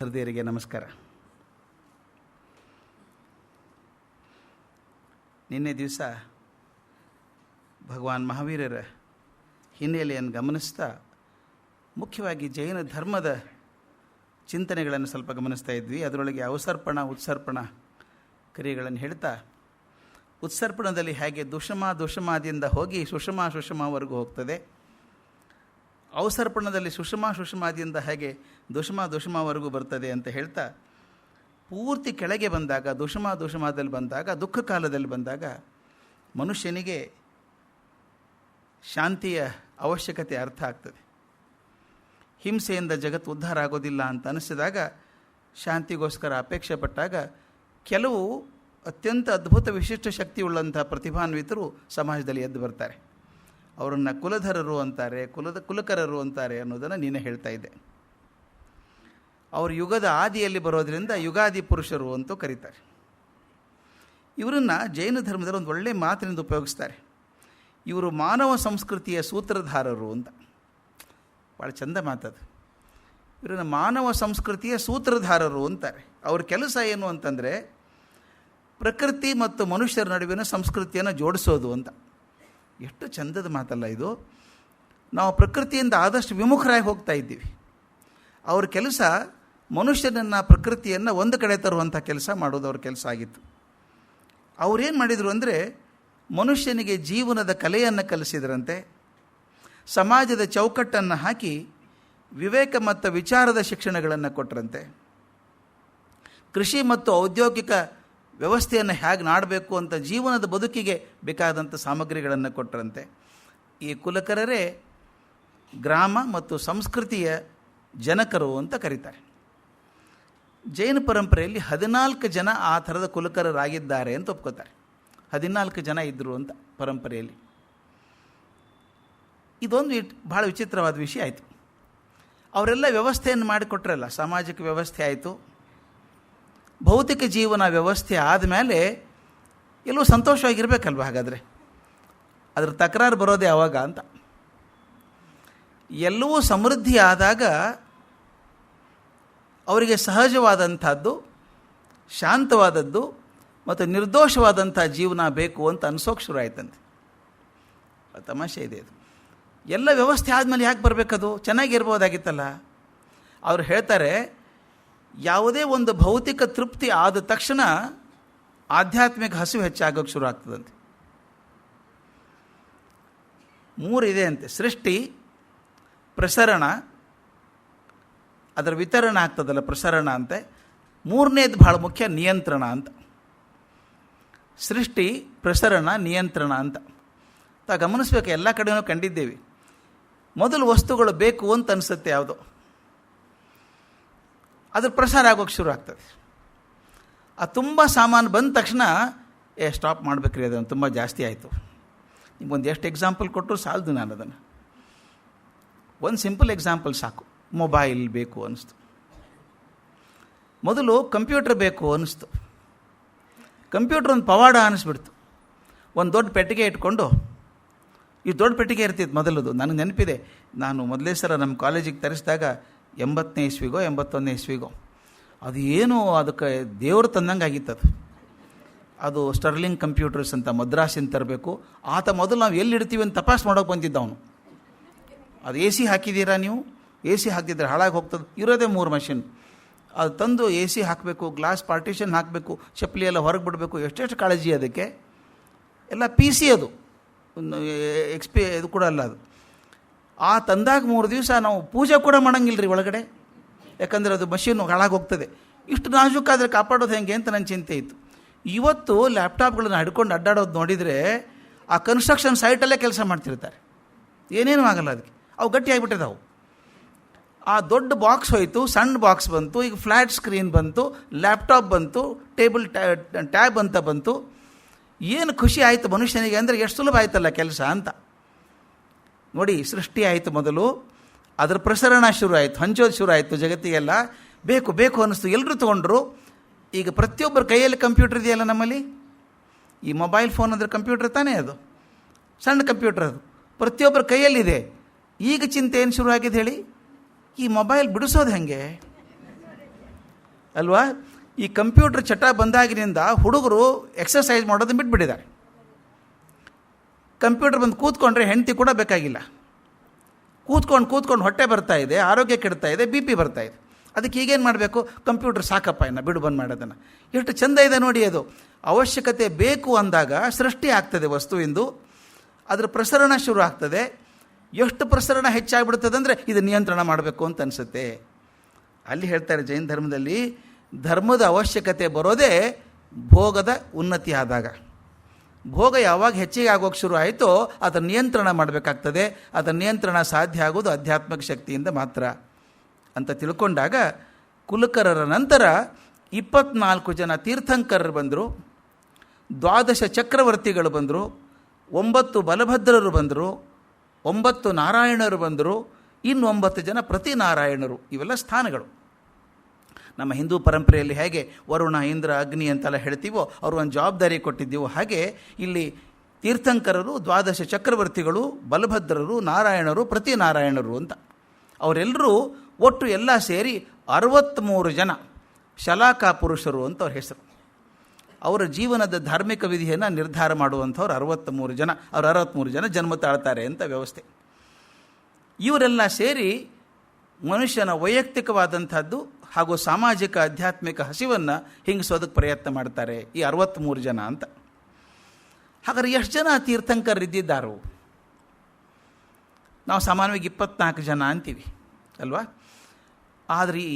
ಹೃದಯರಿಗೆ ನಮಸ್ಕಾರ. ನಿನ್ನೆ ದಿವಸ ಭಗವಾನ್ ಮಹಾವೀರರ ಹಿನ್ನೆಲೆಯನ್ನು ಗಮನಿಸ್ತಾ ಮುಖ್ಯವಾಗಿ ಜೈನ ಧರ್ಮದ ಚಿಂತನೆಗಳನ್ನು ಸ್ವಲ್ಪ ಗಮನಿಸ್ತಾ ಇದ್ವಿ. ಅದರೊಳಗೆ ಅವಸರ್ಪಣ ಉತ್ಸರ್ಪಣ ಕ್ರಿಯೆಗಳನ್ನು ಹೇಳ್ತಾ ಉತ್ಸರ್ಪಣದಲ್ಲಿ ಹೇಗೆ ದುಷಮಾದಿಂದ ಹೋಗಿ ಸುಷಮಾವರೆಗೂ ಹೋಗ್ತದೆ, ಅವಸರ್ಪಣದಲ್ಲಿ ಸುಷಮಾದಿಂದ ಹೇಗೆ ದುಷಮಾವರೆಗೂ ಬರ್ತದೆ ಅಂತ ಹೇಳ್ತಾ ಪೂರ್ತಿ ಕೆಳಗೆ ಬಂದಾಗ ದುಷಮಾದಲ್ಲಿ ಬಂದಾಗ ದುಃಖ ಕಾಲದಲ್ಲಿ ಬಂದಾಗ ಮನುಷ್ಯನಿಗೆ ಶಾಂತಿಯ ಅವಶ್ಯಕತೆ ಅರ್ಥ ಆಗ್ತದೆ. ಹಿಂಸೆಯಿಂದ ಜಗತ್ತು ಉದ್ಧಾರ ಆಗೋದಿಲ್ಲ ಅಂತ ಅನಿಸಿದಾಗ ಶಾಂತಿಗೋಸ್ಕರ ಅಪೇಕ್ಷೆ ಪಟ್ಟಾಗ ಕೆಲವು ಅತ್ಯಂತ ಅದ್ಭುತ ವಿಶಿಷ್ಟ ಶಕ್ತಿಯುಳ್ಳಂಥ ಪ್ರತಿಭಾನ್ವಿತರು ಸಮಾಜದಲ್ಲಿ ಎದ್ದು ಬರ್ತಾರೆ. ಅವರನ್ನು ಕುಲಧರರು ಅಂತಾರೆ, ಕುಲಕರರು ಅಂತಾರೆ ಅನ್ನೋದನ್ನು ನೀನೇ ಹೇಳ್ತಾ ಇದ್ದೆ. ಅವರು ಯುಗದ ಆದಿಯಲ್ಲಿ ಬರೋದರಿಂದ ಯುಗಾದಿ ಪುರುಷರು ಅಂತೂ ಕರೀತಾರೆ. ಇವರನ್ನು ಜೈನ ಧರ್ಮದಲ್ಲಿ ಒಂದು ಒಳ್ಳೆಯ ಮಾತಿನಿಂದ ಉಪಯೋಗಿಸ್ತಾರೆ. ಇವರು ಮಾನವ ಸಂಸ್ಕೃತಿಯ ಸೂತ್ರಧಾರರು ಅಂತ. ಭಾಳ ಚಂದ ಮಾತದು. ಇವರನ್ನು ಮಾನವ ಸಂಸ್ಕೃತಿಯ ಸೂತ್ರಧಾರರು ಅಂತಾರೆ. ಅವ್ರ ಕೆಲಸ ಏನು ಅಂತಂದರೆ ಪ್ರಕೃತಿ ಮತ್ತು ಮನುಷ್ಯರ ನಡುವಿನ ಸಂಸ್ಕೃತಿಯನ್ನು ಜೋಡಿಸೋದು ಅಂತ. ಎಷ್ಟು ಚಂದದ ಮಾತಲ್ಲ ಇದು. ನಾವು ಪ್ರಕೃತಿಯಿಂದ ಆದಷ್ಟು ವಿಮುಖರಾಗಿ ಹೋಗ್ತಾ ಇದ್ದೀವಿ. ಅವ್ರ ಕೆಲಸ ಮನುಷ್ಯನನ್ನು ಪ್ರಕೃತಿಯನ್ನು ಒಂದು ಕಡೆ ತರುವಂಥ ಕೆಲಸ ಮಾಡೋದು ಅವ್ರ ಕೆಲಸ ಆಗಿತ್ತು. ಅವರೇನು ಮಾಡಿದರು ಅಂದರೆ ಮನುಷ್ಯನಿಗೆ ಜೀವನದ ಕಲೆಯನ್ನು ಕಲಿಸಿದ್ರಂತೆ, ಸಮಾಜದ ಚೌಕಟ್ಟನ್ನು ಹಾಕಿ ವಿವೇಕ ಮತ್ತು ವಿಚಾರದ ಶಿಕ್ಷಣಗಳನ್ನು ಕೊಟ್ಟರಂತೆ, ಕೃಷಿ ಮತ್ತು ಔದ್ಯೋಗಿಕ ವ್ಯವಸ್ಥೆಯನ್ನು ಹೇಗೆ ನಾಡಬೇಕು ಅಂತ ಜೀವನದ ಬದುಕಿಗೆ ಬೇಕಾದಂಥ ಸಾಮಗ್ರಿಗಳನ್ನು ಕೊಟ್ಟರಂತೆ. ಈ ಕುಲಕರರೇ ಗ್ರಾಮ ಮತ್ತು ಸಂಸ್ಕೃತಿಯ ಜನಕರು ಅಂತ ಕರೀತಾರೆ. ಜೈನ ಪರಂಪರೆಯಲ್ಲಿ 14 ಜನ ಆ ಥರದ ಕುಲಕರರಾಗಿದ್ದಾರೆ ಅಂತ ಒಪ್ಕೋತಾರೆ. 14 ಜನ ಇದ್ದರು ಅಂತ ಪರಂಪರೆಯಲ್ಲಿ. ಇದೊಂದು ಭಾಳ ವಿಚಿತ್ರವಾದ ವಿಷಯ ಆಯಿತು. ಅವರೆಲ್ಲ ವ್ಯವಸ್ಥೆಯನ್ನು ಮಾಡಿಕೊಟ್ರಲ್ಲ, ಸಾಮಾಜಿಕ ವ್ಯವಸ್ಥೆ ಆಯಿತು, ಭೌತಿಕ ಜೀವನ ವ್ಯವಸ್ಥೆ ಆದಮೇಲೆ ಎಲ್ಲವೂ ಸಂತೋಷವಾಗಿರಬೇಕಲ್ವ. ಹಾಗಾದರೆ ಅದರ ತಕರಾರು ಬರೋದೇ ಆವಾಗ ಅಂತ. ಎಲ್ಲವೂ ಸಮೃದ್ಧಿ ಆದಾಗ ಅವರಿಗೆ ಸಹಜವಾದಂಥದ್ದು, ಶಾಂತವಾದದ್ದು ಮತ್ತು ನಿರ್ದೋಷವಾದಂಥ ಜೀವನ ಬೇಕು ಅಂತ ಅನಿಸೋಕೆ ಶುರು ಆಯ್ತಂತೆ. ತಮಾಷೆ ಇದೆ ಅದು. ಎಲ್ಲ ವ್ಯವಸ್ಥೆ ಆದಮೇಲೆ ಯಾಕೆ ಬರಬೇಕದು? ಚೆನ್ನಾಗಿರ್ಬೋದಾಗಿತ್ತಲ್ಲ. ಅವ್ರು ಹೇಳ್ತಾರೆ, ಯಾವುದೇ ಒಂದು ಭೌತಿಕ ತೃಪ್ತಿ ಆದ ತಕ್ಷಣ ಆಧ್ಯಾತ್ಮಿಕ ಹಸಿವು ಹೆಚ್ಚಾಗೋಕ್ಕೆ ಶುರು ಆಗ್ತದಂತೆ. 3 ಇದೆ ಅಂತೆ: ಸೃಷ್ಟಿ, ಪ್ರಸರಣ, ಅದರ ವಿತರಣ ಆಗ್ತದಲ್ಲ ಪ್ರಸರಣ ಅಂತೆ. 3ನೇದು ಭಾಳ ಮುಖ್ಯ, ನಿಯಂತ್ರಣ ಅಂತ. ಸೃಷ್ಟಿ, ಪ್ರಸರಣ, ನಿಯಂತ್ರಣ ಅಂತ ಗಮನಿಸ್ಬೇಕು. ಎಲ್ಲ ಕಡೆಯೂ ಕಂಡಿದ್ದೇವೆ. ಮೊದಲು ವಸ್ತುಗಳು ಬೇಕು ಅಂತ ಅನಿಸುತ್ತೆ ಯಾವುದೋ, ಅದ್ರ ಪ್ರಸಾರ ಆಗೋಕ್ಕೆ ಶುರು ಆಗ್ತದೆ. ಅದು ತುಂಬ ಸಾಮಾನು ಬಂದ ತಕ್ಷಣ ಸ್ಟಾಪ್ ಮಾಡಬೇಕ್ರಿ, ಅದನ್ನು ತುಂಬ ಜಾಸ್ತಿ ಆಯಿತು. ನಿಮ್ಗೊಂದು ಎಷ್ಟು ಎಕ್ಸಾಂಪಲ್ ಕೊಟ್ಟರು ಸಾಲದು. ನಾನು ಅದನ್ನು ಒಂದು ಸಿಂಪಲ್ ಎಕ್ಸಾಂಪಲ್ ಸಾಕು. ಮೊಬೈಲ್ ಬೇಕು ಅನ್ನಿಸ್ತು, ಮೊದಲು ಕಂಪ್ಯೂಟರ್ ಬೇಕು ಅನ್ನಿಸ್ತು, ಕಂಪ್ಯೂಟರ್ ಒಂದು ಪವಾಡ ಅನ್ನಿಸ್ಬಿಡ್ತು. ಒಂದು ದೊಡ್ಡ ಪೆಟ್ಟಿಗೆ ಇಟ್ಕೊಂಡು, ಈ ದೊಡ್ಡ ಪೆಟ್ಟಿಗೆ ಇರ್ತಿತ್ತು ಮೊದಲದು. ನನಗೆ ನೆನಪಿದೆ, ನಾನು ಮೊದಲೇ ಸಲ ನಮ್ಮ ಕಾಲೇಜಿಗೆ ತರಿಸಿದಾಗ 80ನೇ ಇಸ್ವಿಗೋ 81ನೇ ಇಸ್ವಿಗೋ, ಅದು ಏನು ಅದಕ್ಕೆ ದೇವರು ತಂದಂಗೆ ಆಗಿತ್ತದು. ಅದು ಸ್ಟರ್ಲಿಂಗ್ ಕಂಪ್ಯೂಟರ್ಸ್ ಅಂತ ಮದ್ರಾಸಿಂದ ತರಬೇಕು. ಆತ ಮೊದಲು ನಾವು ಎಲ್ಲಿ ಇಡ್ತೀವಿ ಅಂತ ತಪಾಸ್ ಮಾಡೋಕೆ ಬಂದಿದ್ದ ಅವನು. ಅದು AC ಹಾಕಿದ್ದೀರಾ ನೀವು? AC ಹಾಕಿದ್ರೆ ಹಾಳಾಗಿ ಹೋಗ್ತದೆ. ಇರೋದೇ 3 ಮಷಿನ್. ಅದು ತಂದು AC ಹಾಕಬೇಕು, ಗ್ಲಾಸ್ ಪಾರ್ಟಿಷನ್ ಹಾಕಬೇಕು, ಚಪ್ಪಲಿ ಎಲ್ಲ ಹೊರಗೆ ಬಿಡಬೇಕು. ಎಷ್ಟೆಷ್ಟು ಕಾಳಜಿ ಅದಕ್ಕೆ. ಎಲ್ಲ PC ಅದು, ಇದು ಕೂಡ ಅಲ್ಲ ಅದು. ಆ ತಂದಾಗ 3 ದಿವಸ ನಾವು ಪೂಜೆ ಕೂಡ ಮಾಡೋಂಗಿಲ್ಲ ರೀ ಒಳಗಡೆ, ಯಾಕಂದರೆ ಅದು ಮಷೀನು ಹಾಳಾಗಿ ಹೋಗ್ತದೆ. ಇಷ್ಟು ನಾಜೂಕಾದರೆ ಕಾಪಾಡೋದು ಹೆಂಗೆ ಅಂತ ನನ್ನ ಚಿಂತೆ ಇತ್ತು. ಇವತ್ತು ಲ್ಯಾಪ್ಟಾಪ್ಗಳನ್ನು ಹಿಡ್ಕೊಂಡು ಅಡ್ಡಾಡೋದು ನೋಡಿದರೆ ಆ ಕನ್ಸ್ಟ್ರಕ್ಷನ್ ಸೈಟಲ್ಲೇ ಕೆಲಸ ಮಾಡ್ತಿರ್ತಾರೆ, ಏನೇನೂ ಆಗಲ್ಲ ಅದಕ್ಕೆ. ಅವು ಗಟ್ಟಿಯಾಗಿಬಿಟ್ಟಿದ್ದಾವೆ. ಆ ದೊಡ್ಡ ಬಾಕ್ಸ್ ಹೋಯಿತು, ಸಣ್ಣ ಬಾಕ್ಸ್ ಬಂತು, ಈಗ ಫ್ಲ್ಯಾಟ್ ಸ್ಕ್ರೀನ್ ಬಂತು, ಲ್ಯಾಪ್ಟಾಪ್ ಬಂತು, ಟೇಬಲ್ ಟ್ಯಾಬ್ ಅಂತ ಬಂತು. ಏನು ಖುಷಿ ಆಯಿತು ಮನುಷ್ಯನಿಗೆ ಅಂದರೆ ಎಷ್ಟು ಸುಲಭ ಆಯ್ತಲ್ಲ ಕೆಲಸ ಅಂತ ನೋಡಿ. ಸೃಷ್ಟಿ ಆಯಿತು ಮೊದಲು, ಅದರ ಪ್ರಸರಣ ಶುರು ಆಯಿತು, ಹಂಚೋದು ಶುರು ಆಯಿತು, ಜಗತ್ತಿಗೆಲ್ಲ ಬೇಕು ಅನ್ನಿಸ್ತು, ಎಲ್ಲರೂ ತೊಗೊಂಡ್ರು. ಈಗ ಪ್ರತಿಯೊಬ್ಬರ ಕೈಯಲ್ಲಿ ಕಂಪ್ಯೂಟರ್ ಇದೆಯಲ್ಲ ನಮ್ಮಲ್ಲಿ. ಈ ಮೊಬೈಲ್ ಫೋನ್ ಅಂದರೆ ಕಂಪ್ಯೂಟರ್ ತಾನೇ, ಅದು ಸಣ್ಣ ಕಂಪ್ಯೂಟರ್, ಅದು ಪ್ರತಿಯೊಬ್ಬರ ಕೈಯಲ್ಲಿದೆ. ಈಗ ಚಿಂತೆ ಏನು ಶುರು ಆಗಿದೆ ಹೇಳಿ? ಈ ಮೊಬೈಲ್ ಬಿಡಿಸೋದು ಹೆಂಗೆ? ಅಲ್ವಾ? ಈ ಕಂಪ್ಯೂಟರ್ ಚಟ ಬಂದಾಗಿನಿಂದ ಹುಡುಗರು ಎಕ್ಸಸೈಸ್ ಮಾಡೋದನ್ನು ಬಿಟ್ಬಿಟ್ಟಿದ್ದಾರೆ. ಕಂಪ್ಯೂಟರ್ ಬಂದು ಕೂತ್ಕೊಂಡ್ರೆ ಹೆಂಡತಿ ಕೂಡ ಬೇಕಾಗಿಲ್ಲ. ಕೂತ್ಕೊಂಡು ಹೊಟ್ಟೆ ಬರ್ತಾ ಇದೆ, ಆರೋಗ್ಯ ಕೆಡ್ತಾ ಇದೆ, BP ಬರ್ತಾ ಇದೆ. ಅದಕ್ಕೆ ಈಗೇನು ಮಾಡಬೇಕು? ಕಂಪ್ಯೂಟರ್ ಸಾಕಪ್ಪ, ಇನ್ನು ಬಿಡು, ಬಂದು ಮಾಡೋದನ್ನು. ಎಷ್ಟು ಚೆಂದ ಇದೆ ನೋಡಿ. ಅದು ಅವಶ್ಯಕತೆ ಬೇಕು ಅಂದಾಗ ಸೃಷ್ಟಿ ಆಗ್ತದೆ ವಸ್ತುವಿಂದು, ಅದರ ಪ್ರಸರಣ ಶುರು ಆಗ್ತದೆ. ಎಷ್ಟು ಪ್ರಸರಣ ಹೆಚ್ಚಾಗ್ಬಿಡ್ತದೆ ಅಂದರೆ ಇದು ನಿಯಂತ್ರಣ ಮಾಡಬೇಕು ಅಂತ ಅನಿಸುತ್ತೆ. ಅಲ್ಲಿ ಹೇಳ್ತಾರೆ ಜೈನ ಧರ್ಮದಲ್ಲಿ, ಧರ್ಮದ ಅವಶ್ಯಕತೆ ಬರೋದೇ ಭೋಗದ ಉನ್ನತಿ ಆದಾಗ. ಭೋಗ ಯಾವಾಗ ಹೆಚ್ಚಿಗೆ ಆಗೋಕ್ಕೆ ಶುರು ಆಯಿತೋ ಅದರ ನಿಯಂತ್ರಣ ಮಾಡಬೇಕಾಗ್ತದೆ. ಅದರ ನಿಯಂತ್ರಣ ಸಾಧ್ಯ ಆಗೋದು ಆಧ್ಯಾತ್ಮಿಕ ಶಕ್ತಿಯಿಂದ ಮಾತ್ರ ಅಂತ ತಿಳ್ಕೊಂಡಾಗ, ಕುಲಕರರ ನಂತರ 24 ಜನ ತೀರ್ಥಂಕರರು ಬಂದರು, 12 ಚಕ್ರವರ್ತಿಗಳು ಬಂದರು, 9 ಬಲಭದ್ರರು ಬಂದರು, 9 ನಾರಾಯಣರು ಬಂದರು, ಇನ್ನು 9 ಜನ ಪ್ರತಿನಾರಾಯಣರು. ಇವೆಲ್ಲ ಸ್ಥಾನಗಳು. ನಮ್ಮ ಹಿಂದೂ ಪರಂಪರೆಯಲ್ಲಿ ಹೇಗೆ ವರುಣ, ಇಂದ್ರ, ಅಗ್ನಿ ಅಂತೆಲ್ಲ ಹೇಳ್ತೀವೋ, ಅವರು ಒಂದು ಜವಾಬ್ದಾರಿ ಕೊಟ್ಟಿದ್ದೀವೋ, ಹಾಗೆ ಇಲ್ಲಿ ತೀರ್ಥಂಕರರು, 12 ಚಕ್ರವರ್ತಿಗಳು, ಬಲಭದ್ರರು, ನಾರಾಯಣರು, ಪ್ರತಿನಾರಾಯಣರು ಅಂತ ಅವರೆಲ್ಲರೂ ಒಟ್ಟು ಎಲ್ಲ ಸೇರಿ 63 ಜನ ಶಲಾಕಾ ಪುರುಷರು ಅಂತ ಅವ್ರ ಹೆಸರು. ಅವರ ಜೀವನದ ಧಾರ್ಮಿಕ ವಿಧಿಯನ್ನು ನಿರ್ಧಾರ ಮಾಡುವಂಥವ್ರು 63 ಜನ. ಅವರು 63 ಜನ ಜನ್ಮ ತಾಳ್ತಾರೆ ಅಂತ ವ್ಯವಸ್ಥೆ. ಇವರೆಲ್ಲ ಸೇರಿ ಮನುಷ್ಯನ ವೈಯಕ್ತಿಕವಾದಂಥದ್ದು ಹಾಗೂ ಸಾಮಾಜಿಕ ಆಧ್ಯಾತ್ಮಿಕ ಹಸಿವನ್ನು ಹಿಂಗಿಸೋದಕ್ಕೆ ಪ್ರಯತ್ನ ಮಾಡ್ತಾರೆ ಈ 63 ಜನ ಅಂತ. ಹಾಗಾದ್ರೆ ಎಷ್ಟು ಜನ ತೀರ್ಥಂಕರಿದ್ದಿದ್ದಾರು? ನಾವು ಸಾಮಾನ್ಯವಾಗಿ 24 ಜನ ಅಂತೀವಿ ಅಲ್ವಾ? ಆದರೆ ಈ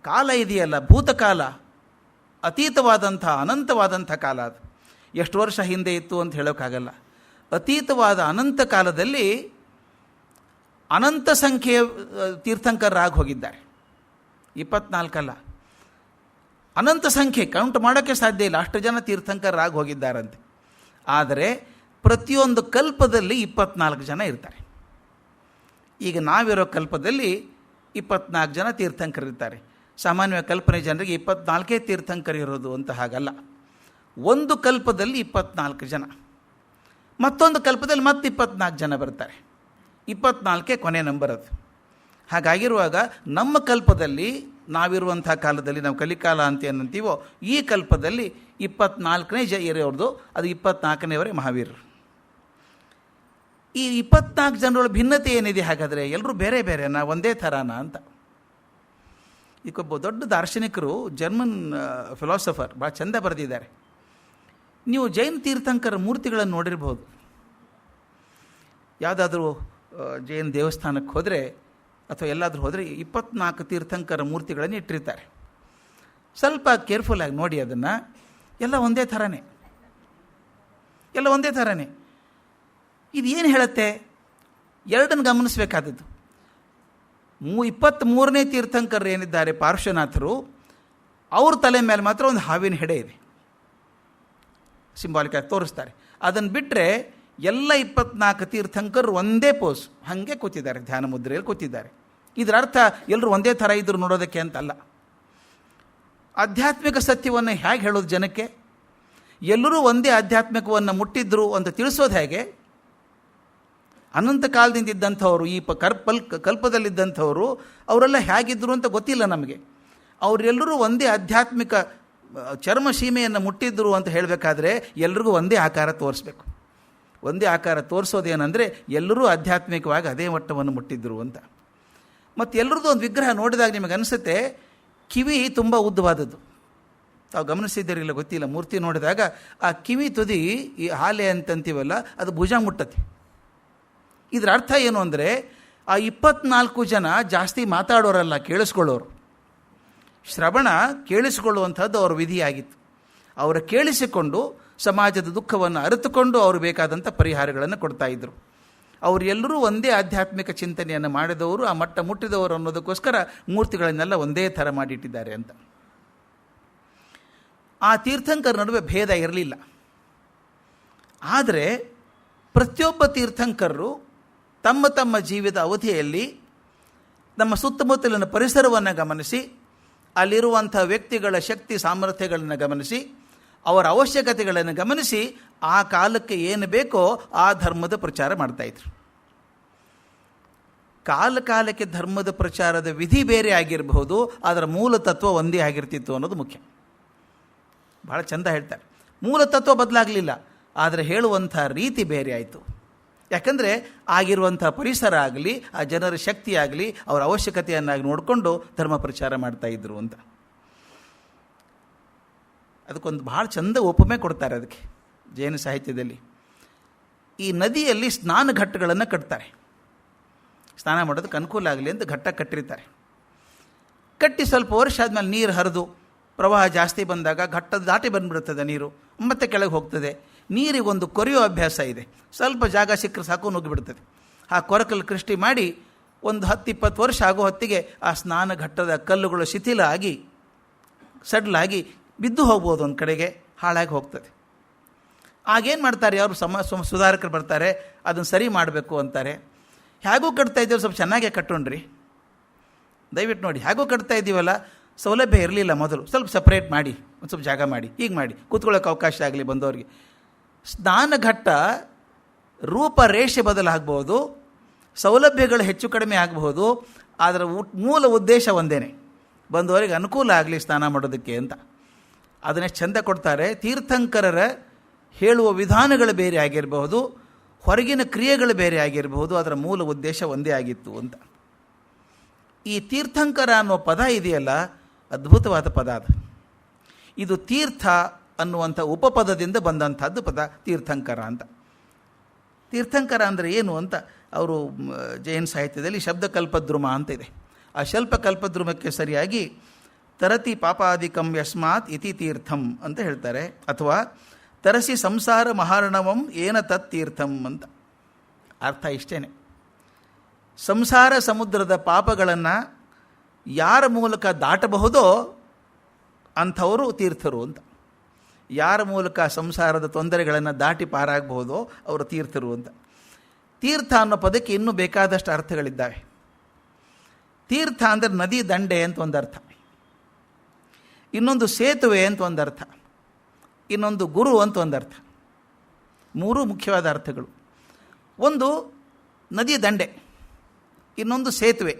ಕಾಲ ಇದೆಯಲ್ಲ, ಭೂತಕಾಲ, ಅತೀತವಾದಂಥ ಅನಂತವಾದಂಥ ಕಾಲ. ಅದು ಎಷ್ಟು ವರ್ಷ ಹಿಂದೆ ಇತ್ತು ಅಂತ ಹೇಳೋಕ್ಕಾಗಲ್ಲ. ಅತೀತವಾದ ಅನಂತ ಕಾಲದಲ್ಲಿ ಅನಂತ ಸಂಖ್ಯೆಯ ತೀರ್ಥಂಕರರಾಗಿ ಹೋಗಿದ್ದಾರೆ. 24 ಅಲ್ಲ, ಅನಂತ ಸಂಖ್ಯೆ, ಕೌಂಟ್ ಮಾಡೋಕ್ಕೆ ಸಾಧ್ಯ ಇಲ್ಲ, ಅಷ್ಟು ಜನ ತೀರ್ಥಂಕರರಾಗಿ ಹೋಗಿದ್ದಾರಂತೆ. ಆದರೆ ಪ್ರತಿಯೊಂದು ಕಲ್ಪದಲ್ಲಿ 24 ಜನ ಇರ್ತಾರೆ. ಈಗ ನಾವಿರೋ ಕಲ್ಪದಲ್ಲಿ 24 ಜನ ತೀರ್ಥಂಕರಿರ್ತಾರೆ. ಸಾಮಾನ್ಯವಾಗಿ ಕಲ್ಪನೆ ಜನರಿಗೆ 24 ತೀರ್ಥಂಕರಿರೋದು ಅಂತ ಹಾಗಲ್ಲ. ಒಂದು ಕಲ್ಪದಲ್ಲಿ 24 ಜನ, ಮತ್ತೊಂದು ಕಲ್ಪದಲ್ಲಿ ಮತ್ತೆ 24 ಜನ ಬರ್ತಾರೆ. 24 ಕೊನೆ ನಂಬರ್ ಅದು. ಹಾಗಾಗಿರುವಾಗ ನಮ್ಮ ಕಲ್ಪದಲ್ಲಿ, ನಾವಿರುವಂಥ ಕಾಲದಲ್ಲಿ, ನಾವು ಕಲಿಕಾಲ ಅಂತ ಏನಂತೀವೋ, ಈ ಕಲ್ಪದಲ್ಲಿ 24ನೇ ಇರೋರ್ದು, ಅದು 24ನೇವರೇ ಮಹಾವೀರರು. ಈ 24 ಜನರ ಭಿನ್ನತೆ ಏನಿದೆ ಹಾಗಾದರೆ? ಎಲ್ಲರೂ ಬೇರೆ ಬೇರೆನಾ, ಒಂದೇ ಥರನಾ ಅಂತ. ಇದಕ್ಕೊಬ್ಬ ದೊಡ್ಡ ದಾರ್ಶನಿಕರು, ಜರ್ಮನ್ ಫಿಲಾಸಫರ್, ಭಾಳ ಚೆಂದ ಬರೆದಿದ್ದಾರೆ. ನೀವು ಜೈನ ತೀರ್ಥಂಕರ ಮೂರ್ತಿಗಳನ್ನು ನೋಡಿರ್ಬೋದು. ಯಾವುದಾದ್ರೂ ಜೈನ ದೇವಸ್ಥಾನಕ್ಕೆ ಹೋದರೆ ಅಥವಾ ಎಲ್ಲಾದರೂ ಹೋದರೆ 24 ತೀರ್ಥಂಕರ ಮೂರ್ತಿಗಳನ್ನು ಇಟ್ಟಿರ್ತಾರೆ. ಸ್ವಲ್ಪ ಕೇರ್ಫುಲ್ಲಾಗಿ ನೋಡಿ ಅದನ್ನು. ಎಲ್ಲ ಒಂದೇ ಥರನೇ, ಎಲ್ಲ ಒಂದೇ ಥರನೇ. ಇದು ಏನು ಹೇಳುತ್ತೆ? ಎರಡನ್ನು ಗಮನಿಸಬೇಕಾದದ್ದು. 23ನೇ ತೀರ್ಥಂಕರರು ಏನಿದ್ದಾರೆ, ಪಾರ್ಶ್ವನಾಥರು, ಅವ್ರ ತಲೆ ಮೇಲೆ ಮಾತ್ರ ಒಂದು ಹಾವಿನ ಹೆಡೆ ಇದೆ, ಸಿಂಬಾಲಿಕಾಗಿ ತೋರಿಸ್ತಾರೆ. ಅದನ್ನು ಬಿಟ್ಟರೆ ಎಲ್ಲ 24 ತೀರ್ಥಂಕರರು ಒಂದೇ ಪೋಸ್, ಹಾಗೆ ಕೂತಿದ್ದಾರೆ, ಧ್ಯಾನ ಮುದ್ರೆಯಲ್ಲಿ ಕೂತಿದ್ದಾರೆ. ಇದರ ಅರ್ಥ ಎಲ್ಲರೂ ಒಂದೇ ಥರ ಇದ್ದರು ನೋಡೋದಕ್ಕೆ ಅಂತಲ್ಲ. ಆಧ್ಯಾತ್ಮಿಕ ಸತ್ಯವನ್ನು ಹೇಗೆ ಹೇಳೋದು ಜನಕ್ಕೆ? ಎಲ್ಲರೂ ಒಂದೇ ಆಧ್ಯಾತ್ಮಿಕವನ್ನು ಮುಟ್ಟಿದ್ರು ಅಂತ ತಿಳಿಸೋದು ಹೇಗೆ? ಅನಂತ ಕಾಲದಿಂದ ಇದ್ದಂಥವರು, ಈ ಕಲ್ಪದಲ್ಲಿದ್ದಂಥವರು, ಅವರೆಲ್ಲ ಹೇಗಿದ್ದರು ಅಂತ ಗೊತ್ತಿಲ್ಲ ನಮಗೆ. ಅವರೆಲ್ಲರೂ ಒಂದೇ ಆಧ್ಯಾತ್ಮಿಕ ಚರ್ಮ ಸೀಮೆಯನ್ನು ಮುಟ್ಟಿದ್ರು ಅಂತ ಹೇಳಬೇಕಾದ್ರೆ ಎಲ್ರಿಗೂ ಒಂದೇ ಆಕಾರ ತೋರಿಸ್ಬೇಕು. ಒಂದೇ ಆಕಾರ ತೋರಿಸೋದೇನೆಂದರೆ ಎಲ್ಲರೂ ಆಧ್ಯಾತ್ಮಿಕವಾಗಿ ಅದೇ ಮಟ್ಟವನ್ನು ಮುಟ್ಟಿದ್ರು ಅಂತ. ಮತ್ತು ಎಲ್ಲರದ್ದು ಒಂದು ವಿಗ್ರಹ ನೋಡಿದಾಗ ನಿಮಗೆ ಅನಿಸುತ್ತೆ, ಕಿವಿ ತುಂಬ ಉದ್ದವಾದದ್ದು. ತಾವು ಗಮನಿಸಿದ್ದೀರಿಲ್ಲ ಗೊತ್ತಿಲ್ಲ, ಮೂರ್ತಿ ನೋಡಿದಾಗ ಆ ಕಿವಿ ತುದಿ, ಈ ಹಾಲೆ ಅಂತಂತೀವಲ್ಲ, ಅದು ಭುಜ ಮುಟ್ಟತ್ತೆ. ಇದರ ಅರ್ಥ ಏನು ಅಂದರೆ, ಆ 24 ಜನ ಜಾಸ್ತಿ ಮಾತಾಡೋರಲ್ಲ, ಕೇಳಿಸ್ಕೊಳ್ಳೋರು. ಶ್ರವಣ ಕೇಳಿಸಿಕೊಳ್ಳುವಂಥದ್ದು ಅವರ ವಿಧಿಯಾಗಿತ್ತು. ಅವರು ಕೇಳಿಸಿಕೊಂಡು ಸಮಾಜದ ದುಃಖವನ್ನು ಅರಿತುಕೊಂಡು ಅವರು ಬೇಕಾದಂಥ ಪರಿಹಾರಗಳನ್ನು ಕೊಡ್ತಾಯಿದ್ರು. ಅವರೆಲ್ಲರೂ ಒಂದೇ ಆಧ್ಯಾತ್ಮಿಕ ಚಿಂತನೆಯನ್ನು ಮಾಡಿದವರು, ಆ ಮಟ್ಟ ಮುಟ್ಟಿದವರು ಅನ್ನೋದಕ್ಕೋಸ್ಕರ ಮೂರ್ತಿಗಳನ್ನೆಲ್ಲ ಒಂದೇ ಥರ ಮಾಡಿಟ್ಟಿದ್ದಾರೆ ಅಂತ. ಆ ತೀರ್ಥಂಕರ ನಡುವೆ ಭೇದ ಇರಲಿಲ್ಲ. ಆದರೆ ಪ್ರತಿಯೊಬ್ಬ ತೀರ್ಥಂಕರರು ತಮ್ಮ ತಮ್ಮ ಜೀವಿತ ಅವಧಿಯಲ್ಲಿ ನಮ್ಮ ಸುತ್ತಮುತ್ತಲಿನ ಪರಿಸರವನ್ನು ಗಮನಿಸಿ, ಅಲ್ಲಿರುವಂಥ ವ್ಯಕ್ತಿಗಳ ಶಕ್ತಿ ಸಾಮರ್ಥ್ಯಗಳನ್ನು ಗಮನಿಸಿ, ಅವರ ಅವಶ್ಯಕತೆಗಳನ್ನು ಗಮನಿಸಿ, ಆ ಕಾಲಕ್ಕೆ ಏನು ಬೇಕೋ ಆ ಧರ್ಮದ ಪ್ರಚಾರ ಮಾಡ್ತಾಯಿದ್ರು. ಕಾಲಕ್ಕೆ ಧರ್ಮದ ಪ್ರಚಾರದ ವಿಧಿ ಬೇರೆ ಆಗಿರಬಹುದು, ಅದರ ಮೂಲ ತತ್ವ ಒಂದೇ ಆಗಿರ್ತಿತ್ತು ಅನ್ನೋದು ಮುಖ್ಯ. ಭಾಳ ಚೆಂದ ಹೇಳ್ತಾರೆ. ಮೂಲ ತತ್ವ ಬದಲಾಗಲಿಲ್ಲ, ಆದರೆ ಹೇಳುವಂಥ ರೀತಿ ಬೇರೆ ಆಯಿತು. ಯಾಕಂದರೆ ಆಗಿರುವಂಥ ಪರಿಸರ ಆಗಲಿ, ಆ ಜನರ ಶಕ್ತಿ ಆಗಲಿ, ಅವರ ಅವಶ್ಯಕತೆಯನ್ನಾಗಿ ನೋಡಿಕೊಂಡು ಧರ್ಮ ಪ್ರಚಾರ ಮಾಡ್ತಾಯಿದ್ರು ಅಂತ. ಅದಕ್ಕೊಂದು ಭಾಳ ಚಂದ ಉಪಮೆ ಕೊಡ್ತಾರೆ ಅದಕ್ಕೆ ಜೈನ ಸಾಹಿತ್ಯದಲ್ಲಿ. ಈ ನದಿಯಲ್ಲಿ ಸ್ನಾನ ಘಟ್ಟಗಳನ್ನು ಕಟ್ತಾರೆ. ಸ್ನಾನ ಮಾಡೋದಕ್ಕೆ ಅನುಕೂಲ ಆಗಲಿ ಅಂತ ಘಟ್ಟ ಕಟ್ಟಿರ್ತಾರೆ. ಕಟ್ಟಿ ಸ್ವಲ್ಪ ವರ್ಷ ಆದಮೇಲೆ ನೀರು ಹರಿದು ಪ್ರವಾಹ ಜಾಸ್ತಿ ಬಂದಾಗ ಘಟ್ಟದ ದಾಟಿ ಬಂದುಬಿಡುತ್ತದೆ, ನೀರು ಮತ್ತೆ ಕೆಳಗೆ ಹೋಗ್ತದೆ. ನೀರಿಗೊಂದು ಕೊರೆಯೋ ಅಭ್ಯಾಸ ಇದೆ. ಸ್ವಲ್ಪ ಜಾಗ ಸಿಕ್ಕರೆ ಸಾಕು ನುಗ್ಗಿಬಿಡ್ತದೆ. ಆ ಕೊರಕಲ್ಲಿ ಕೃಷ್ಟಿ ಮಾಡಿ ಒಂದು 10-20 ವರ್ಷ ಆಗೋ ಹೊತ್ತಿಗೆ ಆ ಸ್ನಾನ ಘಟ್ಟದ ಕಲ್ಲುಗಳು ಶಿಥಿಲ ಆಗಿ ಸಡ್ಲಾಗಿ ಬಿದ್ದು ಹೋಗ್ಬೋದು, ಒಂದು ಕಡೆಗೆ ಹಾಳಾಗಿ ಹೋಗ್ತದೆ. ಆಗೇನು ಮಾಡ್ತಾರೆ, ಅವರು ಸುಧಾರಕರು ಬರ್ತಾರೆ, ಅದನ್ನು ಸರಿ ಮಾಡಬೇಕು ಅಂತಾರೆ. ಹೇಗೂ ಕಟ್ತಾ ಇದ್ದೀವಿ, ಸ್ವಲ್ಪ ಚೆನ್ನಾಗೇ ಕಟ್ಟೋಣ್ರಿ, ದಯವಿಟ್ಟು ನೋಡಿ, ಹೇಗೂ ಕಟ್ತಾ ಇದ್ದೀವಲ್ಲ, ಸೌಲಭ್ಯ ಇರಲಿಲ್ಲ ಮೊದಲು, ಸ್ವಲ್ಪ ಸಪ್ರೇಟ್ ಮಾಡಿ, ಒಂದು ಸ್ವಲ್ಪ ಜಾಗ ಮಾಡಿ, ಹೀಗೆ ಮಾಡಿ, ಕೂತ್ಕೊಳ್ಳೋಕೆ ಅವಕಾಶ ಆಗಲಿ ಬಂದವರಿಗೆ. ಸ್ನಾನಘಟ್ಟ ರೂಪರೇಷೆ ಬದಲಾಗಬಹುದು, ಸೌಲಭ್ಯಗಳು ಹೆಚ್ಚು ಕಡಿಮೆ ಆಗಬಹುದು, ಅದರ ಮೂಲ ಉದ್ದೇಶ ಒಂದೇ, ಬಂದವರಿಗೆ ಅನುಕೂಲ ಆಗಲಿ ಸ್ನಾನ ಮಾಡೋದಕ್ಕೆ ಅಂತ. ಅದನ್ನೇ ಚೆಂದ ಕೊಡ್ತಾರೆ. ತೀರ್ಥಂಕರರ ಹೇಳುವ ವಿಧಾನಗಳು ಬೇರೆ ಆಗಿರಬಹುದು, ಹೊರಗಿನ ಕ್ರಿಯೆಗಳು ಬೇರೆ ಆಗಿರಬಹುದು, ಅದರ ಮೂಲ ಉದ್ದೇಶ ಒಂದೇ ಆಗಿತ್ತು ಅಂತ. ಈ ತೀರ್ಥಂಕರ ಅನ್ನೋ ಪದ ಇದೆಯಲ್ಲ, ಅದ್ಭುತವಾದ ಪದ ಅದು. ಇದು ತೀರ್ಥ ಅನ್ನುವಂಥ ಉಪಪದದಿಂದ ಬಂದಂಥದ್ದು ಪದ ತೀರ್ಥಂಕರ ಅಂತ. ತೀರ್ಥಂಕರ ಅಂದರೆ ಏನು ಅಂತ ಅವರು ಜೈನ ಸಾಹಿತ್ಯದಲ್ಲಿ ಶಬ್ದಕಲ್ಪದ್ರುಮ ಅಂತ ಇದೆ. ಆ ಕಲ್ಪದ್ರುಮಕ್ಕೆ ಸರಿಯಾಗಿ ತರತಿ ಪಾಪಾದಿಕಂ ಯಸ್ಮಾತ್ ಇತಿ ತೀರ್ಥಂ ಅಂತ ಹೇಳ್ತಾರೆ, ಅಥವಾ ತರಸಿ ಸಂಸಾರ ಮಹಾರ್ಣವಂ ಏನ ತತ್ ತೀರ್ಥಂ ಅಂತ. ಅರ್ಥ ಇಷ್ಟೇ, ಸಂಸಾರ ಸಮುದ್ರದ ಪಾಪಗಳನ್ನು ಯಾರ ಮೂಲಕ ದಾಟಬಹುದೋ ಅಂಥವರು ತೀರ್ಥರು ಅಂತ. ಯಾರ ಮೂಲಕ ಸಂಸಾರದ ತೊಂದರೆಗಳನ್ನು ದಾಟಿ ಪಾರಾಗಬಹುದೋ ಅವರು ತೀರ್ಥರು ಅಂತ. ತೀರ್ಥ ಅನ್ನೋ ಪದಕ್ಕೆ ಇನ್ನೂ ಬೇಕಾದಷ್ಟು ಅರ್ಥಗಳಿದ್ದಾವೆ. ತೀರ್ಥ ಅಂದರೆ ನದಿ ದಂಡೆ ಅಂತ ಒಂದು ಅರ್ಥ, ಇನ್ನೊಂದು ಸೇತುವೆ ಅಂತ ಒಂದು ಅರ್ಥ, ಇನ್ನೊಂದು ಗುರು ಅಂತ ಒಂದು ಅರ್ಥ. ಮೂರು ಮುಖ್ಯವಾದ ಅರ್ಥಗಳು. ಒಂದು ನದಿ ದಂಡೆ, ಇನ್ನೊಂದು ಸೇತುವೆ.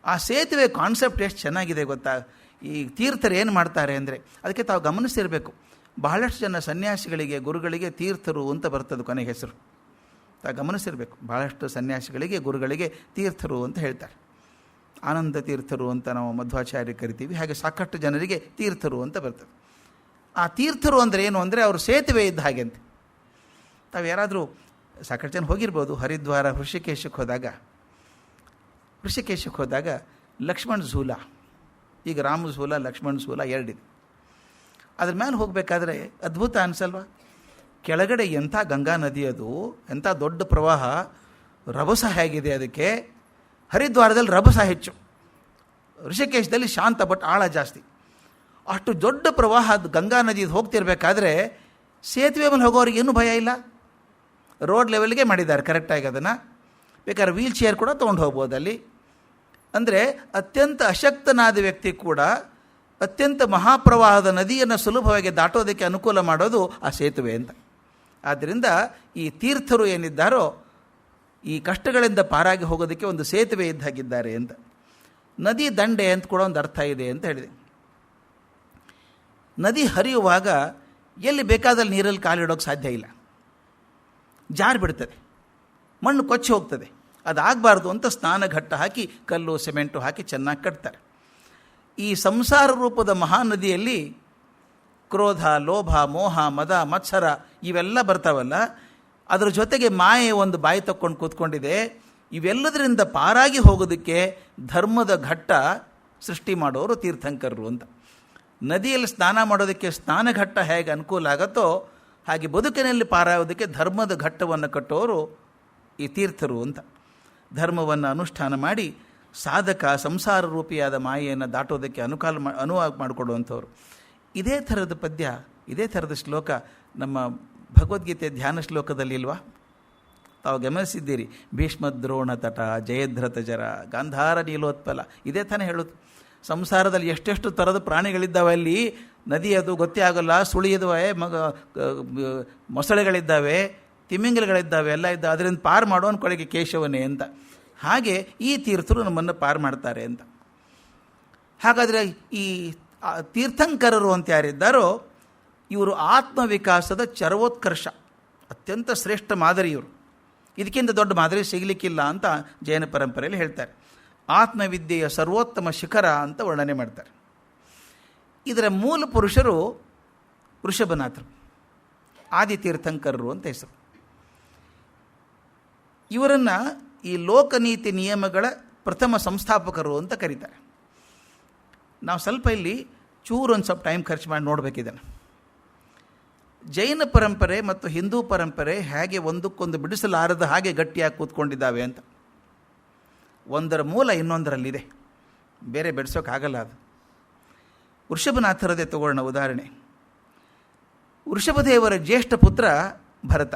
ಆ ಸೇತುವೆ ಕಾನ್ಸೆಪ್ಟ್ ಎಷ್ಟು ಚೆನ್ನಾಗಿದೆ ಗೊತ್ತಾ. ಈ ತೀರ್ಥರು ಏನು ಮಾಡ್ತಾರೆ ಅಂದರೆ, ಅದಕ್ಕೆ ತಾವು ಗಮನಿಸಿರಬೇಕು, ಬಹಳಷ್ಟು ಜನ ಸನ್ಯಾಸಿಗಳಿಗೆ ಗುರುಗಳಿಗೆ ತೀರ್ಥರು ಅಂತ ಬರ್ತದೆ ಕೊನೆಗೆ ಹೆಸರು. ತಾವು ಗಮನಿಸಿರಬೇಕು, ಬಹಳಷ್ಟು ಸನ್ಯಾಸಿಗಳಿಗೆ ಗುರುಗಳಿಗೆ ತೀರ್ಥರು ಅಂತ ಹೇಳ್ತಾರೆ. ಆನಂದ ತೀರ್ಥರು ಅಂತ ನಾವು ಮಧ್ವಾಚಾರ್ಯ ಕರಿತೀವಿ, ಹಾಗೆ ಸಾಕಷ್ಟು ಜನರಿಗೆ ತೀರ್ಥರು ಅಂತ ಬರ್ತದೆ. ಆ ತೀರ್ಥರು ಅಂದರೆ ಏನು ಅಂದರೆ ಅವರು ಸೇತುವೆ ಇದ್ದ ಹಾಗೆ ಅಂತ. ತಾವು ಯಾರಾದರೂ ಸಾಕಷ್ಟು ಜನ ಹೋಗಿರ್ಬೋದು, ಹರಿದ್ವಾರ ಋಷಿಕೇಶಕ್ಕೆ ಹೋದಾಗ ಲಕ್ಷ್ಮಣ ಝೂಲ, ಈಗ ರಾಮ ಝೂಲ ಲಕ್ಷ್ಮಣ ಝೂಲ ಎರಡಿದೆ. ಅದ್ರ ಮೇಲೆ ಹೋಗಬೇಕಾದ್ರೆ ಅದ್ಭುತ ಅನಿಸಲ್ವ. ಕೆಳಗಡೆ ಎಂಥ ಗಂಗಾ ನದಿ, ಅದು ಎಂಥ ದೊಡ್ಡ ಪ್ರವಾಹ, ರಭಸ ಹೇಗಿದೆ ಅದಕ್ಕೆ. ಹರಿದ್ವಾರದಲ್ಲಿ ರಭಸ ಹೆಚ್ಚು, ಋಷಿಕೇಶದಲ್ಲಿ ಶಾಂತ ಬಟ್ ಆಳ ಜಾಸ್ತಿ. ಅಷ್ಟು ದೊಡ್ಡ ಪ್ರವಾಹ ಅದು ಗಂಗಾ ನದಿದು ಹೋಗ್ತಿರ್ಬೇಕಾದ್ರೆ ಸೇತುವೆ ಮೇಲೆ ಹೋಗೋರಿಗೆ ಏನೂ ಭಯ ಇಲ್ಲ. ರೋಡ್ ಲೆವೆಲ್ಗೆ ಮಾಡಿದ್ದಾರೆ ಕರೆಕ್ಟಾಗಿ ಅದನ್ನು. ಬೇಕಾದ್ರೆ ವೀಲ್ ಚೇರ್ ಕೂಡ ತೊಗೊಂಡು ಹೋಗ್ಬೋದು ಅಲ್ಲಿ. ಅಂದರೆ ಅತ್ಯಂತ ಅಶಕ್ತನಾದ ವ್ಯಕ್ತಿ ಕೂಡ ಅತ್ಯಂತ ಮಹಾಪ್ರವಾಹದ ನದಿಯನ್ನು ಸುಲಭವಾಗಿ ದಾಟೋದಕ್ಕೆ ಅನುಕೂಲ ಮಾಡೋದು ಆ ಸೇತುವೆ ಅಂತ. ಆದ್ದರಿಂದ ಈ ತೀರ್ಥರು ಏನಿದ್ದಾರೋ ಈ ಕಷ್ಟಗಳಿಂದ ಪಾರಾಗಿ ಹೋಗೋದಕ್ಕೆ ಒಂದು ಸೇತುವೆ ಇದ್ದಾಗಿದ್ದಾರೆ ಅಂತ. ನದಿ ದಂಡೆ ಅಂತ ಕೂಡ ಒಂದು ಅರ್ಥ ಇದೆ ಅಂತ ಹೇಳಿದೆ. ನದಿ ಹರಿಯುವಾಗ ಎಲ್ಲಿ ಬೇಕಾದಲ್ಲಿ ನೀರಲ್ಲಿ ಕಾಲಿಡೋಕ್ಕೆ ಸಾಧ್ಯ ಇಲ್ಲ, ಜಾರು ಬಿಡ್ತದೆ, ಮಣ್ಣು ಕೊಚ್ಚಿ ಹೋಗ್ತದೆ. ಅದಾಗಬಾರ್ದು ಅಂತ ಸ್ನಾನಘಟ್ಟ ಹಾಕಿ ಕಲ್ಲು ಸಿಮೆಂಟು ಹಾಕಿ ಚೆನ್ನಾಗಿ ಕಟ್ತಾರೆ. ಈ ಸಂಸಾರ ರೂಪದ ಮಹಾನದಿಯಲ್ಲಿ ಕ್ರೋಧ, ಲೋಭ, ಮೋಹ, ಮದ, ಮತ್ಸರ ಇವೆಲ್ಲ ಬರ್ತಾವಲ್ಲ, ಅದರ ಜೊತೆಗೆ ಮಾಯೆ ಒಂದು ಬಾಯಿ ತಕ್ಕೊಂಡು ಕೂತ್ಕೊಂಡಿದೆ. ಇವೆಲ್ಲದರಿಂದ ಪಾರಾಗಿ ಹೋಗೋದಕ್ಕೆ ಧರ್ಮದ ಘಟ್ಟ ಸೃಷ್ಟಿ ಮಾಡೋರು ತೀರ್ಥಂಕರರು ಅಂತ. ನದಿಯಲ್ಲಿ ಸ್ನಾನ ಮಾಡೋದಕ್ಕೆ ಸ್ನಾನಘಟ್ಟ ಹೇಗೆ ಅನುಕೂಲ ಆಗುತ್ತೋ ಹಾಗೆ ಬದುಕಿನಲ್ಲಿ ಪಾರಾಗೋದಕ್ಕೆ ಧರ್ಮದ ಘಟ್ಟವನ್ನು ಕಟ್ಟೋರು ಈ ತೀರ್ಥರು ಅಂತ. ಧರ್ಮವನ್ನು ಅನುಷ್ಠಾನ ಮಾಡಿ ಸಾಧಕ ಸಂಸಾರ ರೂಪಿಯಾದ ಮಾಯೆಯನ್ನು ದಾಟೋದಕ್ಕೆ ಅನುವು ಮಾಡಿಕೊಡುವಂಥವ್ರು. ಇದೇ ಥರದ ಪದ್ಯ, ಇದೇ ಥರದ ಶ್ಲೋಕ ನಮ್ಮ ಭಗವದ್ಗೀತೆ ಧ್ಯಾನ ಶ್ಲೋಕದಲ್ಲಿ ಇಲ್ವಾ? ತಾವು ಗಮನಿಸಿದ್ದೀರಿ. ಭೀಷ್ಮದ್ರೋಣ ತಟ, ಜಯದ್ರಥ ಜರ, ಗಾಂಧಾರ ನೀಲೋತ್ಪಲ, ಇದೇ ತಾನೇ ಹೇಳೋದು. ಸಂಸಾರದಲ್ಲಿ ಎಷ್ಟೆಷ್ಟು ಥರದ ಪ್ರಾಣಿಗಳಿದ್ದಾವೆ ಅಲ್ಲಿ, ನದಿ ಅದು ಗೊತ್ತೇ ಆಗೋಲ್ಲ, ಸುಳಿಯದವೆ, ಮೊಸಳೆಗಳಿದ್ದಾವೆ, ತಿಮಿಂಗಲಗಳಿದ್ದಾವೆ, ಎಲ್ಲ ಇದ್ದಾವೆ. ಅದರಿಂದ ಪಾರು ಮಾಡೋನ್ ಕೊನೆಗೆ ಕೇಶವನೇ ಅಂತ. ಹಾಗೆ ಈ ತೀರ್ಥರು ನಮ್ಮನ್ನು ಪಾರು ಮಾಡ್ತಾರೆ ಅಂತ. ಹಾಗಾದರೆ ಈ ತೀರ್ಥಂಕರರು ಅಂತ ಯಾರಿದ್ದಾರೋ ಇವರು ಆತ್ಮವಿಕಾಸದ ಚರವೋತ್ಕರ್ಷ, ಅತ್ಯಂತ ಶ್ರೇಷ್ಠ ಮಾದರಿ ಇವರು. ಇದಕ್ಕಿಂತ ದೊಡ್ಡ ಮಾದರಿ ಸಿಗಲಿಕ್ಕಿಲ್ಲ ಅಂತ ಜೈನ ಪರಂಪರೆಯಲ್ಲಿ ಹೇಳ್ತಾರೆ. ಆತ್ಮವಿದ್ಯೆಯ ಸರ್ವೋತ್ತಮ ಶಿಖರ ಅಂತ ವರ್ಣನೆ ಮಾಡ್ತಾರೆ. ಇದರ ಮೂಲ ಪುರುಷರು ವೃಷಭನಾಥರು, ಆದಿತೀರ್ಥಂಕರರು ಅಂತ ಹೆಸರು. ಇವರನ್ನು ಈ ಲೋಕನೀತಿ ನಿಯಮಗಳ ಪ್ರಥಮ ಸಂಸ್ಥಾಪಕರು ಅಂತ ಕರೀತಾರೆ. ನಾವು ಸ್ವಲ್ಪ ಇಲ್ಲಿ ಒಂದು ಸ್ವಲ್ಪ ಟೈಮ್ ಖರ್ಚು ಮಾಡಿ ನೋಡಬೇಕಿದ್ದಾನೆ. ಜೈನ ಪರಂಪರೆ ಮತ್ತು ಹಿಂದೂ ಪರಂಪರೆ ಹೇಗೆ ಒಂದಕ್ಕೊಂದು ಬಿಡಿಸಲಾರದ ಹಾಗೆ ಗಟ್ಟಿಯಾಗಿ ಕೂತ್ಕೊಂಡಿದ್ದಾವೆ ಅಂತ. ಒಂದರ ಮೂಲ ಇನ್ನೊಂದರಲ್ಲಿದೆ, ಬೇರೆ ಬಿಡಿಸೋಕ್ಕಾಗಲ್ಲ ಅದು. ವೃಷಭನಾಥರದೇ ತಗೊಳ್ಳೋಣ ಉದಾಹರಣೆ. ವೃಷಭದೇವರ ಜ್ಯೇಷ್ಠ ಪುತ್ರ ಭರತ,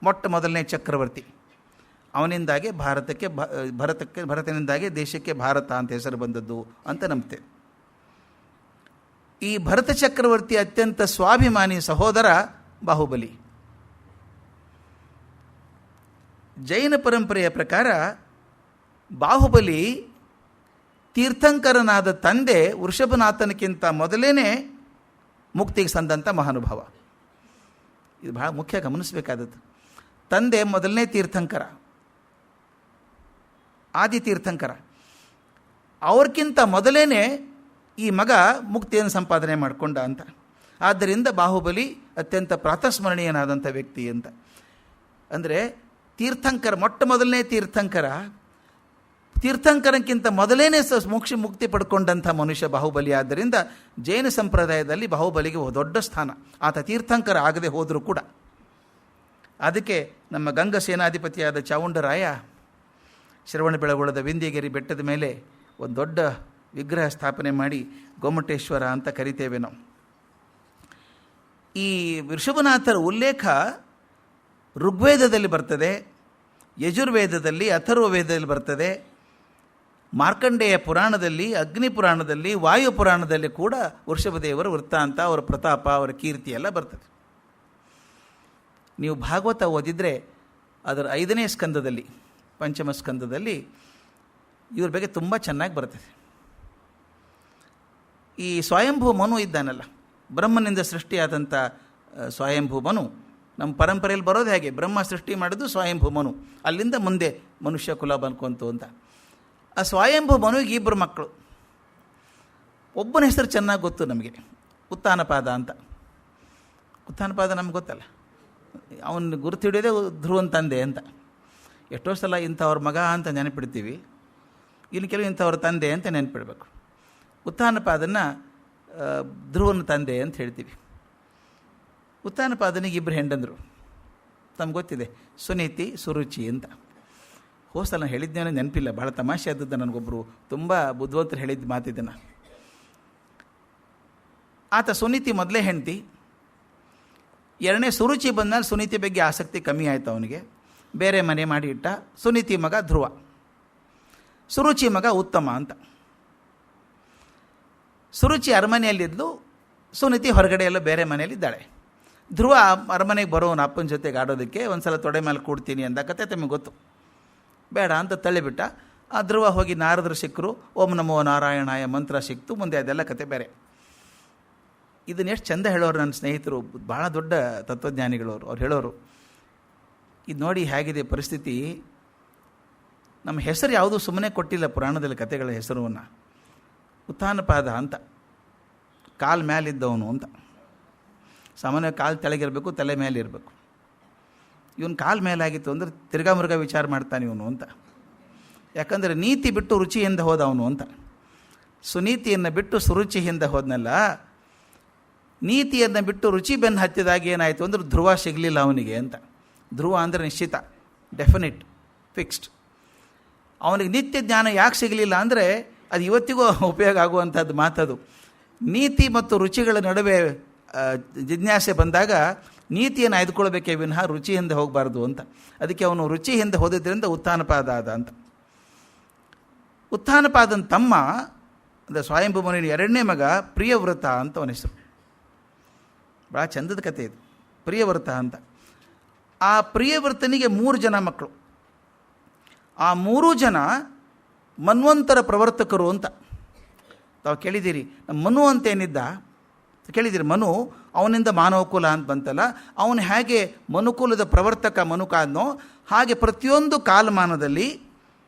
ಮೊಟ್ಟ ಮೊದಲನೇ ಚಕ್ರವರ್ತಿ. ಅವನಿಂದಾಗೆ ಭರತನಿಂದಾಗೆ ದೇಶಕ್ಕೆ ಭಾರತ ಅಂತ ಹೆಸರು ಬಂದದ್ದು ಅಂತ ನಂಬ್ತೇವೆ. ಈ ಭರತ ಚಕ್ರವರ್ತಿ ಅತ್ಯಂತ ಸ್ವಾಭಿಮಾನಿ ಸಹೋದರ ಬಾಹುಬಲಿ. ಜೈನ ಪರಂಪರೆಯ ಪ್ರಕಾರ ಬಾಹುಬಲಿ ತೀರ್ಥಂಕರನಾದ ತಂದೆ ವೃಷಭನಾಥನಕ್ಕಿಂತ ಮೊದಲೇ ಮುಕ್ತಿಗೆ ಸಂದಂಥ ಮಹಾನುಭಾವ. ಇದು ಬಹಳ ಮುಖ್ಯ ಗಮನಿಸಬೇಕಾದದ್ದು. ತಂದೆ ಮೊದಲನೇ ತೀರ್ಥಂಕರ, ಆದಿತೀರ್ಥಂಕರ. ಅವ್ರಿಗಿಂತ ಮೊದಲೇ ಈ ಮಗ ಮುಕ್ತಿಯನ್ನು ಸಂಪಾದನೆ ಮಾಡಿಕೊಂಡ ಅಂತ. ಆದ್ದರಿಂದ ಬಾಹುಬಲಿ ಅತ್ಯಂತ ಪ್ರಾತಸ್ಮರಣೀಯನಾದಂಥ ವ್ಯಕ್ತಿ ಅಂತ. ಅಂದರೆ ತೀರ್ಥಂಕರ, ಮೊಟ್ಟ ಮೊದಲನೇ ತೀರ್ಥಂಕರಕ್ಕಿಂತ ಮೊದಲೇ ಮುಕ್ತಿ ಪಡ್ಕೊಂಡಂಥ ಮನುಷ್ಯ ಬಾಹುಬಲಿ. ಆದ್ದರಿಂದ ಜೈನ ಸಂಪ್ರದಾಯದಲ್ಲಿ ಬಾಹುಬಲಿಗೆ ದೊಡ್ಡ ಸ್ಥಾನ. ಆತ ತೀರ್ಥಂಕರ ಆಗದೆ ಹೋದರೂ ಕೂಡ. ಅದಕ್ಕೆ ನಮ್ಮ ಗಂಗ ಸೇನಾಧಿಪತಿಯಾದ ಚಾವುಂಡರಾಯ ಶ್ರವಣಬೆಳಗೊಳದ ವಿಂಧ್ಯಗಿರಿ ಬೆಟ್ಟದ ಮೇಲೆ ಒಂದು ದೊಡ್ಡ ವಿಗ್ರಹ ಸ್ಥಾಪನೆ ಮಾಡಿ ಗೊಮ್ಮಟೇಶ್ವರ ಅಂತ ಕರಿತೇವೆ ನಾವು. ಈ ವೃಷಭನಾಥರ ಉಲ್ಲೇಖ ಋಗ್ವೇದದಲ್ಲಿ ಬರ್ತದೆ, ಯಜುರ್ವೇದದಲ್ಲಿ, ಅಥರ್ವವೇದದಲ್ಲಿ ಬರ್ತದೆ, ಮಾರ್ಕಂಡೇಯ ಪುರಾಣದಲ್ಲಿ, ಅಗ್ನಿ ಪುರಾಣದಲ್ಲಿ, ವಾಯು ಪುರಾಣದಲ್ಲಿ ಕೂಡ ವೃಷಭದೇವರ ವೃತ್ತಾಂತ, ಅವರ ಪ್ರತಾಪ, ಅವರ ಕೀರ್ತಿ ಎಲ್ಲ ಬರ್ತದೆ. ನೀವು ಭಾಗವತ ಓದಿದರೆ ಅದರ 5ನೇ ಸ್ಕಂದದಲ್ಲಿ, ಪಂಚಮ ಸ್ಕಂದದಲ್ಲಿ ಇವ್ರ ಬಗ್ಗೆ ತುಂಬ ಚೆನ್ನಾಗಿ ಬರ್ತದೆ. ಈ ಸ್ವಯಂಭೂ ಮನು ಇದ್ದಾನಲ್ಲ, ಬ್ರಹ್ಮನಿಂದ ಸೃಷ್ಟಿಯಾದಂಥ ಸ್ವಯಂಭೂ ಮನು ನಮ್ಮ ಪರಂಪರೆಯಲ್ಲಿ ಬರೋದು ಹೇಗೆ, ಬ್ರಹ್ಮ ಸೃಷ್ಟಿ ಮಾಡಿದ್ದು ಸ್ವಯಂಭೂ ಮನು, ಅಲ್ಲಿಂದ ಮುಂದೆ ಮನುಷ್ಯ ಕುಲ ಬಂದ್ಕೊಂತು ಅಂತ. ಆ ಸ್ವಯಂಭೂ ಮನುವಿಗೆ 2 ಮಕ್ಕಳು. ಒಬ್ಬನ ಹೆಸರು ಚೆನ್ನಾಗಿ ಗೊತ್ತು ನಮಗೆ, ಉತ್ಥಾನಪಾದ ಅಂತ. ಉತ್ಥಾನಪಾದ ನಮ್ಗೆ ಗೊತ್ತಲ್ಲ, ಅವನು ಗುರುತು ಹಿಡಿಯೋದೇ ಧ್ರುವನ ತಂದೆ ಅಂತ. ಎಷ್ಟೋ ಸಲ ಇಂಥವ್ರ ಮಗ ಅಂತ ನೆನಪಿಡ್ತೀವಿ, ಇನ್ನು ಕೆಲವು ಇಂಥವ್ರ ತಂದೆ ಅಂತ ನೆನಪಿಡಬೇಕು. ಉತ್ಥಾನಪಾದನ ಧ್ರುವನ ತಂದೆ ಅಂತ ಹೇಳ್ತೀವಿ. ಉತ್ಥಾನಪಾದನಿಗೆ 2 ಹೆಂಡಂದರು, ತಮ್ಗೆ ಗೊತ್ತಿದೆ, ಸುನೀತಿ, ಸುರುಚಿ ಅಂತ. ಹೋಸಲ ಹೇಳಿದ್ದೇನೋ ನೆನಪಿಲ್ಲ, ಭಾಳ ತಮಾಷೆ ಆದದ್ದು. ನನಗೊಬ್ಬರು ತುಂಬ ಬುದ್ಧಿವಂತರು ಹೇಳಿದ್ದು ಮಾತಿದ್ದನ್ನು. ಆತ ಸುನೀತಿ ಮೊದಲೇ ಹೆಂಡತಿ. 2ನೇ ಸುರುಚಿ ಬಂದಾಗ ಸುನೀತಿ ಬಗ್ಗೆ ಆಸಕ್ತಿ ಕಮ್ಮಿ ಆಯಿತು ಅವನಿಗೆ, ಬೇರೆ ಮನೆ ಮಾಡಿ ಇಟ್ಟ. ಸುನೀತಿ ಮಗ ಧ್ರುವ, ಸುರುಚಿ ಮಗ ಉತ್ತಮ ಅಂತ. ಸುರುಚಿ ಅರಮನೆಯಲ್ಲಿದ್ದು, ಸುನೀತಿ ಹೊರಗಡೆ ಎಲ್ಲ ಬೇರೆ ಮನೆಯಲ್ಲಿದ್ದಾಳೆ. ಧ್ರುವ ಅರಮನೆಗೆ ಬರೋನು ಅಪ್ಪನ ಜೊತೆಗೆ ಆಡೋದಕ್ಕೆ. ಒಂದು ಸಲ ತೊಡೆ ಮೇಲೆ ಕೂಡ್ತೀನಿ ಅಂದ ಕತೆ ತಮಗೆ ಗೊತ್ತು. ಬೇಡ ಅಂತ ತಳ್ಳಿಬಿಟ್ಟ. ಆ ಧ್ರುವ ಹೋಗಿ ನಾರದರು ಸಿಕ್ಕರು, ಓಂ ನಮೋ ನಾರಾಯಣಾಯ ಮಂತ್ರ ಸಿಕ್ತು. ಮುಂದೆ ಅದೆಲ್ಲ ಕತೆ ಬೇರೆ. ಇದನ್ನೆಷ್ಟು ಚೆಂದ ಹೇಳೋರು ನನ್ನ ಸ್ನೇಹಿತರು, ಭಾಳ ದೊಡ್ಡ ತತ್ವಜ್ಞಾನಿಗಳವರು. ಅವ್ರು ಹೇಳೋರು, ಇದು ನೋಡಿ ಹೇಗಿದೆ ಪರಿಸ್ಥಿತಿ. ನಮ್ಮ ಹೆಸರು ಯಾವುದೂ ಸುಮ್ಮನೆ ಕೊಟ್ಟಿಲ್ಲ ಪುರಾಣದಲ್ಲಿ ಕತೆಗಳ ಹೆಸರನ್ನು. ಉತ್ಥಾನಪಾದ ಅಂತ, ಕಾಲು ಮೇಲಿದ್ದವನು ಅಂತ. ಸಾಮಾನ್ಯ ಕಾಲು ತೆಳಗಿರಬೇಕು, ತಲೆ ಮೇಲೆ ಇರಬೇಕು. ಇವನು ಕಾಲು ಮೇಲಾಗಿತ್ತು ಅಂದರೆ ತಿರ್ಗಾ ಮುರುಗ ವಿಚಾರ ಮಾಡ್ತಾನೆ ಇವನು ಅಂತ. ಯಾಕಂದರೆ ನೀತಿ ಬಿಟ್ಟು ರುಚಿಯಿಂದ ಹೋದವನು ಅಂತ. ಸುನೀತಿಯನ್ನು ಬಿಟ್ಟು ಸುರುಚಿಯಿಂದ ಹೋದ್ನಲ್ಲ, ನೀತಿಯನ್ನು ಬಿಟ್ಟು ರುಚಿ ಬೆನ್ನು ಹತ್ತಿದಾಗ ಏನಾಯಿತು ಅಂದರೆ ಧ್ರುವ ಸಿಗಲಿಲ್ಲ ಅವನಿಗೆ ಅಂತ. ಧ್ರುವ ಅಂದರೆ ನಿಶ್ಚಿತ, ಡೆಫಿನಿಟ್, ಫಿಕ್ಸ್ಡ್. ಅವನಿಗೆ ನಿತ್ಯ ಜ್ಞಾನ ಯಾಕೆ ಸಿಗಲಿಲ್ಲ ಅಂದರೆ ಅದು ಇವತ್ತಿಗೂ ಉಪಯೋಗ ಆಗುವಂಥದ್ದು ಮಾತದು. ನೀತಿ ಮತ್ತು ರುಚಿಗಳ ನಡುವೆ ಜಿಜ್ಞಾಸೆ ಬಂದಾಗ ನೀತಿಯನ್ನು ಆಯ್ದುಕೊಳ್ಬೇಕೇ ವಿನಃ ರುಚಿಯಿಂದ ಹೋಗಬಾರ್ದು ಅಂತ. ಅದಕ್ಕೆ ಅವನು ರುಚಿಯಿಂದ ಹೋದಿದ್ದರಿಂದ ಉತ್ಥಾನಪಾದ ಆದ ಅಂತ. ಉತ್ಥಾನಪಾದನ ತಮ್ಮ ಅಂದರೆ ಸ್ವಯಂಭೂ ಮನುವಿನ 2ನೇ ಮಗ ಪ್ರಿಯವ್ರತ ಅಂತ ಅವನ ಹೆಸರು. ಭಾಳ ಚಂದದ ಕಥೆ ಇದು, ಪ್ರಿಯವ್ರತ ಅಂತ. ಆ ಪ್ರಿಯವ್ರತನಿಗೆ 3 ಜನ ಮಕ್ಕಳು. ಆ 3 ಜನ ಮನ್ವಂತರ ಪ್ರವರ್ತಕರು ಅಂತ ತಾವು ಕೇಳಿದ್ದೀರಿ. ಮನು ಅಂತೇನಿದ್ದ ಕೇಳಿದ್ದೀರಿ? ಮನು, ಅವನಿಂದ ಮಾನವಕುಲ ಅಂತ ಬಂತಲ್ಲ, ಅವನು ಹೇಗೆ ಮನುಕುಲದ ಪ್ರವರ್ತಕ ಮನುಕಾದ್ನೋ ಹಾಗೆ ಪ್ರತಿಯೊಂದು ಕಾಲಮಾನದಲ್ಲಿ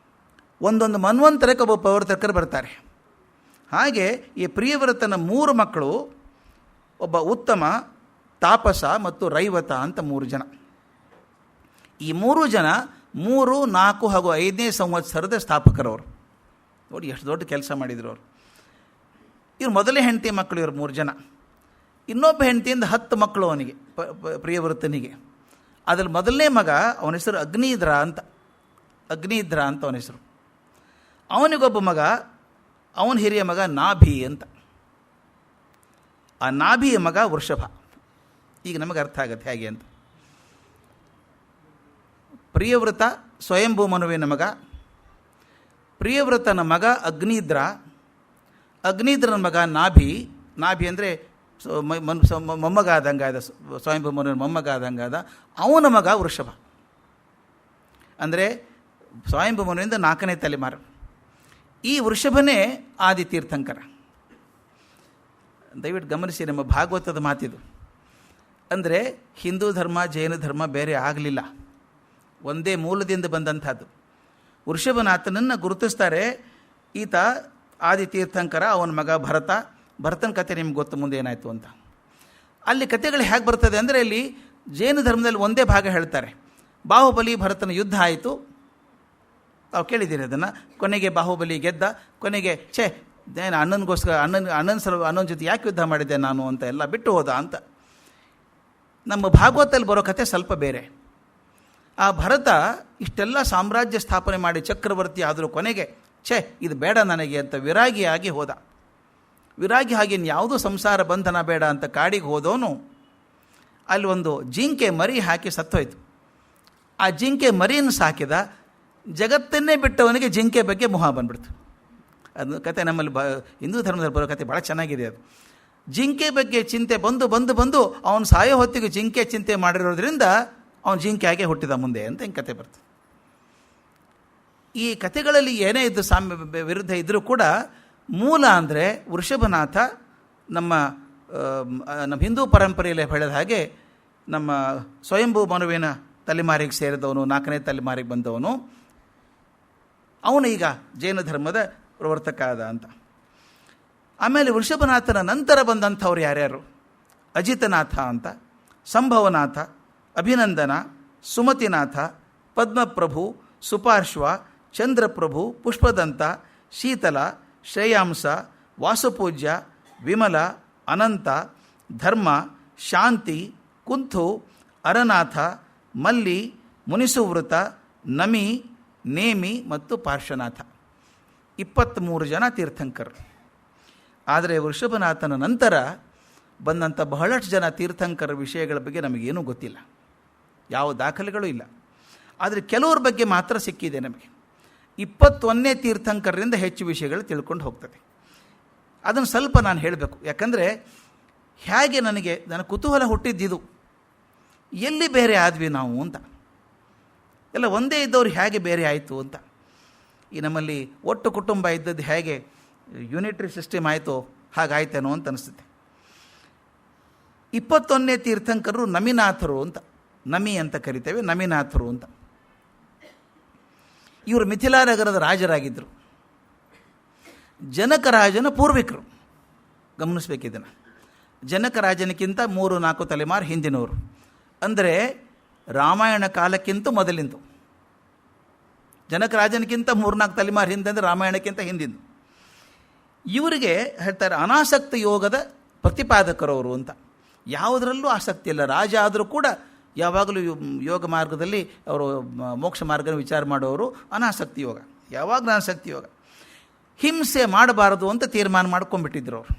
ಒಂದೊಂದು ಮನ್ವಂತರಕ್ಕೆ ಒಬ್ಬ ಪ್ರವರ್ತಕರು ಬರ್ತಾರೆ. ಹಾಗೆ ಈ ಪ್ರಿಯವ್ರತನ 3 ಮಕ್ಕಳು, ಒಬ್ಬ ಉತ್ತಮ, ತಾಪಸ ಮತ್ತು ರೈವತ ಅಂತ 3 ಜನ. ಈ 3 ಜನ 3, 4 ಹಾಗೂ 5ನೇ ಸಂವತ್ಸರದ ಸ್ಥಾಪಕರವರು. ನೋಡಿ ಎಷ್ಟು ದೊಡ್ಡ ಕೆಲಸ ಮಾಡಿದ್ರು ಅವರು. ಇವ್ರು ಮೊದಲೇ ಹೆಂಡತಿ ಮಕ್ಕಳು ಇವರು 3 ಜನ. ಇನ್ನೊಬ್ಬ ಹೆಂಡತಿಯಿಂದ 10 ಮಕ್ಕಳು ಅವನಿಗೆ, ಪ್ರಿಯವ್ರತನಿಗೆ. ಅದರಲ್ಲಿ ಮೊದಲನೇ ಮಗ, ಅವನ ಹೆಸರು ಅಗ್ನಿಧ್ರ ಅಂತ ಅವನ ಹೆಸರು. ಅವನಿಗೊಬ್ಬ ಮಗ, ಅವನ ಹಿರಿಯ ಮಗ ನಾಭಿ ಅಂತ. ಆ ನಾಭಿಯ ಮಗ ವೃಷಭ. ಈಗ ನಮಗೆ ಅರ್ಥ ಆಗುತ್ತೆ ಹೇಗೆ ಅಂತ. ಪ್ರಿಯವ್ರತ ಸ್ವಯಂಭೂ ಮನುವಿನ ಮಗ, ಪ್ರಿಯವ್ರತನ ಮಗ ಅಗ್ನಿಧ್ರ, ಅಗ್ನಿಧ್ರನ ಮಗ ನಾಭಿ. ನಾಭಿ ಅಂದರೆ ಮೊಮ್ಮಗ ಆದಂಗಾದ, ಸ್ವಯಂಭೂ ಮನುವಿನ ಮೊಮ್ಮಗ ಆದಂಗಾದ. ಅವನ ಮಗ ವೃಷಭ. ಅಂದರೆ ಸ್ವಯಂಭೂ ಮನುವಿಂದ 4ನೇ ತಲೆಮಾರು. ಈ ವೃಷಭನೇ ಆದಿತೀರ್ಥಂಕರ. ದಯವಿಟ್ಟು ಗಮನಿಸಿ, ನಮ್ಮ ಭಾಗವತದ ಮಾತಿದು. ಅಂದರೆ ಹಿಂದೂ ಧರ್ಮ ಜೈನ ಧರ್ಮ ಬೇರೆ ಆಗಲಿಲ್ಲ, ಒಂದೇ ಮೂಲದಿಂದ ಬಂದಂಥದ್ದು. ವೃಷಭನಾಥನನ್ನು ಗುರುತಿಸ್ತಾರೆ. ಈತ ಆದಿತೀರ್ಥಂಕರ, ಅವನ ಮಗ ಭರತ. ಭರತನ ಕಥೆ ನಿಮ್ಗೆ ಗೊತ್ತು ಮುಂದೆ ಏನಾಯಿತು ಅಂತ. ಅಲ್ಲಿ ಕಥೆಗಳು ಹೇಗೆ ಬರ್ತದೆ ಅಂದರೆ, ಅಲ್ಲಿ ಜೈನ ಧರ್ಮದಲ್ಲಿ ಒಂದೇ ಭಾಗ ಹೇಳ್ತಾರೆ. ಬಾಹುಬಲಿ ಭರತನ ಯುದ್ಧ ಆಯಿತು, ತಾವು ಕೇಳಿದ್ದೀರಿ ಅದನ್ನು. ಕೊನೆಗೆ ಬಾಹುಬಲಿ ಗೆದ್ದ. ಕೊನೆಗೆ ಏನು ಅಣ್ಣನಿಗೋಸ್ಕರ ಅಣ್ಣನ ಜೊತೆ ಯಾಕೆ ಯುದ್ಧ ಮಾಡಿದ್ದೆ ನಾನು ಅಂತ ಎಲ್ಲ ಬಿಟ್ಟು ಹೋದ ಅಂತ. ನಮ್ಮ ಭಾಗವತದಲ್ಲಿ ಬರೋ ಕಥೆ ಸ್ವಲ್ಪ ಬೇರೆ. ಆ ಭರತ ಇಷ್ಟೆಲ್ಲ ಸಾಮ್ರಾಜ್ಯ ಸ್ಥಾಪನೆ ಮಾಡಿ ಚಕ್ರವರ್ತಿ ಆದರೂ ಕೊನೆಗೆ ಇದು ಬೇಡ ನನಗೆ ಅಂತ ವಿರಾಗಿಯಾಗಿ ಹೋದ. ವಿರಾಗಿ ಹಾಗೆ ಯಾವುದೂ ಸಂಸಾರ ಬಂಧನ ಬೇಡ ಅಂತ ಕಾಡಿಗೆ ಹೋದವನು ಅಲ್ಲಿ ಒಂದು ಜಿಂಕೆ ಮರಿ ಹಾಕಿ ಸತ್ತೋಯ್ತು. ಆ ಜಿಂಕೆ ಮರಿಯನ್ನು ಸಾಕಿದ. ಜಗತ್ತನ್ನೇ ಬಿಟ್ಟವನಿಗೆ ಜಿಂಕೆ ಬಗ್ಗೆ ಮೋಹ ಬಂದ್ಬಿಡ್ತು. ಅದು ಕತೆ ನಮ್ಮಲ್ಲಿ ಹಿಂದೂ ಧರ್ಮದಲ್ಲಿ ಬರೋ ಕತೆ ಭಾಳ ಚೆನ್ನಾಗಿದೆ. ಅದು ಜಿಂಕೆ ಬಗ್ಗೆ ಚಿಂತೆ ಬಂದು ಅವನು ಸಾಯೋ ಹೊತ್ತಿಗೆ ಜಿಂಕೆ ಚಿಂತೆ ಮಾಡಿರೋದ್ರಿಂದ ಅವನು ಜಿಂಕೆ ಹಾಗೆ ಹುಟ್ಟಿದ ಮುಂದೆ ಅಂತ ಹಿಂಗೆ ಕತೆ ಬರ್ತದೆ. ಈ ಕತೆಗಳಲ್ಲಿ ಏನೇ ಇದ್ದು ಸಾಮ್ಯ ವಿರುದ್ಧ ಇದ್ದರೂ ಕೂಡ ಮೂಲ ಅಂದರೆ ವೃಷಭನಾಥ ನಮ್ಮ ಹಿಂದೂ ಪರಂಪರೆಯಲ್ಲಿ ಹೇಳಿದ ಹಾಗೆ ನಮ್ಮ ಸ್ವಯಂಭೂ ಮನುವಿನ ತಲೆಮಾರಿಗೆ ಸೇರಿದವನು, 4ನೇ ತಲೆಮಾರಿಗೆ ಬಂದವನು. ಅವನು ಈಗ ಜೈನ ಧರ್ಮದ ಪ್ರವರ್ತಕ ಆದ ಅಂತ. ಆಮೇಲೆ ವೃಷಭನಾಥನ ನಂತರ ಬಂದಂಥವ್ರು ಯಾರ್ಯಾರು? ಅಜಿತನಾಥ ಅಂತ, ಸಂಭವನಾಥ, ಅಭಿನಂದನ, ಸುಮತಿನಾಥ, ಪದ್ಮಪ್ರಭು, ಸುಪಾರ್ಶ್ವ, ಚಂದ್ರಪ್ರಭು, ಪುಷ್ಪದಂತ, ಶೀತಲ, ಶ್ರೇಯಾಂಸ, ವಾಸುಪೂಜ್ಯ, ವಿಮಲ, ಅನಂತ, ಧರ್ಮ, ಶಾಂತಿ, ಕುಂಥು, ಅರನಾಥ, ಮಲ್ಲಿ, ಮುನಿಸುವೃತ, ನಮಿ, ನೇಮಿ ಮತ್ತು ಪಾರ್ಶ್ವನಾಥ. 23 ಜನ ತೀರ್ಥಂಕರರು. ಆದರೆ ವೃಷಭನಾಥನ ನಂತರ ಬಂದಂಥ ಬಹಳಷ್ಟು ಜನ ತೀರ್ಥಂಕರ ವಿಷಯಗಳ ಬಗ್ಗೆ ನಮಗೇನೂ ಗೊತ್ತಿಲ್ಲ, ಯಾವ ದಾಖಲೆಗಳೂ ಇಲ್ಲ. ಆದರೆ ಕೆಲವ್ರ ಬಗ್ಗೆ ಮಾತ್ರ ಸಿಕ್ಕಿದೆ ನಮಗೆ. 21ನೇ ತೀರ್ಥಂಕರರಿಂದ ಹೆಚ್ಚು ವಿಷಯಗಳು ತಿಳ್ಕೊಂಡು ಹೋಗ್ತದೆ. ಅದನ್ನು ಸ್ವಲ್ಪ ನಾನು ಹೇಳಬೇಕು, ಯಾಕಂದರೆ ಹೇಗೆ ನನ್ನ ಕುತೂಹಲ ಹುಟ್ಟಿದ್ದಿದು, ಎಲ್ಲಿ ಬೇರೆ ಆದ್ವಿ ನಾವು ಅಂತ. ಎಲ್ಲ ಒಂದೇ ಇದ್ದವ್ರು ಹೇಗೆ ಬೇರೆ ಆಯಿತು ಅಂತ. ಈ ನಮ್ಮಲ್ಲಿ ಒಟ್ಟು ಕುಟುಂಬ ಇದ್ದದ್ದು ಹೇಗೆ ಯೂನಿಟ್ರಿ ಸಿಸ್ಟಮ್ ಆಯಿತೋ ಹಾಗಾಯ್ತೇನೋ ಅಂತ ಅನಿಸುತ್ತೆ. 21ನೇ ತೀರ್ಥಂಕರರು ನಮಿನಾಥರು ಅಂತ, ನಮಿ ಅಂತ ಕರಿತೇವೆ, ನಮಿನಾಥರು ಅಂತ. ಇವರು ಮಿಥಿಲಾ ನಗರದ ರಾಜರಾಗಿದ್ದರು. ಜನಕರಾಜನ ಪೂರ್ವಿಕರು. ಗಮನಿಸ್ಬೇಕಿದ್ದನ್ನು. ಜನಕರಾಜನಕ್ಕಿಂತ 3-4 ತಲೆಮಾರು ಹಿಂದಿನವರು. ಅಂದರೆ ರಾಮಾಯಣ ಕಾಲಕ್ಕಿಂತ ಮೊದಲಿಂದು. ಜನಕರಾಜನಕ್ಕಿಂತ 3-4 ತಲೆಮಾರು ಹಿಂದೆ ಅಂದರೆ ರಾಮಾಯಣಕ್ಕಿಂತ ಹಿಂದಿಂದು. ಇವರಿಗೆ ಹೇಳ್ತಾರೆ ಅನಾಸಕ್ತ ಯೋಗದ ಪ್ರತಿಪಾದಕರವರು ಅಂತ. ಯಾವುದರಲ್ಲೂ ಆಸಕ್ತಿ ಇಲ್ಲ. ರಾಜ ಆದರೂ ಕೂಡ ಯಾವಾಗಲೂ ಯೋಗ ಮಾರ್ಗದಲ್ಲಿ ಅವರು ಮೋಕ್ಷ ಮಾರ್ಗನ ವಿಚಾರ ಮಾಡೋರು. ಅನಾಸಕ್ತಿ ಯೋಗ, ಯಾವಾಗಲೂ ಅನಾಸಕ್ತಿ ಯೋಗ. ಹಿಂಸೆ ಮಾಡಬಾರದು ಅಂತ ತೀರ್ಮಾನ ಮಾಡ್ಕೊಂಡ್ಬಿಟ್ಟಿದ್ರು ಅವರು.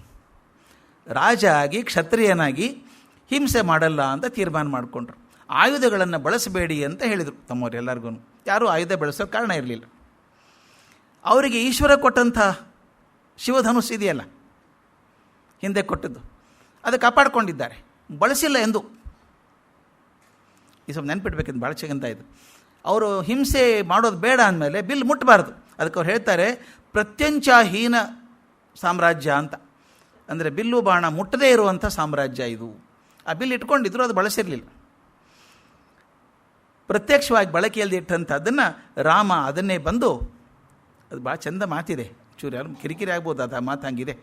ರಾಜ ಆಗಿ ಕ್ಷತ್ರಿಯನಾಗಿ ಹಿಂಸೆ ಮಾಡಲ್ಲ ಅಂತ ತೀರ್ಮಾನ ಮಾಡಿಕೊಂಡ್ರು. ಆಯುಧಗಳನ್ನು ಬಳಸಬೇಡಿ ಅಂತ ಹೇಳಿದರು ತಮ್ಮವರೆಲ್ಲರಿಗೂ. ಯಾರೂ ಆಯುಧ ಬಳಸೋ ಕಾರಣ ಇರಲಿಲ್ಲ. ಅವರಿಗೆ ಈಶ್ವರ ಕೊಟ್ಟಂಥ ಶಿವಧನುಸ್ಸು ಇದೆಯಲ್ಲ, ಹಿಂದೆ ಕೊಟ್ಟದ್ದು, ಅದು ಕಾಪಾಡಿಕೊಂಡಿದ್ದಾರೆ, ಬಳಸಿಲ್ಲ ಎಂದು. ಈ ಸ್ವಲ್ಪ ನೆನ್ಪಿಡ್ಬೇಕಿದ್ದು ಭಾಳ ಚೆಂದ ಇದು. ಅವರು ಹಿಂಸೆ ಮಾಡೋದು ಬೇಡ ಅಂದಮೇಲೆ ಬಿಲ್ ಮುಟ್ಟಬಾರ್ದು. ಅದಕ್ಕೆ ಅವ್ರು ಹೇಳ್ತಾರೆ ಪ್ರತ್ಯಂಚಾಹೀನ ಸಾಮ್ರಾಜ್ಯ ಅಂತ. ಅಂದರೆ ಬಿಲ್ಲು ಬಾಣ ಮುಟ್ಟದೇ ಇರುವಂಥ ಸಾಮ್ರಾಜ್ಯ ಇದು. ಆ ಬಿಲ್ ಇಟ್ಕೊಂಡಿದ್ರು, ಅದು ಬಳಸಿರಲಿಲ್ಲ. ಪ್ರತ್ಯಕ್ಷವಾಗಿ ಬಳಕೆಯಲ್ಲಿ ಇಟ್ಟಂಥದ್ದನ್ನು ರಾಮ ಅದನ್ನೇ ಬಂದು, ಅದು ಭಾಳ ಚಂದ ಮಾತಿದೆ, ಚೂರು ಯಾರು ಕಿರಿಕಿರಿ ಆಗ್ಬೋದು, ಅದು ಆ ಮಾತು ಹಂಗಿದೆ.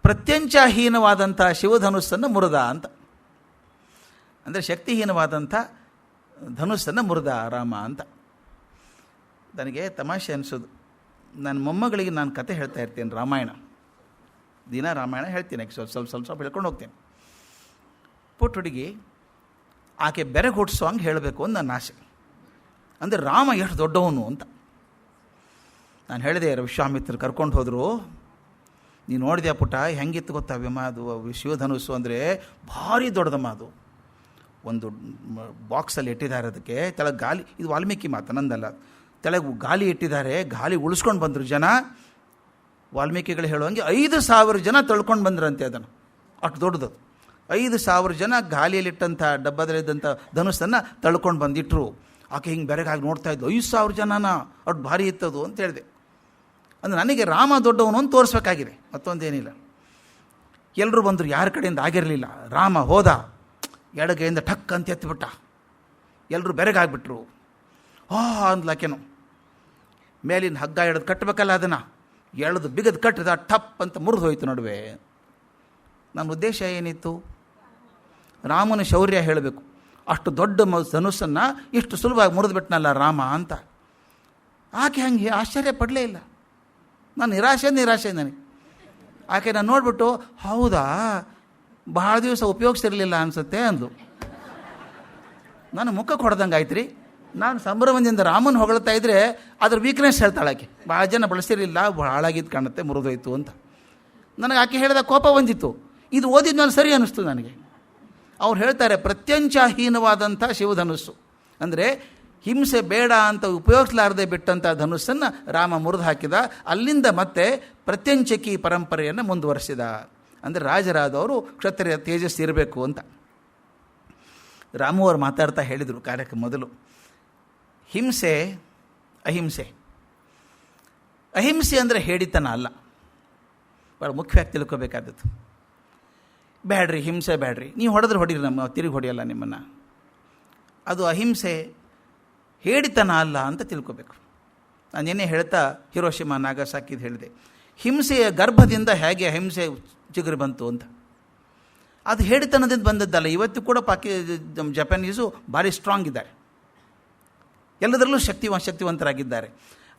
ಪ್ರತ್ಯಂಚಾಹೀನವಾದಂಥ ಶಿವಧನುಸ್ಸನ್ನು ಮುರಿದ ಅಂತ. ಅಂದರೆ ಶಕ್ತಿಹೀನವಾದಂಥ ಧನುಸ್ಸನ್ನು ಮುರಿದ ರಾಮ ಅಂತ. ನನಗೆ ತಮಾಷೆ ಅನಿಸೋದು, ನನ್ನ ಮೊಮ್ಮಗಳಿಗೆ ನಾನು ಕತೆ ಹೇಳ್ತಾ ಇರ್ತೀನಿ, ರಾಮಾಯಣ ದಿನ ರಾಮಾಯಣ ಹೇಳ್ತೀನಿ, ಸ್ವಲ್ಪ ಹೇಳ್ಕೊಂಡು ಹೋಗ್ತೇನೆ. ಪುಟ್ಟ ಹುಡುಗಿ ಆಕೆ ಬೆರಗು ಹುಟ್ಟಿಸೋ ಹಂಗೆ ಹೇಳಬೇಕು ಅಂತ ನನ್ನ ಆಸೆ. ಅಂದರೆ ರಾಮ ಎಷ್ಟು ದೊಡ್ಡವನು ಅಂತ. ನಾನು ಹೇಳಿದೆ, ವಿಶ್ವಾಮಿತ್ರರು ಕರ್ಕೊಂಡು ಹೋದರು. ನೀನು ನೋಡಿದ್ಯಾ ಪುಟ್ಟ, ಹೆಂಗಿತ್ತು ಗೊತ್ತಾ ಅದು ಶಿವಧನುಸ್ಸು ಅಂದರೆ ಭಾರಿ ದೊಡ್ಡದಮ್ಮ. ಅದು ಒಂದು ಬಾಕ್ಸಲ್ಲಿ ಇಟ್ಟಿದ್ದಾರೆ, ಅದಕ್ಕೆ ತೆಳಗೆ ಗಾಲಿ, ಇದು ವಾಲ್ಮೀಕಿ ಮಾತು ನಂದಲ್ಲ, ತೆಳಗೆ ಗಾಲಿ ಇಟ್ಟಿದ್ದಾರೆ. ಗಾಲಿ ಉಳಿಸ್ಕೊಂಡು ಬಂದರು ಜನ. ವಾಲ್ಮೀಕಿಗಳು ಹೇಳುವಂಗೆ 5,000 ಜನ ತಳ್ಕೊಂಡು ಬಂದ್ರಂತೆ ಅದನ್ನು, ಅಷ್ಟು ದೊಡ್ಡದು. 5,000 ಜನ ಗಾಲಿಯಲ್ಲಿಟ್ಟಂಥ ಡಬ್ಬದಲ್ಲಿದ್ದಂಥ ಧನುಸ್ಸನ್ನು ತಳ್ಕೊಂಡು ಬಂದಿಟ್ರು. ಆಕೆ ಹಿಂಗೆ ಬೆರಗಾಗಿ ನೋಡ್ತಾ ಇದ್ದು, 5,000 ಜನನ, ಅಷ್ಟು ಭಾರಿ ಇತ್ತದು ಅಂತ ಹೇಳಿದೆ. ಅಂದರೆ ನನಗೆ ರಾಮ ದೊಡ್ಡವನು ಅಂತ ತೋರಿಸ್ಬೇಕಾಗಿದೆ, ಮತ್ತೊಂದೇನಿಲ್ಲ. ಎಲ್ಲರೂ ಬಂದರು, ಯಾರ ಕಡೆಯಿಂದ ಆಗಿರಲಿಲ್ಲ. ರಾಮ ಹೋದ, ಎಡಗೈಯಿಂದ ಠಕ್ ಅಂತ ಎತ್ತಿಬಿಟ್ಟ. ಎಲ್ಲರೂ ಬೆರಗಾಗ್ಬಿಟ್ರು. ಅಂದ್ಲಾಕೆನು ಮೇಲಿನ ಹಗ್ಗ ಎಳೆದು ಕಟ್ಟಬೇಕಲ್ಲ, ಅದನ್ನು ಎಳೆದು ಬಿಗದು ಕಟ್ಟಿದ, ಟಪ್ ಅಂತ ಮುರಿದು ಹೋಯ್ತು ನಡುವೆ. ನನ್ನ ಉದ್ದೇಶ ಏನಿತ್ತು? ರಾಮನ ಶೌರ್ಯ ಹೇಳಬೇಕು. ಅಷ್ಟು ದೊಡ್ಡ ಧನುಸ್ಸನ್ನು ಇಷ್ಟು ಸುಲಭವಾಗಿ ಮುರಿದುಬಿಟ್ನಲ್ಲ ರಾಮ ಅಂತ. ಆಕೆ ಹಂಗೆ ಆಶ್ಚರ್ಯ ಪಡಲೇ ಇಲ್ಲ. ನಾನು ನಿರಾಶೆ ನನಗೆ. ಆಕೆ ನಾನು ನೋಡಿಬಿಟ್ಟು, ಹೌದಾ ಭಾಳ ದಿವಸ ಉಪಯೋಗಿಸಿರಲಿಲ್ಲ ಅನಿಸುತ್ತೆ ಅಂದು. ನಾನು ಮುಖಕ್ಕೆ ಹೊಡೆದಂಗೆ ಆಯ್ತು ರೀ. ನಾನು ಸಂಭ್ರಮದಿಂದ ರಾಮನ ಹೊಗಳ್ತಾ ಇದ್ದರೆ ಅದ್ರ ವೀಕ್ನೆಸ್ ಹೇಳ್ತಾಳೆ ಆಕೆ. ಭಾಳ ಜನ ಬಳಸಿರಲಿಲ್ಲ, ಭಾಳಾಗಿದ್ದು ಕಾಣುತ್ತೆ, ಮುರಿದೋಯ್ತು ಅಂತ. ನನಗೆ ಆಕೆ ಹೇಳಿದ ಕೋಪ ಬಂದಿತ್ತು. ಇದು ಓದಿದ್ಮೇಲೆ ಸರಿ ಅನ್ನಿಸ್ತು ನನಗೆ. ಅವ್ರು ಹೇಳ್ತಾರೆ ಪ್ರತ್ಯಂಚಾಹೀನವಾದಂಥ ಶಿವಧನುಸ್ಸು ಅಂದರೆ ಹಿಂಸೆ ಬೇಡ ಅಂತ ಉಪಯೋಗಿಸಲಾರದೆ ಬಿಟ್ಟಂಥ ಧನುಸ್ಸನ್ನು ರಾಮ ಮುರಿದು ಹಾಕಿದ. ಅಲ್ಲಿಂದ ಮತ್ತೆ ಪ್ರತ್ಯಂಚಕಿ ಪರಂಪರೆಯನ್ನು ಮುಂದುವರೆಸಿದ. ಅಂದರೆ ರಾಜರಾದವರು ಕ್ಷತ್ರಿಯ ತೇಜಸ್ಸು ಇರಬೇಕು ಅಂತ. ರಾಮು ಅವರು ಮಾತಾಡ್ತಾ ಹೇಳಿದರು ಕಾರ್ಯಕ್ಕೆ ಮೊದಲು, ಹಿಂಸೆ ಅಹಿಂಸೆ. ಅಹಿಂಸೆ ಅಂದರೆ ಹೇಳಿತನ ಅಲ್ಲ, ಭಾಳ ಮುಖ್ಯವಾಗಿ ತಿಳ್ಕೊಬೇಕಾದದ್ದು. ಬೇಡ್ರಿ ಹಿಂಸೆ ಬೇಡ್ರಿ, ನೀವು ಹೊಡೆದ್ರೆ ಹೊಡೀರಿ, ನಮ್ಮ ತಿರುಗಿ ಹೊಡೆಯಲ್ಲ ನಿಮ್ಮನ್ನು. ಅದು ಅಹಿಂಸೆ, ಹೇಳಿತನ ಅಲ್ಲ ಅಂತ ತಿಳ್ಕೊಬೇಕು. ನಾನು ಏನೇ ಹೇಳ್ತಾ ಹಿರೋಶಿಮಾ ನಾಗಸಾಕಿದು ಹೇಳಿದೆ, ಹಿಂಸೆಯ ಗರ್ಭದಿಂದ ಹೇಗೆ ಅಹಿಂಸೆ ಚಿಗುರು ಬಂತು ಅಂತ. ಅದು ಹೇಳಿತನದಿಂದ ಬಂದದ್ದಲ್ಲ. ಇವತ್ತು ಕೂಡ ಜಪಾನೀಸು ಭಾರಿ ಸ್ಟ್ರಾಂಗ್ ಇದ್ದಾರೆ, ಎಲ್ಲದರಲ್ಲೂ ಶಕ್ತಿವಂತರಾಗಿದ್ದಾರೆ.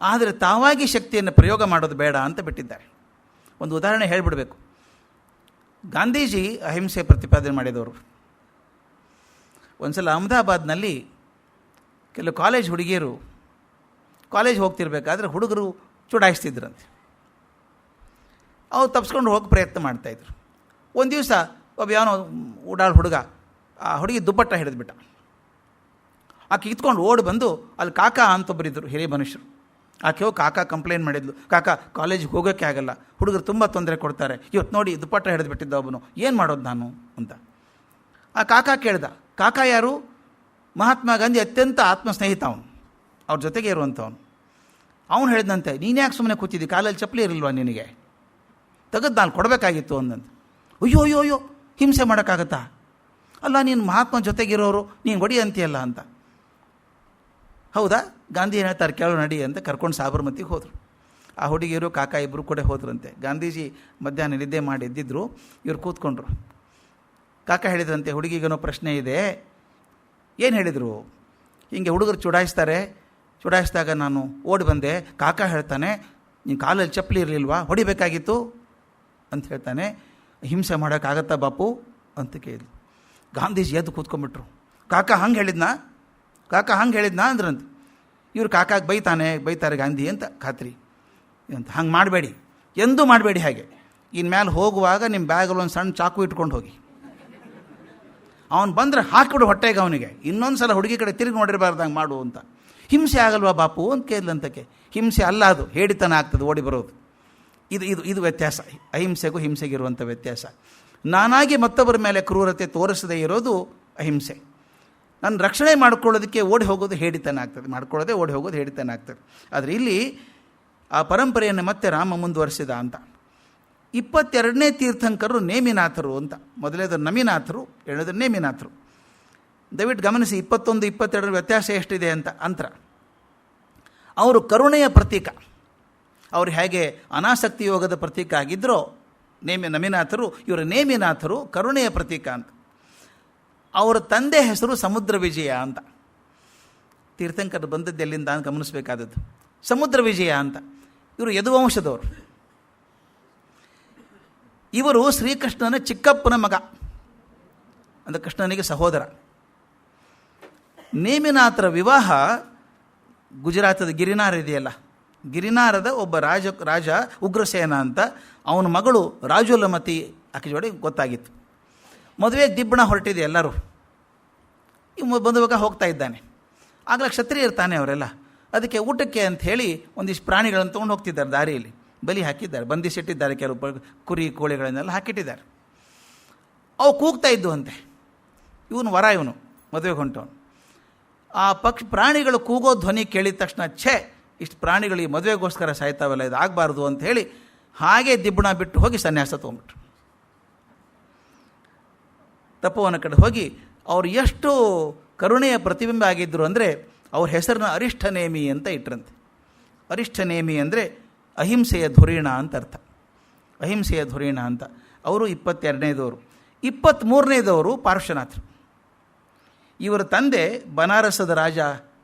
ಆದರೆ ತಾವಾಗಿ ಶಕ್ತಿಯನ್ನು ಪ್ರಯೋಗ ಮಾಡೋದು ಬೇಡ ಅಂತ ಬಿಟ್ಟಿದ್ದಾರೆ. ಒಂದು ಉದಾಹರಣೆ ಹೇಳಿಬಿಡಬೇಕು. ಗಾಂಧೀಜಿ ಅಹಿಂಸೆ ಪ್ರತಿಪಾದನೆ ಮಾಡಿದವರು. ಒಂದು ಸಲ ಅಹಮದಾಬಾದ್ನಲ್ಲಿ ಕೆಲವು ಕಾಲೇಜ್ ಹುಡುಗಿಯರು ಕಾಲೇಜ್ ಹೋಗ್ತಿರ್ಬೇಕಾದ್ರೆ ಹುಡುಗರು ಚುಡಾಯಿಸ್ತಿದ್ರಂತೆ. ಅವ್ರು ತಪ್ಪಿಸ್ಕೊಂಡು ಹೋಗಿ ಪ್ರಯತ್ನ ಮಾಡ್ತಾಯಿದ್ರು. ಒಂದು ದಿವಸ ಒಬ್ಬ ಯಾವನೋ ಉಡಾಳು ಹುಡುಗ ಆ ಹುಡುಗಿ ದುಪ್ಪಟ್ಟ ಹಿಡಿದ್ಬಿಟ್ಟ. ಆಕೆ ಕಿತ್ಕೊಂಡು ಓಡಿ ಬಂದು ಅಲ್ಲಿ ಕಾಕಾ ಅಂತೊಬ್ಬರಿದ್ದರು, ಹಿರಿಯ ಮನುಷ್ಯರು. ಆಕೆ ಹೋಗಿ ಕಾಕಾ ಕಂಪ್ಲೇಂಟ್ ಮಾಡಿದ್ಲು, ಕಾಕಾ ಕಾಲೇಜಿಗೆ ಹೋಗೋಕ್ಕೆ ಆಗಲ್ಲ, ಹುಡುಗರು ತುಂಬ ತೊಂದರೆ ಕೊಡ್ತಾರೆ, ಇವತ್ತು ನೋಡಿ ದುಪ್ಪಟ್ಟ ಹಿಡಿದ್ಬಿಟ್ಟಿದ್ದ ಒಬ್ಬನು, ಏನು ಮಾಡೋದು ನಾನು ಅಂತ. ಆ ಕಾಕಾ ಕೇಳ್ದ, ಕಾಕಾ ಯಾರು? ಮಹಾತ್ಮ ಗಾಂಧಿ ಅತ್ಯಂತ ಆತ್ಮಸ್ನೇಹಿತ ಅವನು, ಅವ್ರ ಜೊತೆಗೆ ಇರುವಂಥವನು. ಅವನು ಹೇಳಿದಂತೆ, ನೀನು ಯಾಕೆ ಸುಮ್ಮನೆ ಕೂತಿದ್ದಿ, ಕಾಲಲ್ಲಿ ಚಪ್ಪಲಿ ಇರಲಿಲ್ವಾ ನಿನಗೆ, ತೆಗೆದು ನಾನು ಕೊಡಬೇಕಾಗಿತ್ತು ಅಂದಂತೆ. ಅಯ್ಯೋ ಹಿಂಸೆ ಮಾಡೋಕ್ಕಾಗತ್ತಾ? ಅಲ್ಲ, ನೀನು ಮಹಾತ್ಮ ಜೊತೆಗಿರೋರು, ನೀನು ಹೊಡಿ ಅಂತೀಯಲ್ಲ ಅಂತ. ಹೌದಾ, ಗಾಂಧಿ ಏನು ಹೇಳ್ತಾರೆ ಕೇಳೋ ನಡಿ ಅಂತ ಕರ್ಕೊಂಡು ಸಾಬರ್ಮತಿಗೆ ಹೋದರು. ಆ ಹುಡುಗಿಯರು ಕಾಕಾ ಇಬ್ಬರು ಕೂಡ ಹೋದ್ರಂತೆ. ಗಾಂಧೀಜಿ ಮಧ್ಯಾಹ್ನ ನಿದ್ದೆ ಮಾಡಿ ಎದ್ದಿದ್ರು, ಇವ್ರು ಕೂತ್ಕೊಂಡ್ರು. ಕಾಕಾ ಹೇಳಿದ್ರಂತೆ, ಹುಡುಗಿಗೇನೋ ಪ್ರಶ್ನೆ ಇದೆ. ಏನು ಹೇಳಿದರು? ಹೀಗೆ ಹುಡುಗರು ಚುಡಾಯಿಸಿದಾಗ ನಾನು ಓಡಿ ಬಂದೆ, ಕಾಕಾ ಹೇಳ್ತಾನೆ ನೀನು ಕಾಲಲ್ಲಿ ಚಪ್ಪಲಿ ಇರಲಿಲ್ವಾ, ಹೊಡಿಬೇಕಾಗಿತ್ತು ಅಂತ ಹೇಳ್ತಾನೆ. ಹಿಂಸೆ ಮಾಡೋಕ್ಕಾಗತ್ತಾ ಬಾಪು ಅಂತ ಕೇಳಿದ್ರು. ಗಾಂಧೀಜಿ ಎದ್ದು ಕೂತ್ಕೊಂಡ್ಬಿಟ್ರು. ಕಾಕಾ ಹಂಗೆ ಹೇಳಿದ್ನಾ ಅಂದ್ರಂತೆ. ಇವ್ರು ಕಾಕಾಗೆ ಬೈತಾರೆ ಗಾಂಧಿ ಅಂತ ಖಾತ್ರಿ ಅಂತ. ಹಂಗೆ ಮಾಡಬೇಡಿ, ಎಂದೂ ಮಾಡಬೇಡಿ. ಹಾಗೆ ಇನ್ಮೇಲೆ ಹೋಗುವಾಗ ನಿಮ್ಮ ಬ್ಯಾಗಲ್ಲಿ ಒಂದು ಸಣ್ಣ ಚಾಕು ಇಟ್ಕೊಂಡು ಹೋಗಿ. ಅವನು ಬಂದರೆ ಹಾಕಿಬಿಡು ಹೊಟ್ಟೆಗೆ ಅವನಿಗೆ. ಇನ್ನೊಂದು ಸಲ ಹುಡುಗಿ ಕಡೆ ತಿರುಗಿ ನೋಡಿರಬಾರ್ದಂಗೆ ಮಾಡು ಅಂತ. ಹಿಂಸೆ ಆಗಲ್ವಾ ಬಾಪು ಅಂತ ಕೇಳಿದಂತಕ್ಕೆ. ಹಿಂಸೆ ಅಲ್ಲ, ಅದು ಹೇಳಿತನ ಆಗ್ತದೆ ಓಡಿ ಬರೋದು. ಇದು ವ್ಯತ್ಯಾಸ, ಅಹಿಂಸೆಗೂ ಹಿಂಸೆಗಿರುವಂಥ ವ್ಯತ್ಯಾಸ. ನಾನಾಗಿ ಮತ್ತೊಬ್ಬರ ಮೇಲೆ ಕ್ರೂರತೆ ತೋರಿಸದೇ ಇರೋದು ಅಹಿಂಸೆ. ನನ್ನ ರಕ್ಷಣೆ ಮಾಡ್ಕೊಳ್ಳೋದಕ್ಕೆ ಓಡಿ ಹೋಗೋದು ಹೇಡಿತನ ಆಗ್ತದೆ, ಮಾಡ್ಕೊಳ್ಳೋದೇ ಓಡಿ ಹೋಗೋದು ಹೇಡಿತನ ಆಗ್ತದೆ. ಆದರೆ ಇಲ್ಲಿ ಆ ಪರಂಪರೆಯನ್ನು ಮತ್ತೆ ರಾಮ ಮುಂದುವರಿಸಿದ ಅಂತ. 22ನೇ ತೀರ್ಥಂಕರರು ನೇಮಿನಾಥರು ಅಂತ. ಮೊದಲೇದು ನಮಿನಾಥರು, ಎರಡನೇದು ನೇಮಿನಾಥರು. ದಯವಿಟ್ಟು ಗಮನಿಸಿ, 21, 22 ವ್ಯತ್ಯಾಸ ಎಷ್ಟಿದೆ ಅಂತ ಅಂತರ. ಅವರು ಕರುಣೆಯ ಪ್ರತೀಕ. ಅವರು ಹೇಗೆ ಅನಾಸಕ್ತಿ ಯೋಗದ ಪ್ರತೀಕ ಆಗಿದ್ದರೋ ನಮಿನಾಥರು, ಇವರ ನೇಮಿನಾಥರು ಕರುಣೆಯ ಪ್ರತೀಕ ಅಂತ. ಅವರ ತಂದೆ ಹೆಸರು ಸಮುದ್ರ ವಿಜಯ ಅಂತ. ತೀರ್ಥಂಕರು ಬಂದದ್ದು ಎಲ್ಲಿಂದ ಅಂತ ಗಮನಿಸಬೇಕಾದದ್ದು. ಸಮುದ್ರ ವಿಜಯ ಅಂತ. ಇವರು ಯದುವಂಶದವರು. ಇವರು ಶ್ರೀಕೃಷ್ಣನ ಚಿಕ್ಕಪ್ಪನ ಮಗ, ಅಂದರೆ ಕೃಷ್ಣನಿಗೆ ಸಹೋದರ. ನೇಮಿನಾಥರ ವಿವಾಹ ಗುಜರಾತದ ಗಿರಿನಾರ ಇದೆಯಲ್ಲ, ಗಿರಿನಾರದ ಒಬ್ಬ ರಾಜ ಉಗ್ರಸೇನ ಅಂತ, ಅವನ ಮಗಳು ರಾಜುಲಮತಿ ಆಕೆ ಜೋಡಿ ಗೊತ್ತಾಗಿತ್ತು. ಮದುವೆಗೆ ದಿಬ್ಬಣ ಹೊರಟಿದೆ ಎಲ್ಲರೂ. ಇವು ಬಂದುವಾಗ ಹೋಗ್ತಾ ಇದ್ದಾನೆ. ಆಗಲೇ ಕ್ಷತ್ರಿಯ ಇರ್ತಾನೆ ಅವರೆಲ್ಲ. ಅದಕ್ಕೆ ಊಟಕ್ಕೆ ಅಂತ ಹೇಳಿ ಒಂದಿಷ್ಟು ಪ್ರಾಣಿಗಳನ್ನು ತೊಗೊಂಡು ಹೋಗ್ತಿದ್ದಾರೆ. ದಾರಿಯಲ್ಲಿ ಬಲಿ ಹಾಕಿದ್ದಾರೆ, ಬಂಧಿಸಿಟ್ಟಿದ್ದಾರೆ. ಕೆಲವು ಕುರಿ ಕೋಳಿಗಳನ್ನೆಲ್ಲ ಹಾಕಿಟ್ಟಿದ್ದಾರೆ. ಅವು ಕೂಗ್ತಾ ಇದ್ದು ಅಂತೆ. ಇವನು ಮದುವೆಗೆ ಹೊಂಟವನು. ಆ ಪ್ರಾಣಿಗಳು ಕೂಗೋ ಧ್ವನಿ ಕೇಳಿದ ತಕ್ಷಣ ಛೇ, ಇಷ್ಟು ಪ್ರಾಣಿಗಳು ಈ ಮದುವೆಗೋಸ್ಕರ ಸಾಯ್ತಾವಲ್ಲ, ಇದು ಆಗಬಾರ್ದು ಅಂತ ಹೇಳಿ ಹಾಗೆ ದಿಬ್ಬಣ ಬಿಟ್ಟು ಹೋಗಿ ಸನ್ಯಾಸ ತೊಗೊಂಬಿಟ್ರು. ತಪೋವನ ಕಡೆ ಹೋಗಿ ಅವರು ಎಷ್ಟು ಕರುಣೆಯ ಪ್ರತಿಬಿಂಬ ಆಗಿದ್ದರು ಅಂದರೆ ಅವ್ರ ಹೆಸರನ್ನ ಅರಿಷ್ಠನೇಮಿ ಅಂತ ಇಟ್ರಂತೆ. ಅರಿಷ್ಠನೇಮಿ ಅಂದರೆ ಅಹಿಂಸೆಯ ಧುರೀಣ ಅಂತ ಅರ್ಥ. ಅಹಿಂಸೆಯ ಧುರೀಣ ಅಂತ. ಅವರು 22ನೇದವರು. 23ನೇದವರು ಪಾರ್ಶ್ವನಾಥರು. ಇವರ ತಂದೆ ಬನಾರಸದ ರಾಜ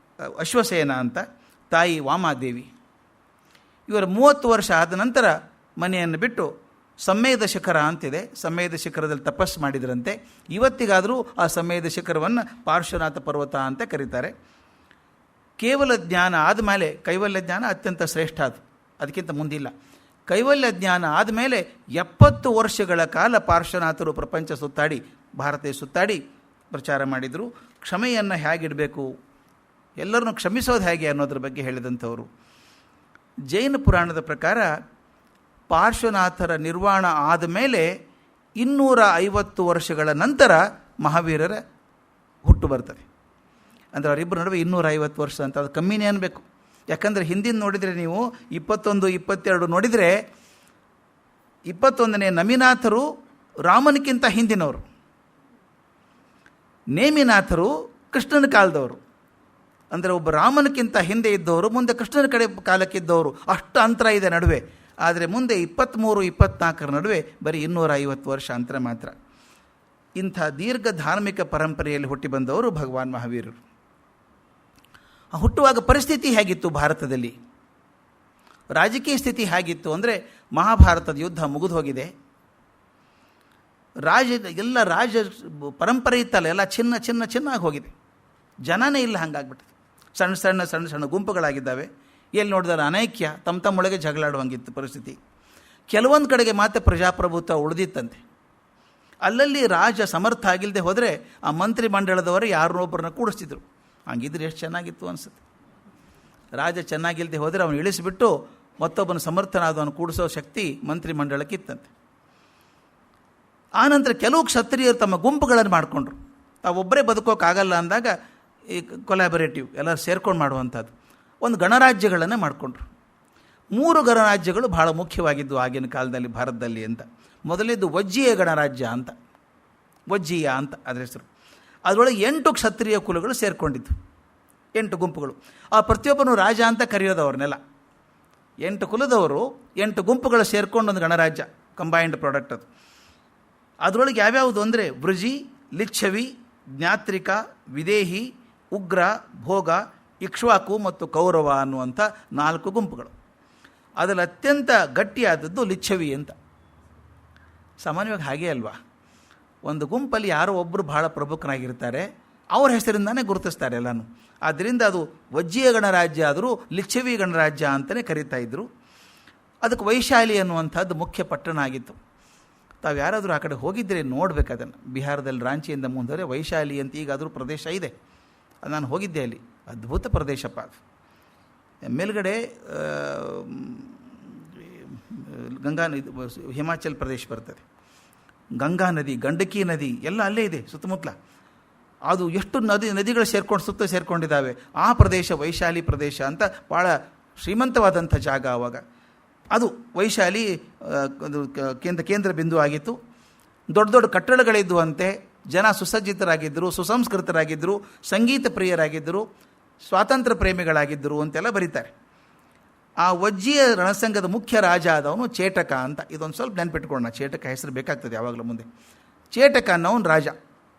ಅಶ್ವಸೇನ ಅಂತ, ತಾಯಿ ವಾಮಾದೇವಿ. ಇವರ 30 ವರ್ಷ ಆದ ನಂತರ ಮನೆಯನ್ನು ಬಿಟ್ಟು ಸಮ್ಮೇದ ಶಿಖರ ಅಂತಿದೆ, ಸಮ್ಮೇದ ಶಿಖರದಲ್ಲಿ ತಪಸ್ಸು ಮಾಡಿದ್ರಂತೆ. ಇವತ್ತಿಗಾದರೂ ಆ ಸಮ್ಮೇದ ಶಿಖರವನ್ನು ಪಾರ್ಶ್ವನಾಥ ಪರ್ವತ ಅಂತ ಕರೀತಾರೆ. ಕೇವಲ ಜ್ಞಾನ ಆದಮೇಲೆ ಕೈವಲ್ಯ ಜ್ಞಾನ ಅತ್ಯಂತ ಶ್ರೇಷ್ಠ, ಅದಕ್ಕಿಂತ ಮುಂದಿಲ್ಲ. ಕೈವಲ್ಯ ಜ್ಞಾನ ಆದಮೇಲೆ 70 ವರ್ಷಗಳ ಕಾಲ ಪಾರ್ಶ್ವನಾಥರು ಪ್ರಪಂಚ ಸುತ್ತಾಡಿ, ಭಾರತ ಸುತ್ತಾಡಿ ಪ್ರಚಾರ ಮಾಡಿದರು. ಕ್ಷಮೆಯನ್ನು ಹೇಗಿಡಬೇಕು, ಎಲ್ಲರನ್ನು ಕ್ಷಮಿಸೋದು ಹೇಗೆ ಅನ್ನೋದ್ರ ಬಗ್ಗೆ ಹೇಳಿದಂಥವರು. ಜೈನ ಪುರಾಣದ ಪ್ರಕಾರ ಪಾರ್ಶ್ವನಾಥರ ನಿರ್ವಾಣ ಆದಮೇಲೆ 250 ವರ್ಷಗಳ ನಂತರ ಮಹಾವೀರರ ಹುಟ್ಟು ಬರ್ತದೆ. ಅಂದರೆ ಅವರಿಬ್ಬರ ನಡುವೆ 250 ವರ್ಷ ಅಂತ, ಅದು ಕಮ್ಮಿನೇ ಅನ್ನಬೇಕು. ಯಾಕಂದರೆ ಹಿಂದಿನ ನೋಡಿದರೆ ನೀವು 21, 22 ನೋಡಿದರೆ 21ನೇ ನಮಿನಾಥರು ರಾಮನಿಗಿಂತ ಹಿಂದಿನವರು, ನೇಮಿನಾಥರು ಕೃಷ್ಣನ ಕಾಲದವರು. ಅಂದರೆ ಒಬ್ಬ ರಾಮನಕ್ಕಿಂತ ಹಿಂದೆ ಇದ್ದವರು, ಮುಂದೆ ಕೃಷ್ಣನ ಕಡೆ ಕಾಲಕ್ಕಿದ್ದವರು. ಅಷ್ಟು ಅಂತರ ಇದೆ ನಡುವೆ. ಆದರೆ ಮುಂದೆ 23, 24 ನಡುವೆ ಬರೀ 250 ವರ್ಷ ಅಂತರ ಮಾತ್ರ. ಇಂಥ ದೀರ್ಘ ಧಾರ್ಮಿಕ ಪರಂಪರೆಯಲ್ಲಿ ಹುಟ್ಟಿ ಬಂದವರು ಭಗವಾನ್ ಮಹಾವೀರರು. ಹುಟ್ಟುವಾಗ ಪರಿಸ್ಥಿತಿ ಹೇಗಿತ್ತು ಭಾರತದಲ್ಲಿ, ರಾಜಕೀಯ ಸ್ಥಿತಿ ಹೇಗಿತ್ತು ಅಂದರೆ, ಮಹಾಭಾರತದ ಯುದ್ಧ ಮುಗಿದು ಹೋಗಿದೆ. ಎಲ್ಲ ರಾಜ ಪರಂಪರೆ ಇತ್ತಲ್ಲ, ಎಲ್ಲ ಚಿನ್ನ ಆಗಿ ಹೋಗಿದೆ. ಜನನೇ ಇಲ್ಲ, ಹಂಗಾಗ್ಬಿಟ್ಟಿದೆ. ಸಣ್ಣ ಸಣ್ಣ ಗುಂಪುಗಳಾಗಿದ್ದಾವೆ. ಎಲ್ಲಿ ನೋಡಿದ್ರೆ ಅನೈಕ್ಯ, ತಮ್ಮೊಳಗೆ ಜಗಳಾಡುವಂಗಿತ್ತು ಪರಿಸ್ಥಿತಿ. ಕೆಲವೊಂದು ಕಡೆಗೆ ಮಾತ್ರ ಪ್ರಜಾಪ್ರಭುತ್ವ ಉಳಿದಿತ್ತಂತೆ. ಅಲ್ಲಲ್ಲಿ ರಾಜ ಸಮರ್ಥ ಆಗಿಲ್ಲದೆ ಹೋದರೆ ಆ ಮಂತ್ರಿ ಮಂಡಳದವರು ಯಾರನ್ನೊಬ್ಬರನ್ನ ಕೂಡಿಸ್ತಿದ್ರು. ಹಂಗಿದ್ರೆ ಎಷ್ಟು ಚೆನ್ನಾಗಿತ್ತು ಅನಿಸುತ್ತೆ. ರಾಜ ಚೆನ್ನಾಗಿಲ್ಲದೆ ಹೋದರೆ ಅವನು ಇಳಿಸಿಬಿಟ್ಟು ಮತ್ತೊಬ್ಬನ ಸಮರ್ಥನಾದವನು ಕೂಡಿಸೋ ಶಕ್ತಿ ಮಂತ್ರಿ ಮಂಡಳಕ್ಕಿತ್ತಂತೆ. ಆನಂತರ ಕೆಲವು ಕ್ಷತ್ರಿಯರು ತಮ್ಮ ಗುಂಪುಗಳನ್ನು ಮಾಡಿಕೊಂಡ್ರು. ತಾವೊಬ್ಬರೇ ಬದುಕೋಕ್ಕಾಗಲ್ಲ ಅಂದಾಗ ಈ ಕೊಲಾಬರೇಟಿವ್ ಎಲ್ಲರೂ ಸೇರ್ಕೊಂಡು ಮಾಡುವಂಥದ್ದು ಒಂದು ಗಣರಾಜ್ಯಗಳನ್ನು ಮಾಡಿಕೊಂಡ್ರು. 3 ಗಣರಾಜ್ಯಗಳು ಬಹಳ ಮುಖ್ಯವಾಗಿದ್ದು ಆಗಿನ ಕಾಲದಲ್ಲಿ ಭಾರತದಲ್ಲಿ ಅಂತ. ಮೊದಲೇದು ವಜ್ಜೀಯ ಗಣರಾಜ್ಯ ಅಂತ, ವಜ್ಜೀಯ ಅಂತ ಅದರ ಹೆಸರು. ಅದರೊಳಗೆ 8 ಕ್ಷತ್ರಿಯ ಕುಲಗಳು ಸೇರಿಕೊಂಡಿದ್ದು, 8 ಗುಂಪುಗಳು. ಆ ಪ್ರತಿಯೊಬ್ಬನು ರಾಜ ಅಂತ ಕರೆಯೋದು ಅವ್ರನ್ನೆಲ್ಲ. 8 ಕುಲದವರು 8 ಗುಂಪುಗಳು ಸೇರ್ಕೊಂಡು ಒಂದು ಗಣರಾಜ್ಯ, ಕಂಬೈನ್ಡ್ ಪ್ರಾಡಕ್ಟ್ ಅದು. ಅದರೊಳಗೆ ಯಾವ್ಯಾವುದು ಅಂದರೆ ವೃಜಿ, ಲಿಚ್ಛವಿ, ಜ್ಞಾತ್ರಿಕ, ವಿದೇಹಿ, ಉಗ್ರ, ಭೋಗ, ಇಕ್ಷ್ವಾಕು ಮತ್ತು ಕೌರವ ಅನ್ನುವಂಥ 4 ಗುಂಪುಗಳು. ಅದರಲ್ಲಿ ಅತ್ಯಂತ ಗಟ್ಟಿಯಾದದ್ದು ಲಿಚ್ಛವಿ ಅಂತ. ಸಾಮಾನ್ಯವಾಗಿ ಹಾಗೇ ಅಲ್ವಾ, ಒಂದು ಗುಂಪಲ್ಲಿ ಯಾರೋ ಒಬ್ಬರು ಬಹಳ ಪ್ರಮುಖರಾಗಿರ್ತಾರೆ, ಅವ್ರ ಹೆಸರಿಂದಾನೇ ಗುರುತಿಸ್ತಾರೆ ಎಲ್ಲನೂ. ಆದ್ದರಿಂದ ಅದು ವಜ್ಜೀಯ ಗಣರಾಜ್ಯ ಆದರೂ ಲಿಚ್ಛವಿ ಗಣರಾಜ್ಯ ಅಂತಲೇ ಕರೀತಾ ಇದ್ದರು. ಅದಕ್ಕೆ ವೈಶಾಲಿ ಅನ್ನುವಂಥದ್ದು ಮುಖ್ಯ ಪಟ್ಟಣ ಆಗಿತ್ತು. ತಾವು ಯಾರಾದರೂ ಆ ಕಡೆ ಹೋಗಿದ್ದರೆ ನೋಡ್ಬೇಕು ಅದನ್ನು. ಬಿಹಾರದಲ್ಲಿ ರಾಂಚಿಯಿಂದ ಮುಂದೆ ವೈಶಾಲಿ ಅಂತ ಈಗಾದರೂ ಪ್ರದೇಶ ಇದೆ. ಅದು ನಾನು ಹೋಗಿದ್ದೆ, ಅಲ್ಲಿ ಅದ್ಭುತ ಪ್ರದೇಶಪ್ಪ ಅದು. ಮೇಲ್ಗಡೆ ಗಂಗಾ ಹಿಮಾಚಲ್ ಪ್ರದೇಶ ಬರ್ತದೆ. ಗಂಗಾ ನದಿ, ಗಂಡಕಿ ನದಿ ಎಲ್ಲ ಅಲ್ಲೇ ಇದೆ ಸುತ್ತಮುತ್ತಲ. ಅದು ಎಷ್ಟು ನದಿಗಳು ಸುತ್ತ ಸೇರ್ಕೊಂಡಿದ್ದಾವೆ. ಆ ಪ್ರದೇಶ ವೈಶಾಲಿ ಪ್ರದೇಶ ಅಂತ ಭಾಳ ಶ್ರೀಮಂತವಾದಂಥ ಜಾಗ. ಆವಾಗ ಅದು ವೈಶಾಲಿ ಕೇಂದ್ರ ಬಿಂದು ಆಗಿತ್ತು. ದೊಡ್ಡ ದೊಡ್ಡ ಕಟ್ಟಡಗಳಿದ್ದುವಂತೆ, ಜನ ಸುಸಜ್ಜಿತರಾಗಿದ್ದರು, ಸುಸಂಸ್ಕೃತರಾಗಿದ್ದರು, ಸಂಗೀತ ಪ್ರಿಯರಾಗಿದ್ದರು, ಸ್ವಾತಂತ್ರ್ಯ ಪ್ರೇಮಿಗಳಾಗಿದ್ದರು ಅಂತೆಲ್ಲ ಬರೀತಾರೆ. ಆ ವಜ್ಜಿಯ ರಣಸಂಘದ ಮುಖ್ಯ ರಾಜ ಆದವನು ಚೇಟಕ ಅಂತ. ಇದೊಂದು ಸ್ವಲ್ಪ ನೆನಪಿಟ್ಕೊಳ್ಳೋಣ, ಚೇಟಕ ಹೆಸರು ಬೇಕಾಗ್ತದೆ ಯಾವಾಗಲೂ ಮುಂದೆ. ಚೇಟಕ ಅನ್ನೋನು ರಾಜ,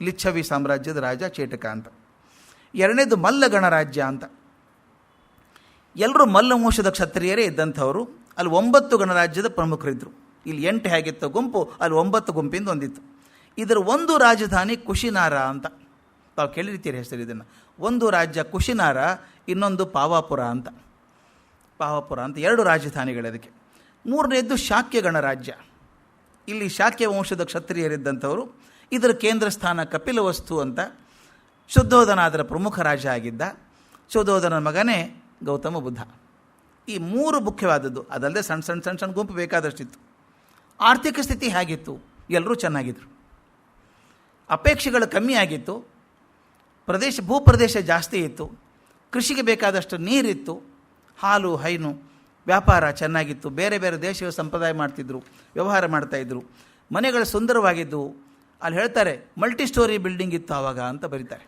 ಲಿಚ್ಛವಿ ಸಾಮ್ರಾಜ್ಯದ ರಾಜ ಚೇಟಕ ಅಂತ. ಎರಡನೇದು ಮಲ್ಲ ಗಣರಾಜ್ಯ ಅಂತ. ಎಲ್ಲರೂ ಮಲ್ಲ ವಂಶದ ಕ್ಷತ್ರಿಯರೇ ಇದ್ದಂಥವರು. ಅಲ್ಲಿ 9 ಗಣರಾಜ್ಯದ ಪ್ರಮುಖರಿದ್ದರು. ಇಲ್ಲಿ 8 ಹೇಗಿತ್ತು ಗುಂಪು, ಅಲ್ಲಿ 9 ಗುಂಪಿಂದ ಒಂದಿತ್ತು. ಇದರ ಒಂದು ರಾಜಧಾನಿ ಕುಶಿನಾರ ಅಂತ. ತಾವು ಕೇಳಿರ್ತೀರಿ ಹೆಸರು ಇದನ್ನು. ಒಂದು ರಾಜ್ಯ ಕುಶಿನಾರ, ಇನ್ನೊಂದು ಪಾವಾಪುರ ಅಂತ. ಪಾವಾಪುರ ಅಂತ 2 ರಾಜಧಾನಿಗಳು ಅದಕ್ಕೆ. ಮೂರನೇದ್ದು ಶಾಕ್ಯ ಗಣರಾಜ್ಯ. ಇಲ್ಲಿ ಶಾಕ್ಯ ವಂಶದ ಕ್ಷತ್ರಿಯರಿದ್ದಂಥವರು. ಇದರ ಕೇಂದ್ರ ಸ್ಥಾನ ಕಪಿಲವಸ್ತು ಅಂತ. ಶುದ್ಧೋಧನ ಅದರ ಪ್ರಮುಖ ರಾಜ ಆಗಿದ್ದ. ಶುದ್ಧೋಧನ ಮಗನೇ ಗೌತಮ ಬುದ್ಧ. ಈ 3 ಮುಖ್ಯವಾದದ್ದು. ಅದಲ್ಲದೆ ಸಣ್ಣ ಸಣ್ಣ ಗುಂಪು ಬೇಕಾದಷ್ಟಿತ್ತು. ಆರ್ಥಿಕ ಸ್ಥಿತಿ ಹೇಗಿತ್ತು? ಎಲ್ಲರೂ ಚೆನ್ನಾಗಿದ್ದರು. ಅಪೇಕ್ಷೆಗಳು ಕಮ್ಮಿ ಆಗಿತ್ತು. ಭೂಪ್ರದೇಶ ಜಾಸ್ತಿ ಇತ್ತು. ಕೃಷಿಗೆ ಬೇಕಾದಷ್ಟು ನೀರಿತ್ತು. ಹಾಲು ಹೈನು ವ್ಯಾಪಾರ ಚೆನ್ನಾಗಿತ್ತು. ಬೇರೆ ಬೇರೆ ದೇಶಗಳ ಸಂಪ್ರದಾಯ ಮಾಡ್ತಿದ್ರು, ವ್ಯವಹಾರ ಮಾಡ್ತಾಯಿದ್ರು. ಮನೆಗಳು ಸುಂದರವಾಗಿದ್ದವು. ಅಲ್ಲಿ ಹೇಳ್ತಾರೆ ಮಲ್ಟಿ ಸ್ಟೋರಿ ಬಿಲ್ಡಿಂಗ್ ಇತ್ತು ಆವಾಗ ಅಂತ ಬರೀತಾರೆ.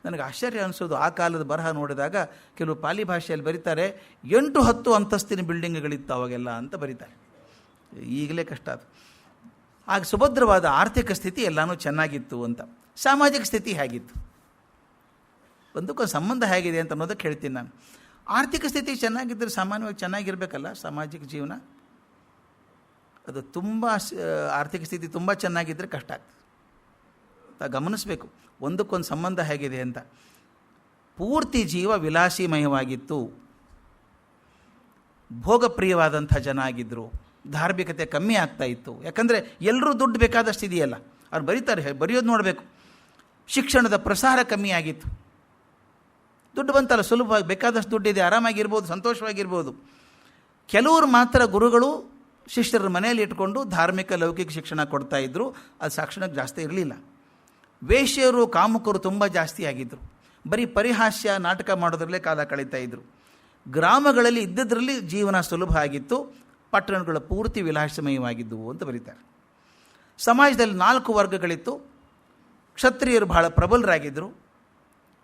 ನನಗೆ ಆಶ್ಚರ್ಯ ಅನಿಸೋದು, ಆ ಕಾಲದ ಬರಹ ನೋಡಿದಾಗ ಕೆಲವು ಪಾಲಿ ಭಾಷೆಯಲ್ಲಿ ಬರೀತಾರೆ 8-10 ಅಂತಸ್ತಿನ ಬಿಲ್ಡಿಂಗ್ಗಳಿತ್ತು ಅವಾಗೆಲ್ಲ ಅಂತ ಬರೀತಾರೆ. ಈಗಲೇ ಕಷ್ಟ ಅದು. ಆಗ ಸುಭದ್ರವಾದ ಆರ್ಥಿಕ ಸ್ಥಿತಿ ಎಲ್ಲನೂ ಚೆನ್ನಾಗಿತ್ತು ಅಂತ. ಸಾಮಾಜಿಕ ಸ್ಥಿತಿ ಹೇಗಿತ್ತು, ಒಂದಕ್ಕೊಂದು ಸಂಬಂಧ ಹೇಗಿದೆ ಅಂತ ಅನ್ನೋದಕ್ಕೆ ಹೇಳ್ತೀನಿ ನಾನು. ಆರ್ಥಿಕ ಸ್ಥಿತಿ ಚೆನ್ನಾಗಿದ್ದರೆ ಸಾಮಾನ್ಯವಾಗಿ ಚೆನ್ನಾಗಿರಬೇಕಲ್ಲ ಸಾಮಾಜಿಕ ಜೀವನ. ಅದು ತುಂಬ ಆರ್ಥಿಕ ಸ್ಥಿತಿ ತುಂಬ ಚೆನ್ನಾಗಿದ್ದರೆ ಕಷ್ಟ ಆಗ್ತದೆ. ಗಮನಿಸಬೇಕು ಒಂದಕ್ಕೊಂದು ಸಂಬಂಧ ಹೇಗಿದೆ ಅಂತ. ಪೂರ್ತಿ ಜೀವ ವಿಲಾಸಿಮಯವಾಗಿತ್ತು, ಭೋಗಪ್ರಿಯವಾದಂಥ ಜನ ಆಗಿದ್ದರು, ಧಾರ್ಮಿಕತೆ ಕಮ್ಮಿ ಆಗ್ತಾ ಇತ್ತು. ಯಾಕಂದರೆ ಎಲ್ಲರೂ ದುಡ್ಡು ಬೇಕಾದಷ್ಟು ಇದೆಯಲ್ಲ, ಅವ್ರು ಬರೆಯೋದು ನೋಡಬೇಕು. ಶಿಕ್ಷಣದ ಪ್ರಸಾರ ಕಮ್ಮಿ ಆಗಿತ್ತು. ದುಡ್ಡು ಬಂತಲ್ಲ, ಸುಲಭವಾಗಿ ಬೇಕಾದಷ್ಟು ದುಡ್ಡಿದೆ, ಆರಾಮಾಗಿರ್ಬೋದು, ಸಂತೋಷವಾಗಿರ್ಬೋದು. ಕೆಲವರು ಮಾತ್ರ ಗುರುಗಳು ಶಿಷ್ಯರ ಮನೆಯಲ್ಲಿ ಇಟ್ಕೊಂಡು ಧಾರ್ಮಿಕ ಲೌಕಿಕ ಶಿಕ್ಷಣ ಕೊಡ್ತಾಯಿದ್ರು. ಅದು ಶಿಕ್ಷಣಕ್ಕೆ ಜಾಸ್ತಿ ಇರಲಿಲ್ಲ. ವೇಶ್ಯರು ಕಾಮುಕರು ತುಂಬ ಜಾಸ್ತಿ ಆಗಿದ್ದರು. ಬರೀ ಪರಿಹಾಸ್ಯ ನಾಟಕ ಮಾಡೋದ್ರಲ್ಲೇ ಕಾಲ ಕಳೀತಾ ಇದ್ದರು. ಗ್ರಾಮಗಳಲ್ಲಿ ಇದ್ದದ್ರಲ್ಲಿ ಜೀವನ ಸುಲಭ ಆಗಿತ್ತು, ಪಟ್ಟಣಗಳ ಪೂರ್ತಿ ವಿಲಾಸಮಯವಾಗಿದ್ದವು ಅಂತ ಬರೀತಾರೆ. ಸಮಾಜದಲ್ಲಿ 4 ವರ್ಗಗಳಿತ್ತು. ಕ್ಷತ್ರಿಯರು ಬಹಳ ಪ್ರಬಲರಾಗಿದ್ದರು.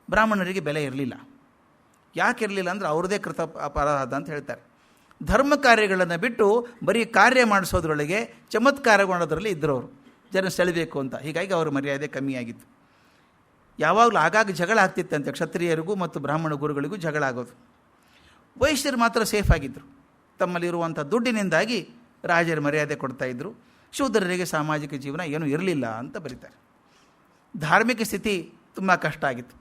ಬ್ರಾಹ್ಮಣರಿಗೆ ಬೆಲೆ ಇರಲಿಲ್ಲ. ಯಾಕೆ ಇರಲಿಲ್ಲ ಅಂದರೆ ಅವ್ರದ್ದೇ ಕೃತ ಅಪರಾಧ ಅಂತ ಹೇಳ್ತಾರೆ. ಧರ್ಮ ಕಾರ್ಯಗಳನ್ನು ಬಿಟ್ಟು ಬರೀ ಕಾರ್ಯ ಮಾಡಿಸೋದ್ರೊಳಗೆ ಚಮತ್ಕಾರ ಮಾಡೋದ್ರಲ್ಲಿ ಇದ್ದರವರು, ಜನ ಸೆಳೆಬೇಕು ಅಂತ. ಹೀಗಾಗಿ ಅವರ ಮರ್ಯಾದೆ ಕಮ್ಮಿಯಾಗಿತ್ತು. ಯಾವಾಗಲೂ ಆಗಾಗ ಜಗಳ ಆಗ್ತಿತ್ತಂತೆ, ಕ್ಷತ್ರಿಯರಿಗೂ ಮತ್ತು ಬ್ರಾಹ್ಮಣ ಗುರುಗಳಿಗೂ ಜಗಳ ಆಗೋದು. ವೈಶ್ಯರು ಮಾತ್ರ ಸೇಫ್ ಆಗಿದ್ದರು. ತಮ್ಮಲ್ಲಿರುವಂಥ ದುಡ್ಡಿನಿಂದಾಗಿ ರಾಜರ ಮರ್ಯಾದೆ ಕೊಡ್ತಾಯಿದ್ರು. ಶೂದ್ರರಿಗೆ ಸಾಮಾಜಿಕ ಜೀವನ ಏನೂ ಇರಲಿಲ್ಲ ಅಂತ ಬರೀತಾರೆ. ಧಾರ್ಮಿಕ ಸ್ಥಿತಿ ತುಂಬ ಕಷ್ಟ ಆಗಿತ್ತು.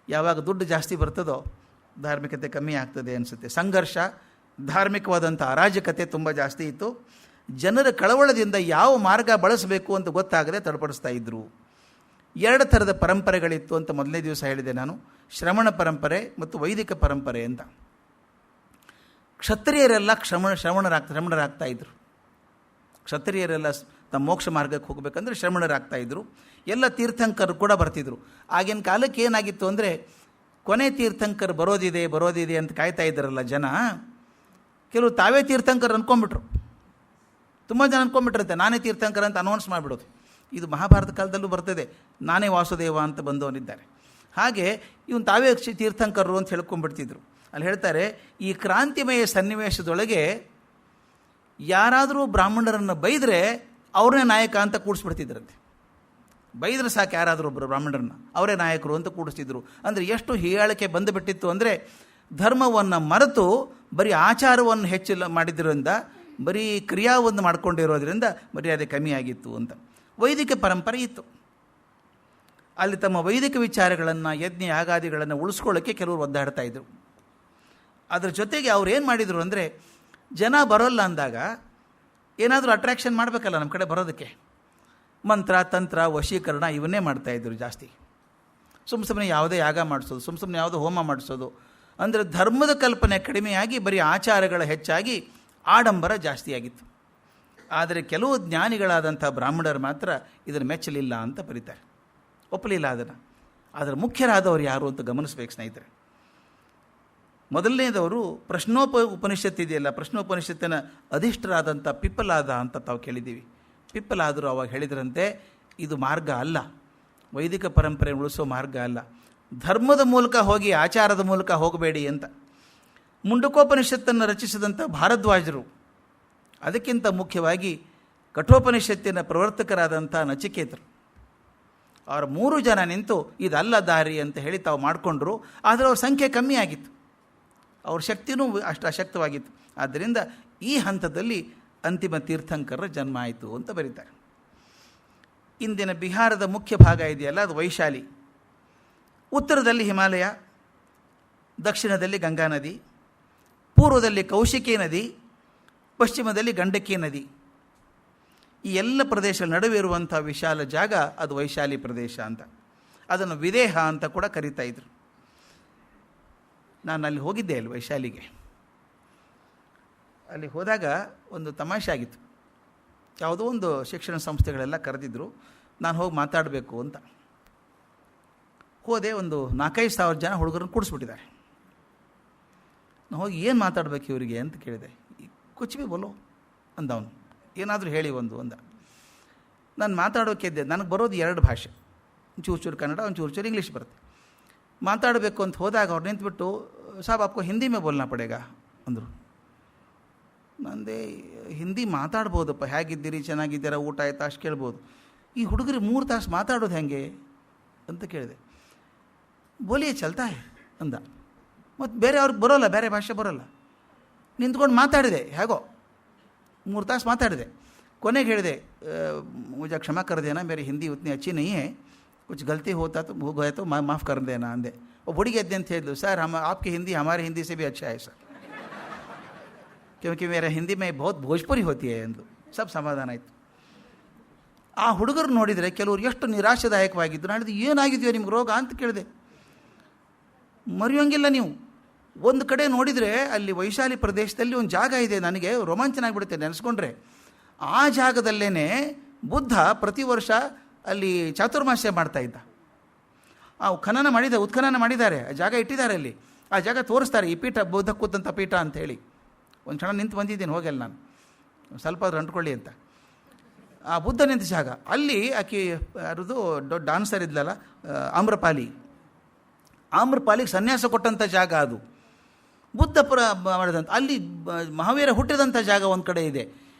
ಯಾವಾಗ ದುಡ್ಡು ಜಾಸ್ತಿ ಬರ್ತದೋ ಧಾರ್ಮಿಕತೆ ಕಮ್ಮಿ ಆಗ್ತದೆ ಅನಿಸುತ್ತೆ. ಸಂಘರ್ಷ, ಧಾರ್ಮಿಕವಾದಂಥ ಅರಾಜಕತೆ ತುಂಬ ಜಾಸ್ತಿ ಇತ್ತು. ಜನರ ಕಳವಳದಿಂದ ಯಾವ ಮಾರ್ಗ ಬಳಸಬೇಕು ಅಂತ ಗೊತ್ತಾಗದೆ ತಡಪಡಿಸ್ತಾ ಇದ್ದರು. 2 ಥರದ ಪರಂಪರೆಗಳಿತ್ತು ಅಂತ ಮೊದಲನೇ ದಿವಸ ಹೇಳಿದೆ ನಾನು, ಶ್ರಮಣ ಪರಂಪರೆ ಮತ್ತು ವೈದಿಕ ಪರಂಪರೆ ಅಂತ. ಕ್ಷತ್ರಿಯರೆಲ್ಲ ಶ್ರಮಣರಾಗ್ತಾ ಇದ್ದರು. ಕ್ಷತ್ರಿಯರೆಲ್ಲ ತಮ್ಮ ಮೋಕ್ಷ ಮಾರ್ಗಕ್ಕೆ ಹೋಗಬೇಕಂದ್ರೆ ಶ್ರಮಣರಾಗ್ತಾಯಿದ್ರು. ಎಲ್ಲ ತೀರ್ಥಂಕರು ಕೂಡ ಬರ್ತಿದ್ರು. ಆಗಿನ ಕಾಲಕ್ಕೆ ಏನಾಗಿತ್ತು ಅಂದರೆ, ಕೊನೆ ತೀರ್ಥಂಕರು ಬರೋದಿದೆ ಅಂತ ಕಾಯ್ತಾ ಇದ್ದಾರಲ್ಲ ಜನ, ಕೆಲವು ತಾವೇ ತೀರ್ಥಂಕರು ಅಂದ್ಕೊಂಡ್ಬಿಟ್ರು. ತುಂಬ ಜನ ಅಂದ್ಕೊಂಡ್ಬಿಟ್ಟಿರುತ್ತೆ ನಾನೇ ತೀರ್ಥಂಕರ ಅಂತ ಅನೌನ್ಸ್ ಮಾಡಿಬಿಡೋದು. ಇದು ಮಹಾಭಾರತ ಕಾಲದಲ್ಲೂ ಬರ್ತದೆ, ನಾನೇ ವಾಸುದೇವ ಅಂತ ಬಂದವನಿದ್ದಾರೆ. ಹಾಗೆ ಇವನು ತಾವೇ ತೀರ್ಥಂಕರರು ಅಂತ ಹೇಳ್ಕೊಂಡ್ಬಿಡ್ತಿದ್ರು. ಅಲ್ಲಿ ಹೇಳ್ತಾರೆ, ಈ ಕ್ರಾಂತಿಮಯ ಸನ್ನಿವೇಶದೊಳಗೆ ಯಾರಾದರೂ ಬ್ರಾಹ್ಮಣರನ್ನು ಬೈದರೆ ಅವ್ರನ್ನೇ ನಾಯಕ ಅಂತ ಕೂಡಿಸ್ಬಿಡ್ತಿದ್ರಂತೆ. ಬೈದ್ರೆ ಸಾಕು ಯಾರಾದರೂ ಒಬ್ಬರು ಬ್ರಾಹ್ಮಣರನ್ನ, ಅವರೇ ನಾಯಕರು ಅಂತ ಕೂಡಿಸ್ತಿದ್ರು. ಅಂದರೆ ಎಷ್ಟು ಹೀಯಾಳಿಕೆ ಬಂದುಬಿಟ್ಟಿತ್ತು ಅಂದರೆ, ಧರ್ಮವನ್ನು ಮರೆತು ಬರೀ ಆಚಾರವನ್ನು ಹೆಚ್ಚು ಮಾಡಿದ್ರಿಂದ, ಬರೀ ಕ್ರಿಯಾವನ್ನು ಮಾಡ್ಕೊಂಡಿರೋದ್ರಿಂದ ಮರ್ಯಾದೆ ಕಮ್ಮಿಯಾಗಿತ್ತು ಅಂತ. ವೈದಿಕ ಪರಂಪರೆ ಇತ್ತು. ಅಲ್ಲಿ ತಮ್ಮ ವೈದಿಕ ವಿಚಾರಗಳನ್ನು, ಯಜ್ಞ ಯಾಗಾದಿಗಳನ್ನು ಉಳಿಸ್ಕೊಳ್ಳೋಕ್ಕೆ ಕೆಲವರು ಒದ್ದಾಡ್ತಾಯಿದ್ರು. ಅದರ ಜೊತೆಗೆ ಅವ್ರು ಏನು ಮಾಡಿದರು ಅಂದರೆ, ಜನ ಬರೋಲ್ಲ ಅಂದಾಗ ಏನಾದರೂ ಅಟ್ರ್ಯಾಕ್ಷನ್ ಮಾಡಬೇಕಲ್ಲ ನಮ್ಮ ಕಡೆ ಬರೋದಕ್ಕೆ. ಮಂತ್ರ, ತಂತ್ರ, ವಶೀಕರಣ ಇವನ್ನೇ ಮಾಡ್ತಾಯಿದ್ರು ಜಾಸ್ತಿ. ಸುಮ್ಮನೆ ಯಾವುದೇ ಯಾಗ ಮಾಡಿಸೋದು, ಸುಮ್ಮನೆ ಯಾವುದೋ ಹೋಮ ಮಾಡಿಸೋದು. ಅಂದರೆ ಧರ್ಮದ ಕಲ್ಪನೆ ಕಡಿಮೆಯಾಗಿ ಬರೀ ಆಚಾರಗಳ ಹೆಚ್ಚಾಗಿ ಆಡಂಬರ ಜಾಸ್ತಿಯಾಗಿತ್ತು. ಆದರೆ ಕೆಲವು ಜ್ಞಾನಿಗಳಾದಂಥ ಬ್ರಾಹ್ಮಣರು ಮಾತ್ರ ಇದನ್ನು ಮೆಚ್ಚಲಿಲ್ಲ ಅಂತ ಬರೀತಾರೆ, ಒಪ್ಪಲಿಲ್ಲ ಅದನ್ನು. ಅದರ ಮುಖ್ಯರಾದವರು ಯಾರು ಅಂತ ಗಮನಿಸ್ಬೇಕು ಸ್ನೇಹಿತರೆ. ಮೊದಲನೇದವರು ಉಪನಿಷತ್ತು ಇದೆಯಲ್ಲ, ಪ್ರಶ್ನೋಪನಿಷತ್ತಿನ ಅಧಿಷ್ಠರಾದಂಥ ಪಿಪ್ಪಲಾದ ಅಂತ ತಾವು ಕೇಳಿದ್ದೀವಿ. ಪಿಪ್ಪಲಾದರು ಅವಾಗ ಹೇಳಿದ್ರಂತೆ, ಇದು ಮಾರ್ಗ ಅಲ್ಲ, ವೈದಿಕ ಪರಂಪರೆ ಉಳಿಸೋ ಮಾರ್ಗ ಅಲ್ಲ, ಧರ್ಮದ ಮೂಲಕ ಹೋಗಿ ಆಚಾರದ ಮೂಲಕ ಹೋಗಬೇಡಿ ಅಂತ. ಮುಂಡಕೋಪನಿಷತ್ತನ್ನು ರಚಿಸಿದಂಥ ಭಾರದ್ವಾಜರು, ಅದಕ್ಕಿಂತ ಮುಖ್ಯವಾಗಿ ಕಠೋಪನಿಷತ್ತಿನ ಪ್ರವರ್ತಕರಾದಂಥ ನಚಿಕೇತರು, ಅವರ 3 ಜನ ನಿಂತು ಇದಲ್ಲ ದಾರಿ ಅಂತ ಹೇಳಿ ತಾವು ಮಾಡಿಕೊಂಡ್ರು. ಆದರೆ ಅವ್ರ ಸಂಖ್ಯೆ ಕಮ್ಮಿ ಆಗಿತ್ತು, ಅವ್ರ ಶಕ್ತಿನೂ ಅಷ್ಟು ಅಶಕ್ತವಾಗಿತ್ತು. ಆದ್ದರಿಂದ ಈ ಹಂತದಲ್ಲಿ ಅಂತಿಮ ತೀರ್ಥಂಕರರ ಜನ್ಮ ಆಯಿತು ಅಂತ ಬರೀತಾರೆ. ಇಂದಿನ ಬಿಹಾರದ ಮುಖ್ಯ ಭಾಗ ಇದೆಯಲ್ಲ, ಅದು ವೈಶಾಲಿ. ಉತ್ತರದಲ್ಲಿ ಹಿಮಾಲಯ, ದಕ್ಷಿಣದಲ್ಲಿ ಗಂಗಾ ನದಿ, ಪೂರ್ವದಲ್ಲಿ ಕೌಶಿಕಿ ನದಿ, ಪಶ್ಚಿಮದಲ್ಲಿ ಗಂಡಕಿ ನದಿ. ಈ ಎಲ್ಲ ಪ್ರದೇಶ ನಡುವೆ ಇರುವಂಥ ವಿಶಾಲ ಜಾಗ ಅದು ವೈಶಾಲಿ ಪ್ರದೇಶ ಅಂತ. ಅದನ್ನು ವಿದೇಹ ಅಂತ ಕೂಡ ಕರೀತಾ ಇದ್ರು. ನಾನು ಅಲ್ಲಿ ಹೋಗಿದ್ದೆ, ಅಲ್ಲಿ ವೈಶಾಲಿಗೆ. ಅಲ್ಲಿ ಹೋದಾಗ ಒಂದು ತಮಾಷೆ ಆಗಿತ್ತು. ಯಾವುದೋ ಒಂದು ಶಿಕ್ಷಣ ಸಂಸ್ಥೆಗಳೆಲ್ಲ ಕರೆದಿದ್ದರು, ನಾನು ಹೋಗಿ ಮಾತಾಡಬೇಕು ಅಂತ ಹೋದೆ. ಒಂದು 4-5 ಸಾವಿರ ಜನ ಹುಡುಗರನ್ನು ಕೂಡಿಸ್ಬಿಟ್ಟಿದ್ದಾರೆ. ನಾನು ಹೋಗಿ ಏನು ಮಾತಾಡಬೇಕು ಇವರಿಗೆ ಅಂತ ಕೇಳಿದೆ. ಕುಚ್ ಭಿ ಬೋಲೋ ಅಂದವನು, ಏನಾದರೂ ಹೇಳಿ ಅಂದ. ನಾನು ಮಾತಾಡೋಕ್ಕಿದ್ದೆ. ನನಗೆ ಬರೋದು 2 ಭಾಷೆ, ಒಂಚೂರು ಕನ್ನಡ, ಒಂಚೂರು ಇಂಗ್ಲೀಷ್ ಬರುತ್ತೆ. ಮಾತಾಡಬೇಕು ಅಂತ ಹೋದಾಗ ಅವ್ರು ನಿಂತುಬಿಟ್ಟು, ಸಾಬ್ ಆಪ್ಕೋ ಹಿಂದಿ ಮೇ ಬೋಲ್ನಾ ಪಡೇಗಾ ಅಂದರು. ನಂದೇ ಹಿಂದಿ ಮಾತಾಡ್ಬೋದಪ್ಪ, ಹೇಗಿದ್ದೀರಿ, ಚೆನ್ನಾಗಿದ್ದೀರಾ, ಊಟ ಆಯ್ತಾ, ಅಷ್ಟು ಕೇಳ್ಬೋದು. ಈ ಹುಡುಗರಿಗೆ 3 ತಾಸು ಮಾತಾಡೋದು ಹೇಗೆ ಅಂತ ಕೇಳಿದೆ. ಬೋಲಿಯೇ ಚಲ್ತಾ ಹೇ ಅಂದ. ಮತ್ತು ಬೇರೆ ಅವ್ರಿಗೆ ಬರೋಲ್ಲ, ಬೇರೆ ಭಾಷೆ ಬರೋಲ್ಲ. ನಿಂತ್ಕೊಂಡು ಮಾತಾಡಿದೆ, ಹೇಗೋ 3 ತಾಸು ಮಾತಾಡಿದೆ. ಕೊನೆಗೆ ಹೇಳಿದೆ, ಮುझे ಕ್ಷಮಾ ಕರ್ ದೇನಾ, ಮೇರಿ ಹಿಂದಿ ಉತ್ನಿ ಅಚ್ಚಿ ನಹೀ ಹೈ, कुछ गलती होता तो हो गया तो माफ़ कर देना अंदे. वो बुढ़ी कहते हैं थे, सर हम आपकी हिंदी हमारे हिंदी से भी अच्छा है सर, क्योंकि मेरा हिंदी में बहुत भोजपुरी होती है ಎಂದು सब ಸಮಾಧಾನ ಆಯಿತು. ಆ ಹುಡುಗರು ನೋಡಿದರೆ ಕೆಲವರು ಎಷ್ಟು ನಿರಾಶಾದಾಯಕವಾಗಿದ್ದು. ನಾನು ಹೇಳಿದೆ, ಏನಾಗಿದೆಯೋ ನಿಮ್ಗೆ ರೋಗ ಅಂತ ಕೇಳಿದೆ. ಮರೆಯೋಂಗಿಲ್ಲ ನೀವು. ಒಂದು ಕಡೆ ನೋಡಿದರೆ ಅಲ್ಲಿ ವೈಶಾಲಿ ಪ್ರದೇಶದಲ್ಲಿ ಒಂದು ಜಾಗ ಇದೆ, ನನಗೆ ರೋಮಾಂಚನ ಆಗಿಬಿಡುತ್ತೆ ನೆನೆಸ್ಕೊಂಡ್ರೆ. ಆ ಜಾಗದಲ್ಲೇ ಬುದ್ಧ ಪ್ರತಿ ವರ್ಷ ಅಲ್ಲಿ ಚಾತುರ್ಮಾಸ್ಯ ಮಾಡ್ತಾ ಇದ್ದ. ಉತ್ಖನನ ಮಾಡಿದ್ದಾರೆ, ಆ ಜಾಗ ಇಟ್ಟಿದ್ದಾರೆ ಅಲ್ಲಿ. ಆ ಜಾಗ ತೋರಿಸ್ತಾರೆ, ಈ ಪೀಠ ಬುದ್ಧ ಕೂತಂಥ ಪೀಠ ಅಂಥೇಳಿ. ಒಂದು ಕ್ಷಣ ನಿಂತು ಬಂದಿದ್ದೀನಿ, ಹೋಗಲ್ಲ ನಾನು, ಸ್ವಲ್ಪ ಆದರೂ ಅಂಟ್ಕೊಳ್ಳಿ ಅಂತ. ಆ ಬುದ್ಧ ನಿಂತ ಜಾಗ ಅಲ್ಲಿ ಆಕೆ ಯಾರದು ದೊಡ್ಡ ಡಾನ್ಸರ್ ಇದ್ಲಲ್ಲ, ಆಮ್ರಪಾಲಿಗೆ ಸನ್ಯಾಸ ಕೊಟ್ಟಂಥ ಜಾಗ ಅದು. ಬುದ್ಧ ಮಾಡಿದಂಥ ಅಲ್ಲಿ ಮಹಾವೀರ ಹುಟ್ಟಿದಂಥ ಜಾಗ ಒಂದು ಕಡೆ ಇದೆ.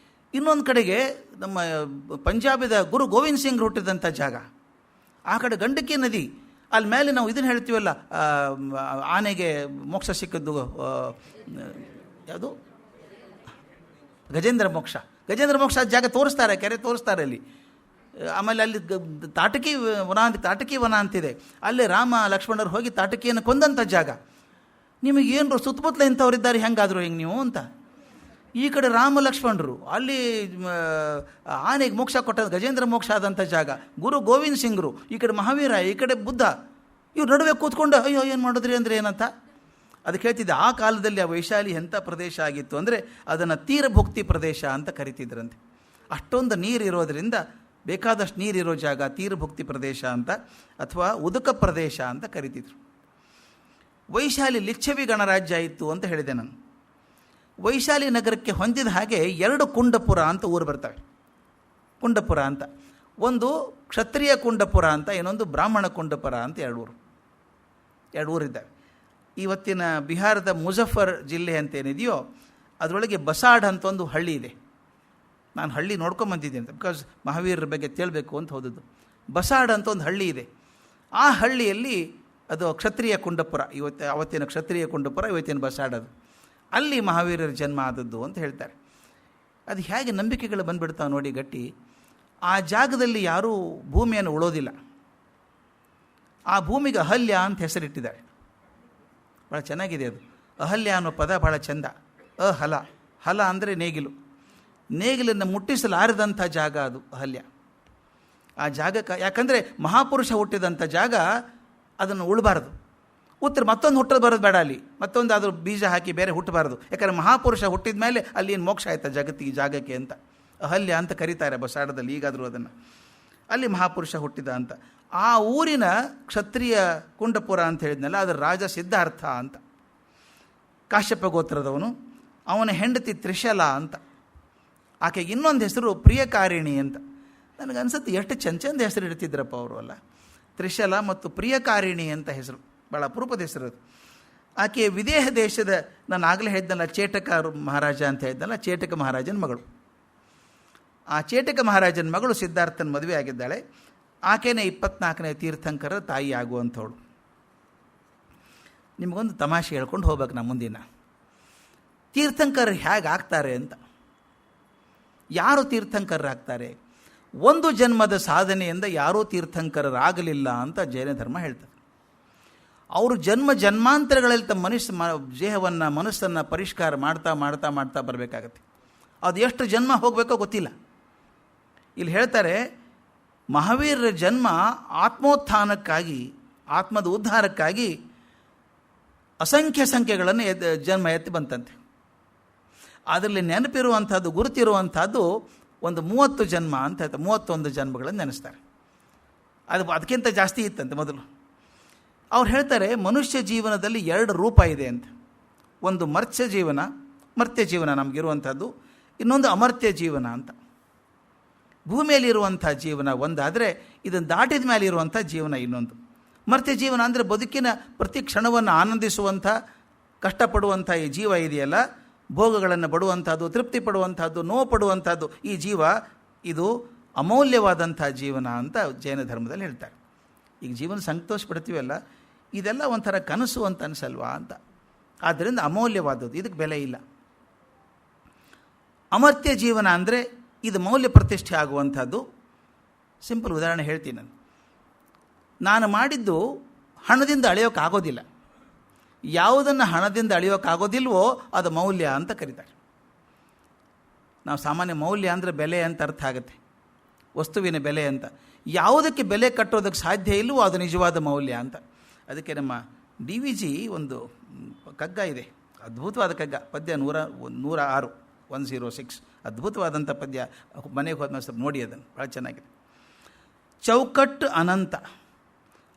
ಇನ್ನೊಂದು ಕಡೆಗೆ ನಮ್ಮ ಪಂಜಾಬದ ಗುರು ಗೋವಿಂದ್ ಸಿಂಗ್ ಹುಟ್ಟಿದಂಥ ಜಾಗ. ಆ ಕಡೆ ಗಂಡಕಿ ನದಿ, ಅಲ್ಲಿ ಮೇಲೆ ನಾವು ಇದನ್ನು ಹೇಳ್ತೀವಲ್ಲ, ಆನೆಗೆ ಮೋಕ್ಷ ಸಿಕ್ಕಿದ್ದು ಯಾವುದು, ಗಜೇಂದ್ರ ಮೋಕ್ಷ ಜಾಗ ತೋರಿಸ್ತಾರೆ, ಕೆರೆ ತೋರಿಸ್ತಾರೆ ಅಲ್ಲಿ. ಆಮೇಲೆ ಅಲ್ಲಿ ತಾಟಕಿ ವನ ಅಂತಿದೆ, ಅಲ್ಲಿ ರಾಮ ಲಕ್ಷ್ಮಣರು ಹೋಗಿ ತಾಟಕಿಯನ್ನು ಕೊಂದಂಥ ಜಾಗ. ನಿಮಗೇನು ಸುತ್ತಮುತ್ತಲ ಇಂಥವ್ರಿದ್ದಾರೆ, ಹೆಂಗಾದರು ಹೆಂಗೆ ನೀವು ಅಂತ. ಈ ಕಡೆ ರಾಮ ಲಕ್ಷ್ಮಣರು, ಅಲ್ಲಿ ಆನೆಗೆ ಮೋಕ್ಷ ಕೊಟ್ಟ ಗಜೇಂದ್ರ ಮೋಕ್ಷ ಆದಂಥ ಜಾಗ. ಗುರು ಗೋವಿಂದ್ ಸಿಂಗ್ರು, ಈ ಕಡೆ ಮಹಾವೀರ, ಈ ಕಡೆ ಬುದ್ಧ. ಇವ್ರು ನಡುವೆ ಕೂತ್ಕೊಂಡು ಅಯ್ಯೋ ಏನು ಮಾಡಿದ್ರಿ ಅಂದರೆ ಏನಂತ ಅದಕ್ಕೆ ಹೇಳ್ತಿದ್ದೆ. ಆ ಕಾಲದಲ್ಲಿ ಆ ವೈಶಾಲಿ ಎಂಥ ಪ್ರದೇಶ ಆಗಿತ್ತು ಅಂದರೆ ಅದನ್ನು ತೀರಭುಕ್ತಿ ಪ್ರದೇಶ ಅಂತ ಕರಿತಿದ್ರಂತೆ. ಅಷ್ಟೊಂದು ನೀರು ಇರೋದರಿಂದ, ಬೇಕಾದಷ್ಟು ನೀರಿರೋ ಜಾಗ ತೀರಭುಕ್ತಿ ಪ್ರದೇಶ ಅಂತ, ಅಥವಾ ಉದುಕ ಪ್ರದೇಶ ಅಂತ ಕರಿತಿದ್ರು. ವೈಶಾಲಿ ಲಿಚ್ಛವಿ ಗಣರಾಜ್ಯ ಇತ್ತು ಅಂತ ಹೇಳಿದೆ ನಾನು. ವೈಶಾಲಿ ನಗರಕ್ಕೆ ಹೊಂದಿದ ಹಾಗೆ 2 ಕುಂಡಪುರ ಅಂತ ಊರು ಬರ್ತವೆ. ಕುಂಡಪುರ ಅಂತ ಒಂದು ಕ್ಷತ್ರಿಯ ಕುಂಡಪುರ ಅಂತ, ಇನ್ನೊಂದು ಬ್ರಾಹ್ಮಣ ಕುಂಡಪುರ ಅಂತ 2 ಊರಿದ್ದಾವೆ. ಇವತ್ತಿನ ಬಿಹಾರದ ಮುಜಫರ್ ಜಿಲ್ಲೆ ಅಂತೇನಿದೆಯೋ ಅದರೊಳಗೆ ಬಸಾಡ್ ಅಂತ ಒಂದು ಹಳ್ಳಿ ಇದೆ. ನಾನು ಹಳ್ಳಿ ನೋಡ್ಕೊಂಬಂದಿದ್ದೀನಿ ಅಂತ, ಬಿಕಾಸ್ ಮಹಾವೀರರ ಬಗ್ಗೆ ತಿಳಬೇಕು ಅಂತ ಹೋದದ್ದು. ಬಸಾಡ್ ಅಂತ ಒಂದು ಹಳ್ಳಿ ಇದೆ. ಆ ಹಳ್ಳಿಯಲ್ಲಿ ಅದು ಕ್ಷತ್ರಿಯ ಕುಂಡಪುರ, ಅವತ್ತಿನ ಕ್ಷತ್ರಿಯ ಕುಂಡಪುರ, ಇವತ್ತಿನ ಬಸಾಡ್ ಅದು. ಅಲ್ಲಿ ಮಹಾವೀರರ ಜನ್ಮ ಆದದ್ದು ಅಂತ ಹೇಳ್ತಾರೆ. ಅದು ಹೇಗೆ ನಂಬಿಕೆಗಳು ಬಂದುಬಿಡ್ತಾವೆ ನೋಡಿ ಗಟ್ಟಿ. ಆ ಜಾಗದಲ್ಲಿ ಯಾರೂ ಭೂಮಿಯನ್ನು ಉಳೋದಿಲ್ಲ. ಆ ಭೂಮಿಗೆ ಅಹಲ್ಯ ಅಂತ ಹೆಸರಿಟ್ಟಿದ್ದಾರೆ. ಭಾಳ ಚೆನ್ನಾಗಿದೆ ಅದು. ಅಹಲ್ಯ ಅನ್ನೋ ಪದ ಭಾಳ ಚೆಂದ. ಹಲ ಅಂದರೆ ನೇಗಿಲು. ನೇಗಿಲನ್ನು ಮುಟ್ಟಿಸಲಾರದಂಥ ಜಾಗ ಅದು ಅಹಲ್ಯ. ಆ ಜಾಗಕ್ಕೆ, ಯಾಕಂದರೆ ಮಹಾಪುರುಷ ಹುಟ್ಟಿದಂಥ ಜಾಗ, ಅದನ್ನು ಉಳಬಾರ್ದು. ಮತ್ತೊಂದು ಹುಟ್ಟೋದು ಬರೋದು ಬೇಡ ಅಲ್ಲಿ, ಮತ್ತೊಂದು ಅದ್ರ ಬೀಜ ಹಾಕಿ ಬೇರೆ ಹುಟ್ಟಬಾರ್ದು. ಯಾಕಂದರೆ ಮಹಾಪುರುಷ ಹುಟ್ಟಿದ ಮೇಲೆ ಅಲ್ಲಿ ಏನು ಮೋಕ್ಷ ಆಯ್ತಾ ಜಗತ್ತಿಗೆ, ಜಾಗಕ್ಕೆ ಅಂತ ಅಹಲ್ಯ ಅಂತ ಕರೀತಾರೆ ಬಸಾಡದಲ್ಲಿ ಈಗಾದರೂ ಅದನ್ನು. ಅಲ್ಲಿ ಮಹಾಪುರುಷ ಹುಟ್ಟಿದ ಅಂತ. ಆ ಊರಿನ ಕ್ಷತ್ರಿಯ ಕುಂಡಪುರ ಅಂತ ಹೇಳಿದ್ನಲ್ಲ, ಅದರ ರಾಜ ಸಿದ್ಧಾರ್ಥ ಅಂತ, ಕಾಶ್ಯಪ ಗೋತ್ರದವನು. ಅವನ ಹೆಂಡತಿ ತ್ರಿಶಲ ಅಂತ, ಆಕೆಗೆ ಇನ್ನೊಂದು ಹೆಸರು ಪ್ರಿಯಕಾರಿಣಿ ಅಂತ. ನನಗನ್ಸುತ್ತೆ ಎಷ್ಟು ಚಂದ ಹೆಸರು ಇಡ್ತಿದ್ರಪ್ಪ ಅವರು ಅಲ್ಲ. ತ್ರಿಶಲ ಮತ್ತು ಪ್ರಿಯಕಾರಿಣಿ ಅಂತ ಹೆಸರು, ಭಾಳ ಅಪರೂಪದ ಹೆಸರು ಅದು. ಆಕೆ ವಿದೇಹ ದೇಶದ, ನಾನು ಆಗಲೇ ಹೇಳಿದ್ನಲ್ಲ ಚೇಟಕ ಮಹಾರಾಜ ಅಂತ ಹೇಳಿದ್ನಲ್ಲ, ಚೇಟಕ ಮಹಾರಾಜನ ಮಗಳು. ಆ ಚೇಟಕ ಮಹಾರಾಜನ ಮಗಳು ಸಿದ್ಧಾರ್ಥನ ಮದುವೆ ಆಗಿದ್ದಾಳೆ. ಆಕೆನೇ 24ನೇ ತೀರ್ಥಂಕರ ತಾಯಿ ಆಗುವಂಥವಳು. ನಿಮಗೊಂದು ತಮಾಷೆ ಹೇಳ್ಕೊಂಡು ಹೋಗ್ಬೇಕು ನಾ ಮುಂದಿನ. ತೀರ್ಥಂಕರರು ಹೇಗೆ ಆಗ್ತಾರೆ ಅಂತ, ಯಾರು ತೀರ್ಥಂಕರರಾಗ್ತಾರೆ? ಒಂದು ಜನ್ಮದ ಸಾಧನೆಯಿಂದ ಯಾರೂ ತೀರ್ಥಂಕರರಾಗಲಿಲ್ಲ ಅಂತ ಜೈನ ಧರ್ಮ ಹೇಳ್ತಾರೆ. ಅವರು ಜನ್ಮಾಂತರಗಳಲ್ಲಿ ತಮ್ಮ ದೇಹವನ್ನು ಮನಸ್ಸನ್ನು ಪರಿಷ್ಕಾರ ಮಾಡ್ತಾ ಮಾಡ್ತಾ ಮಾಡ್ತಾ ಬರಬೇಕಾಗತ್ತೆ. ಅದು ಎಷ್ಟು ಜನ್ಮ ಹೋಗಬೇಕೋ ಗೊತ್ತಿಲ್ಲ. ಇಲ್ಲಿ ಹೇಳ್ತಾರೆ, ಮಹಾವೀರರ ಜನ್ಮ ಆತ್ಮೋತ್ಥಾನಕ್ಕಾಗಿ, ಆತ್ಮದ ಉದ್ಧಾರಕ್ಕಾಗಿ ಅಸಂಖ್ಯ ಸಂಖ್ಯೆಗಳನ್ನು ಜನ್ಮ ಎತ್ತಿ ಬಂತಂತೆ. ಅದರಲ್ಲಿ ನೆನಪಿರುವಂಥದ್ದು, ಗುರುತಿರುವಂಥದ್ದು ಒಂದು 30 ಜನ್ಮ ಅಂತ ಹೇಳ್ತಾರೆ. 31 ಜನ್ಮಗಳನ್ನು ನೆನೆಸ್ತಾರೆ. ಅದಕ್ಕಿಂತ ಜಾಸ್ತಿ ಇತ್ತಂತೆ ಮೊದಲು. ಅವ್ರು ಹೇಳ್ತಾರೆ, ಮನುಷ್ಯ ಜೀವನದಲ್ಲಿ 2 ರೂಪ ಇದೆ ಅಂತ. ಒಂದು ಮರ್ತ್ಯ ಜೀವನ ನಮಗಿರುವಂಥದ್ದು, ಇನ್ನೊಂದು ಅಮರ್ತ್ಯ ಜೀವನ ಅಂತ. ಭೂಮಿಯಲ್ಲಿರುವಂಥ ಜೀವನ ಒಂದಾದರೆ, ಇದನ್ನು ದಾಟಿದ ಮೇಲೆ ಇರುವಂಥ ಜೀವನ ಇನ್ನೊಂದು. ಮರ್ತ್ಯ ಜೀವನ ಅಂದರೆ ಬದುಕಿನ ಪ್ರತಿ ಕ್ಷಣವನ್ನು ಆನಂದಿಸುವಂಥ, ಕಷ್ಟಪಡುವಂಥ ಈ ಜೀವ ಇದೆಯಲ್ಲ, ಭೋಗಗಳನ್ನು ಪಡುವಂಥದ್ದು, ತೃಪ್ತಿ ಪಡುವಂಥದ್ದು, ನೋವು ಪಡುವಂಥದ್ದು, ಈ ಜೀವ ಇದು ಅಮೂಲ್ಯವಾದಂಥ ಜೀವನ ಅಂತ ಜೈನ ಧರ್ಮದಲ್ಲಿ ಹೇಳ್ತಾರೆ. ಈಗ ಜೀವನ ಸಂತೋಷ ಪಡ್ತೀವಲ್ಲ, ಇದೆಲ್ಲ ಒಂಥರ ಕನಸು ಅಂತ ಅನಿಸಲ್ವಾ ಅಂತ. ಆದ್ದರಿಂದ ಅಮೂಲ್ಯವಾದದ್ದು, ಇದಕ್ಕೆ ಬೆಲೆ ಇಲ್ಲ. ಅಮರ್ತ್ಯ ಜೀವನ ಅಂದರೆ ಇದು ಮೌಲ್ಯ ಪ್ರತಿಷ್ಠೆ ಆಗುವಂಥದ್ದು. ಸಿಂಪಲ್ ಉದಾಹರಣೆ ಹೇಳ್ತೀನಿ. ನಾನು ಮಾಡಿದ್ದು ಹಣದಿಂದ ಅಳೆಯೋಕ್ಕಾಗೋದಿಲ್ಲ. ಯಾವುದನ್ನು ಹಣದಿಂದ ಅಳೆಯೋಕ್ಕಾಗೋದಿಲ್ವೋ ಅದು ಮೌಲ್ಯ ಅಂತ ಕರೀತಾರೆ. ನಾವು ಸಾಮಾನ್ಯ ಮೌಲ್ಯ ಅಂದರೆ ಬೆಲೆ ಅಂತ ಅರ್ಥ ಆಗುತ್ತೆ, ವಸ್ತುವಿನ ಬೆಲೆ ಅಂತ. ಯಾವುದಕ್ಕೆ ಬೆಲೆ ಕಟ್ಟೋದಕ್ಕೆ ಸಾಧ್ಯ ಇಲ್ಲವೋ ಅದು ನಿಜವಾದ ಮೌಲ್ಯ ಅಂತ. ಅದಕ್ಕೆ ನಮ್ಮ DVG ಒಂದು ಕಗ್ಗ ಇದೆ, ಅದ್ಭುತವಾದ ಕಗ್ಗ, ಪದ್ಯ 106 106, ಅದ್ಭುತವಾದಂಥ ಪದ್ಯ. ಮನೆಗೆ ಹೋದ ಸ್ವಲ್ಪ ನೋಡಿ, ಅದನ್ನು ಭಾಳ ಚೆನ್ನಾಗಿದೆ. ಚೌಕಟ್ಟು ಅನಂತ,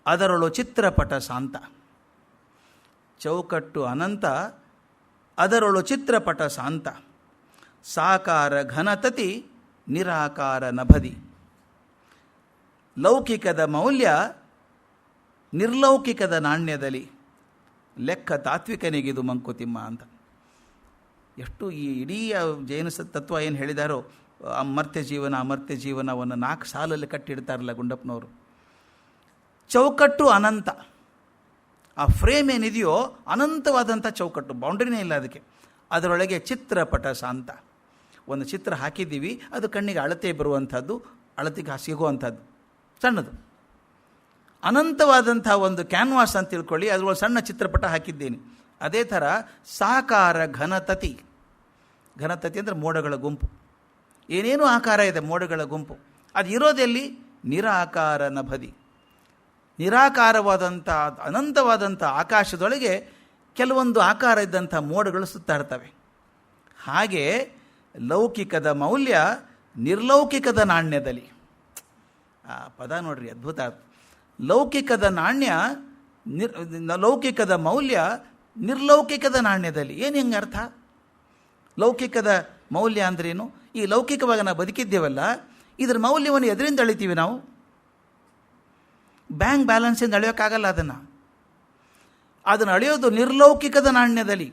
ಅದರೊಳು ಚಿತ್ರಪಟ ಶಾಂತ. ಚೌಕಟ್ಟು ಅನಂತ, ಅದರೊಳು ಚಿತ್ರಪಟ ಶಾಂತ. ಸಾಕಾರ ಘನತತಿ, ನಿರಾಕಾರ ನಭದಿ. ಲೌಕಿಕದ ಮೌಲ್ಯ ನಿರ್ಲೌಕಿಕದ ನಾಣ್ಯದಲ್ಲಿ, ಲೆಕ್ಕ ತಾತ್ವಿಕನಿಗಿದು ಮಂಕುತಿಮ್ಮ ಅಂತ. ಎಷ್ಟು ಈ ಇಡೀ ಜೈನ ತತ್ವ ಏನು ಹೇಳಿದಾರೋ, ಅಮರ್ತ್ಯ ಜೀವನ ಅಮರ್ತ್ಯ ಜೀವನವನ್ನು 4 ಸಾಲಲ್ಲಿ ಕಟ್ಟಿಡ್ತಾರಲ್ಲ ಗುಂಡಪ್ಪನವರು. ಚೌಕಟ್ಟು ಅನಂತ, ಆ ಫ್ರೇಮ್ ಏನಿದೆಯೋ ಅನಂತವಾದಂಥ ಚೌಕಟ್ಟು, ಬೌಂಡ್ರಿನೇ ಇಲ್ಲ ಅದಕ್ಕೆ. ಅದರೊಳಗೆ ಚಿತ್ರಪಟ ಶಾಂತ. ಒಂದು ಚಿತ್ರ ಹಾಕಿದ್ದೀವಿ, ಅದು ಕಣ್ಣಿಗೆ ಅಳತೆ ಬರುವಂಥದ್ದು, ಅಳತೆಗೆ ಸಿಗುವಂಥದ್ದು, ಸಣ್ಣದು. ಅನಂತವಾದಂಥ ಒಂದು ಕ್ಯಾನ್ವಾಸ್ ಅಂತ ತಿಳ್ಕೊಳ್ಳಿ, ಅದರೊಳಗೆ ಸಣ್ಣ ಚಿತ್ರಪಟ ಹಾಕಿದ್ದೀನಿ. ಅದೇ ಥರ ಸಾಕಾರ ಘನತತಿ. ಘನತತಿ ಅಂದರೆ ಮೋಡಗಳ ಗುಂಪು, ಏನೇನೂ ಆಕಾರ ಇದೆ ಮೋಡಗಳ ಗುಂಪು. ಅದು ಇರೋದೆಲ್ಲಿ? ನಿರಾಕಾರ ನಭದಿ. ನಿರಾಕಾರವಾದಂಥ ಅನಂತವಾದಂಥ ಆಕಾಶದೊಳಗೆ ಕೆಲವೊಂದು ಆಕಾರ ಇದ್ದಂಥ ಮೋಡಗಳು ಸುತ್ತಾಡ್ತವೆ. ಹಾಗೆ ಲೌಕಿಕದ ಮೌಲ್ಯ ನಿರ್ಲೌಕಿಕದ ನಾಣ್ಯದಲ್ಲಿ. ಆ ಪದ ನೋಡ್ರಿ, ಅದ್ಭುತ. ಲೌಕಿಕದ ನಾಣ್ಯ ಲೌಕಿಕದ ಮೌಲ್ಯ ನಿರ್ಲೌಕಿಕದ ನಾಣ್ಯದಲ್ಲಿ. ಏನು ಹೆಂಗೆ ಅರ್ಥ? ಲೌಕಿಕದ ಮೌಲ್ಯ ಅಂದ್ರೇನು? ಈ ಲೌಕಿಕವಾಗಿ ನಾವು ಬದುಕಿದ್ದೇವಲ್ಲ, ಇದರ ಮೌಲ್ಯವನ್ನು ಎದರಿಂದ ಅಳಿತೀವಿ ನಾವು? ಬ್ಯಾಂಕ್ ಬ್ಯಾಲೆನ್ಸಿಂದ ಅಳೆಯೋಕ್ಕಾಗಲ್ಲ. ಅದನ್ನು ಅಳೆಯೋದು ನಿರ್ಲೌಕಿಕದ ನಾಣ್ಯದಲ್ಲಿ.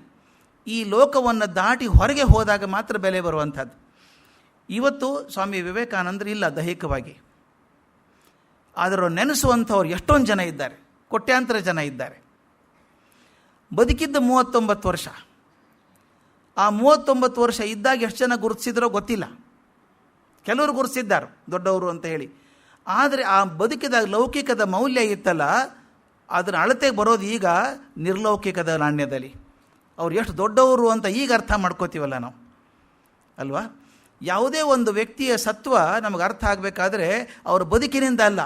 ಈ ಲೋಕವನ್ನು ದಾಟಿ ಹೊರಗೆ ಹೋದಾಗ ಮಾತ್ರ ಬೆಲೆ ಬರುವಂಥದ್ದು. ಇವತ್ತು ಸ್ವಾಮಿ ವಿವೇಕಾನಂದರು ಇಲ್ಲ ದೈಹಿಕವಾಗಿ, ಆದರೆ ನೆನೆಸುವಂಥವ್ರು ಎಷ್ಟೊಂದು ಜನ ಇದ್ದಾರೆ, ಕೋಟ್ಯಾಂತರ ಜನ ಇದ್ದಾರೆ. ಬದುಕಿದ್ದ 39 ವರ್ಷ. ಆ 39 ವರ್ಷ ಇದ್ದಾಗ ಎಷ್ಟು ಜನ ಗುರುತಿಸಿದ್ರೋ ಗೊತ್ತಿಲ್ಲ. ಕೆಲವರು ಗುರುತಿಸಿದ್ದಾರೆ ದೊಡ್ಡವರು ಅಂತ ಹೇಳಿ. ಆದರೆ ಆ ಬದುಕಿದಾಗ ಲೌಕಿಕದ ಮೌಲ್ಯ ಇತ್ತಲ್ಲ, ಅದನ್ನು ಅಳತೆಗೆ ಬರೋದು ಈಗ ನಿರ್ಲೌಕಿಕದ ನಾಣ್ಯದಲ್ಲಿ. ಅವ್ರು ಎಷ್ಟು ದೊಡ್ಡವರು ಅಂತ ಈಗ ಅರ್ಥ ಮಾಡ್ಕೋತೀವಲ್ಲ ನಾವು, ಅಲ್ವಾ? ಯಾವುದೇ ಒಂದು ವ್ಯಕ್ತಿಯ ಸತ್ವ ನಮಗೆ ಅರ್ಥ ಆಗಬೇಕಾದ್ರೆ ಅವ್ರ ಬದುಕಿನಿಂದ ಅಲ್ಲ,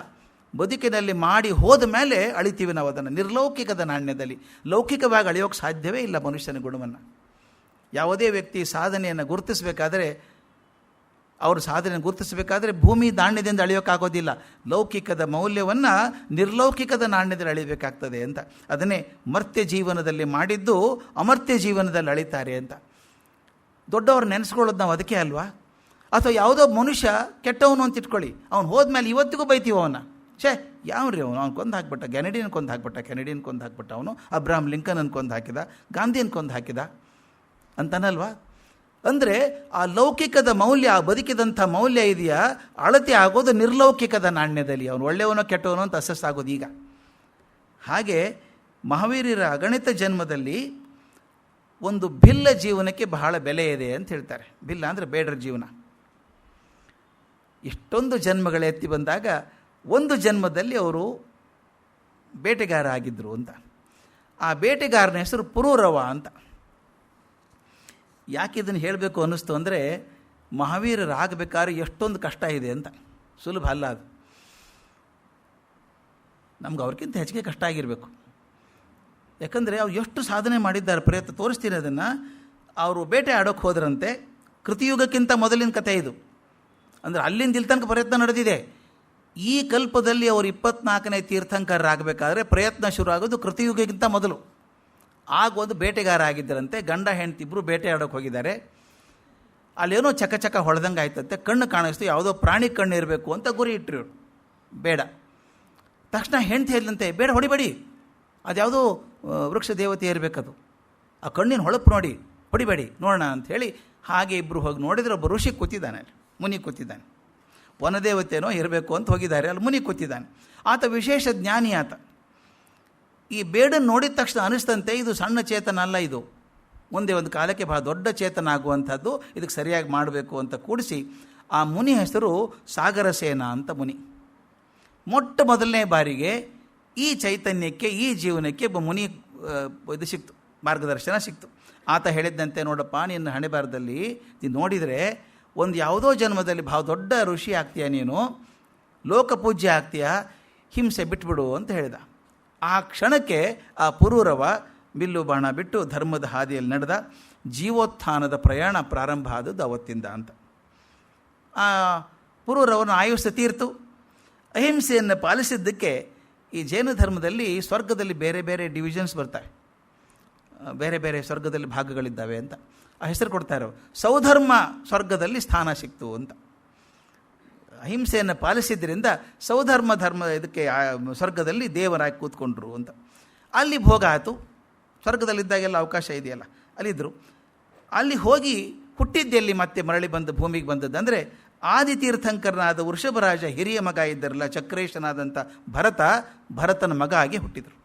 ಬದುಕಿನಲ್ಲಿ ಮಾಡಿ ಹೋದ ಮೇಲೆ ಅಳಿತೀವಿ ನಾವು ಅದನ್ನು ನಿರ್ಲೌಕಿಕದ ನಾಣ್ಯದಲ್ಲಿ. ಲೌಕಿಕವಾಗಿ ಅಳೆಯೋಕ್ಕೆ ಸಾಧ್ಯವೇ ಇಲ್ಲ ಮನುಷ್ಯನ ಗುಣವನ್ನು. ಯಾವುದೇ ವ್ಯಕ್ತಿ ಸಾಧನೆಯನ್ನು ಗುರುತಿಸಬೇಕಾದ್ರೆ ಅವ್ರ ಸಾಧನೆ ಗುರುತಿಸಬೇಕಾದ್ರೆ ಭೂಮಿ ನಾಣ್ಯದಿಂದ ಅಳೆಯೋಕ್ಕಾಗೋದಿಲ್ಲ. ಲೌಕಿಕದ ಮೌಲ್ಯವನ್ನು ನಿರ್ಲೌಕಿಕದ ನಾಣ್ಯದಲ್ಲಿ ಅಳಿಬೇಕಾಗ್ತದೆ ಅಂತ. ಅದನ್ನೇ ಮರ್ತ್ಯ ಜೀವನದಲ್ಲಿ ಮಾಡಿದ್ದು ಅಮರ್ತ್ಯ ಜೀವನದಲ್ಲಿ ಅಳಿತಾರೆ ಅಂತ. ದೊಡ್ಡವ್ರು ನೆನೆಸ್ಕೊಳ್ಳೋದು ನಾವು ಅದಕ್ಕೆ ಅಲ್ವಾ? ಅಥವಾ ಯಾವುದೋ ಮನುಷ್ಯ ಕೆಟ್ಟವನು ಅಂತ ಇಟ್ಕೊಳ್ಳಿ, ಅವ್ನು ಹೋದ್ಮೇಲೆ ಇವತ್ತಿಗೂ ಬೈತೀವ ಅವನ್ನ, ಯಾವ್ರಿ ಅವ್ನು ಕೊಂದು ಹಾಕ್ಬಿಟ್ಟ, ಕೆನಡಿಯನ್ ಕೊಂದು ಹಾಕ್ಬಿಟ್ಟ, ಅವನು ಅಬ್ರಹಾಂ ಲಿಂಕನ್ ಕೊಂದು ಹಾಕಿದ, ಗಾಂಧಿಯನ್ ಕೊಂದು ಹಾಕಿದ ಅಂತಾನಲ್ವಾ? ಅಂದರೆ ಆ ಲೌಕಿಕದ ಮೌಲ್ಯ, ಆ ಬದುಕಿದಂಥ ಮೌಲ್ಯ ಇದೆಯಾ, ಅಳತೆ ಆಗೋದು ನಿರ್ಲೌಕಿಕದ ನಾಣ್ಯದಲ್ಲಿ. ಅವನು ಒಳ್ಳೆಯವನೋ ಕೆಟ್ಟವನೋ ಅಂತ ಅಸಸ್ ಆಗೋದು ಈಗ. ಹಾಗೆ ಮಹಾವೀರರ ಅಗಣಿತ ಜನ್ಮದಲ್ಲಿ ಒಂದು ಭಿಲ್ಲ ಜೀವನಕ್ಕೆ ಬಹಳ ಬೆಲೆ ಇದೆ ಅಂತ ಹೇಳ್ತಾರೆ. ಭಿಲ್ಲ ಅಂದರೆ ಬೇಡರ ಜೀವನ. ಎಷ್ಟೊಂದು ಜನ್ಮಗಳೆತ್ತಿ ಬಂದಾಗ ಒಂದು ಜನ್ಮದಲ್ಲಿ ಅವರು ಬೇಟೆಗಾರ ಆಗಿದ್ದರು ಅಂತ. ಆ ಬೇಟೆಗಾರನ ಹೆಸರು ಪುರೂರವ ಅಂತ. ಯಾಕೆ ಇದನ್ನು ಹೇಳಬೇಕು ಅನ್ನಿಸ್ತು ಅಂದರೆ, ಮಹಾವೀರರಾಗಬೇಕಾದ್ರೆ ಎಷ್ಟೊಂದು ಕಷ್ಟ ಇದೆ ಅಂತ. ಸುಲಭ ಅಲ್ಲ ಅದು. ನಮ್ಗೆ ಅವ್ರಿಗಿಂತ ಹೆಚ್ಚಿಗೆ ಕಷ್ಟ ಆಗಿರಬೇಕು. ಯಾಕಂದರೆ ಅವ್ರು ಎಷ್ಟು ಸಾಧನೆ ಮಾಡಿದ್ದಾರೆ, ಪ್ರಯತ್ನ ತೋರಿಸ್ತೀನಿ ಅದನ್ನು. ಅವರು ಬೇಟೆ ಆಡೋಕ್ಕೆ ಹೋದ್ರಂತೆ. ಕೃತಿಯುಗಕ್ಕಿಂತ ಮೊದಲಿನ ಕಥೆ ಇದು. ಅಂದರೆ ಅಲ್ಲಿಂದ ಇಲ್ಲಿ ತನಕ ಪ್ರಯತ್ನ ನಡೆದಿದೆ. ಈ ಕಲ್ಪದಲ್ಲಿ ಅವರು 24ನೇ ತೀರ್ಥಂಕರರಾಗಬೇಕಾದ್ರೆ ಪ್ರಯತ್ನ ಶುರು ಆಗೋದು ಕೃತಿಯುಗಕ್ಕಿಂತ ಮೊದಲು. ಆಗ ಒಂದು ಬೇಟೆಗಾರ ಆಗಿದ್ದರಂತೆ. ಗಂಡ ಹೆಂಡತಿ ಇಬ್ಬರು ಬೇಟೆ ಆಡೋಕ್ಕೆ ಹೋಗಿದ್ದಾರೆ. ಅಲ್ಲೇನೋ ಚಕ ಹೊಡೆದಂಗೆ ಆಯ್ತಂತೆ. ಕಣ್ಣು ಕಾಣಿಸ್ತು, ಯಾವುದೋ ಪ್ರಾಣಿ ಕಣ್ಣು ಇರಬೇಕು ಅಂತ ಗುರಿ ಇಟ್ಟರು. ಬೇಡ. ತಕ್ಷಣ ಹೆಂಡತಿ ಹೇಳಿದಂತೆ, ಬೇಡ, ಹೊಡಿಬೇಡಿ, ಅದ್ಯಾವುದೋ ವೃಕ್ಷ ದೇವತೆ ಇರಬೇಕದು, ಆ ಕಣ್ಣಿನ ಹೊಳಪು ನೋಡಿ, ಹೊಡಿಬೇಡಿ, ನೋಡೋಣ ಅಂಥೇಳಿ ಹಾಗೆ ಇಬ್ಬರು ಹೋಗಿ ನೋಡಿದರೆ ಒಬ್ಬ ಋಷಿ ಕೂತಿದ್ದಾನೆ, ಅಲ್ಲಿ ಮುನಿ ಕೂತಿದ್ದಾನೆ. ವನದೇವತೆನೋ ಇರಬೇಕು ಅಂತ ಹೋಗಿದ್ದಾರೆ, ಅಲ್ಲಿ ಮುನಿ ಕೂತಿದ್ದಾನೆ. ಆತ ವಿಶೇಷ ಜ್ಞಾನಿ ಆತ. ಈ ಬೇಡನ್ನು ನೋಡಿದ ತಕ್ಷಣ ಅನಿಸ್ತಂತೆ ಇದು ಸಣ್ಣ ಚೇತನ ಅಲ್ಲ, ಇದು ಮುಂದೆ ಒಂದು ಕಾಲಕ್ಕೆ ಬಹಳ ದೊಡ್ಡ ಚೇತನ ಆಗುವಂಥದ್ದು, ಇದಕ್ಕೆ ಸರಿಯಾಗಿ ಮಾಡಬೇಕು ಅಂತ ಕೂಡಿಸಿ ಆ ಮುನಿ ಹೆಸರು ಸಾಗರಸೇನ ಅಂತ ಮುನಿ. ಮೊಟ್ಟ ಮೊದಲನೇ ಬಾರಿಗೆ ಈ ಚೈತನ್ಯಕ್ಕೆ, ಈ ಜೀವನಕ್ಕೆ ಒಬ್ಬ ಮುನಿ ಇದು ಸಿಕ್ತು, ಮಾರ್ಗದರ್ಶನ ಸಿಕ್ತು. ಆತ ಹೇಳಿದ್ದಂತೆ, ನೋಡಪ್ಪ, ನಿನ್ನ ಹಣೆಬಾರದಲ್ಲಿ ನೀನು ನೋಡಿದರೆ ಒಂದು ಯಾವುದೋ ಜನ್ಮದಲ್ಲಿ ಭಾಳ ದೊಡ್ಡ ಋಷಿ ಆಗ್ತೀಯ, ನೀನು ಲೋಕಪೂಜ್ಯ ಆಗ್ತೀಯ, ಹಿಂಸೆ ಬಿಟ್ಬಿಡು ಅಂತ ಹೇಳಿದ. ಆ ಕ್ಷಣಕ್ಕೆ ಆ ಪುರೂರವ ಬಿಲ್ಲು ಬಾಣ ಬಿಟ್ಟು ಧರ್ಮದ ಹಾದಿಯಲ್ಲಿ ನಡೆದ. ಜೀವೋತ್ಥಾನದ ಪ್ರಯಾಣ ಪ್ರಾರಂಭ ಆದದ್ದು ಅವತ್ತಿಂದ ಅಂತ. ಆ ಪುರೂರವನ ಆಯುಷ್ಯ ತೀರ್ತು. ಅಹಿಂಸೆಯನ್ನು ಪಾಲಿಸಿದ್ದಕ್ಕೆ ಈ ಜೈನ ಧರ್ಮದಲ್ಲಿ ಸ್ವರ್ಗದಲ್ಲಿ ಬೇರೆ ಬೇರೆ ಡಿವಿಷನ್ಸ್ ಬರ್ತವೆ, ಬೇರೆ ಬೇರೆ ಸ್ವರ್ಗದಲ್ಲಿ ಭಾಗಗಳಿದ್ದಾವೆ ಅಂತ ಆ ಹೆಸರು ಕೊಡ್ತಾರೆ. ಸೌಧರ್ಮ ಸ್ವರ್ಗದಲ್ಲಿ ಸ್ಥಾನ ಸಿಕ್ತು ಅಂತ. ಅಹಿಂಸೆಯನ್ನು ಪಾಲಿಸಿದ್ದರಿಂದ ಸೌಧರ್ಮ ಇದಕ್ಕೆ ಸ್ವರ್ಗದಲ್ಲಿ ದೇವರಾಗಿ ಕೂತ್ಕೊಂಡ್ರು ಅಂತ. ಅಲ್ಲಿ ಭೋಗ ಆಯಿತು. ಸ್ವರ್ಗದಲ್ಲಿದ್ದಾಗೆಲ್ಲ ಅವಕಾಶ ಇದೆಯಲ್ಲ, ಅಲ್ಲಿದ್ದರು. ಅಲ್ಲಿ ಹೋಗಿ ಹುಟ್ಟಿದ್ದೆಲ್ಲಿ ಮತ್ತೆ ಮರಳಿ ಬಂದು ಭೂಮಿಗೆ ಬಂದದ್ದು ಅಂದರೆ, ಆದಿತೀರ್ಥಂಕರನಾದ ವೃಷಭರಾಜ ಹಿರಿಯ ಮಗ ಇದ್ದರಲ್ಲ, ಚಕ್ರೇಶನಾದಂಥ ಭರತನ ಮಗ ಆಗಿ ಹುಟ್ಟಿದರು.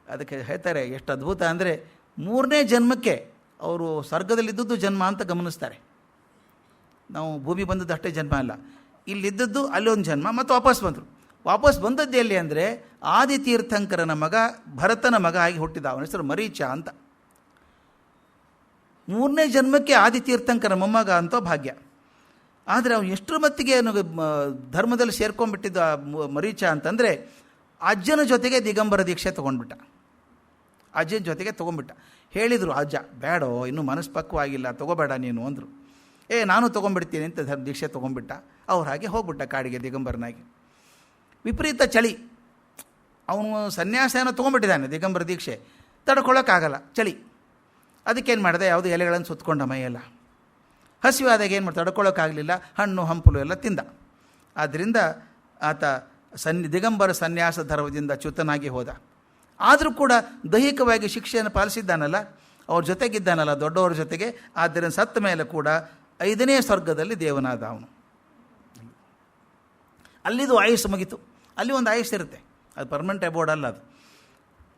ಅದಕ್ಕೆ ಹೇಳ್ತಾರೆ ಎಷ್ಟು ಅದ್ಭುತ ಅಂದರೆ, 3ನೇ ಜನ್ಮಕ್ಕೆ ಅವರು ಸ್ವರ್ಗದಲ್ಲಿದ್ದದ್ದು ಜನ್ಮ ಅಂತ ಗಮನಿಸ್ತಾರೆ. ನಾವು ಭೂಮಿ ಬಂದದ್ದು ಅಷ್ಟೇ ಜನ್ಮ ಅಲ್ಲ, ಇಲ್ಲಿದ್ದದ್ದು ಅಲ್ಲಿ ಒಂದು ಜನ್ಮ, ಮತ್ತು ವಾಪಸ್ ಬಂದರು. ವಾಪಸ್ ಬಂದದ್ದು ಎಲ್ಲಿ ಅಂದರೆ, ಆದಿತೀರ್ಥಂಕರನ ಮಗ ಭರತನ ಮಗ ಆಗಿ ಹುಟ್ಟಿದ. ಅವನ ಹೆಸರು ಮರೀಚ ಅಂತ. 3ನೇ ಜನ್ಮಕ್ಕೆ ಆದಿತೀರ್ಥಂಕರ ಮೊಮ್ಮಗ ಅಂತ ಭಾಗ್ಯ. ಆದರೆ ಅವನು ಎಷ್ಟರ ಮಟ್ಟಿಗೆ ಧರ್ಮದಲ್ಲಿ ಸೇರ್ಕೊಂಡ್ಬಿಟ್ಟಿದ್ದ ಮರೀಚ ಅಂತಂದರೆ, ಅಜ್ಜನ ಜೊತೆಗೆ ದಿಗಂಬರ ದೀಕ್ಷೆ ತೊಗೊಂಡ್ಬಿಟ್ಟ. ಅಜ್ಜನ ಜೊತೆಗೆ ತೊಗೊಂಡ್ಬಿಟ್ಟ. ಹೇಳಿದರು ಅಜ್ಜ, ಬೇಡೋ, ಇನ್ನೂ ಮನಸ್ಪಕ್ವಾಗಿಲ್ಲ, ತೊಗೋಬೇಡ ನೀನು ಅಂದರು. ನಾನು ತೊಗೊಂಡ್ಬಿಡ್ತೀನಿ ಅಂತ ದೀಕ್ಷೆ ತೊಗೊಂಡ್ಬಿಟ್ಟ. ಅವ್ರ ಹಾಗೆ ಹೋಗ್ಬಿಟ್ಟ ಕಾಡಿಗೆ ದಿಗಂಬರನಾಗಿ. ವಿಪರೀತ ಚಳಿ. ಅವನು ಸನ್ಯಾಸನ ತೊಗೊಂಡ್ಬಿಟ್ಟಿದ್ದಾನೆ, ದಿಗಂಬರ ದೀಕ್ಷೆ, ತಡ್ಕೊಳ್ಳೋಕ್ಕಾಗಲ್ಲ, ಚಳಿ. ಅದಕ್ಕೇನು ಮಾಡಿದೆ, ಯಾವುದೋ ಎಲೆಗಳನ್ನು ಸುತ್ತಕೊಂಡ ಮೈಯೆಲ್ಲ. ಹಸಿವಾದಾಗ ಏನು ಮಾಡಿ ತಡ್ಕೊಳ್ಳೋಕ್ಕಾಗಲಿಲ್ಲ, ಹಣ್ಣು ಹಂಪಲು ಎಲ್ಲ ತಿಂದ. ಆದ್ದರಿಂದ ಆತ ದಿಗಂಬರ ಸನ್ಯಾಸ ಧರ್ಮದಿಂದ ಚ್ಯುತನಾಗಿ ಹೋದ. ಆದರೂ ಕೂಡ ದೈಹಿಕವಾಗಿ ಶಿಕ್ಷೆಯನ್ನು ಪಾಲಿಸಿದ್ದಾನಲ್ಲ, ಅವ್ರ ಜೊತೆಗಿದ್ದಾನಲ್ಲ, ದೊಡ್ಡವ್ರ ಜೊತೆಗೆ. ಆದ್ದರಿಂದ ಸತ್ತ ಮೇಲೆ ಕೂಡ 5ನೇ ಸ್ವರ್ಗದಲ್ಲಿ ದೇವನಾದ ಅವನು. ಅಲ್ಲಿದು ಆಯುಷ್ಯ ಮುಗಿತು. ಅಲ್ಲಿ ಒಂದು ಆಯುಷ್ಯ ಇರುತ್ತೆ, ಅದು ಪರ್ಮನೆಂಟ್ ಅಬೋರ್ಡ್ ಅಲ್ಲ ಅದು.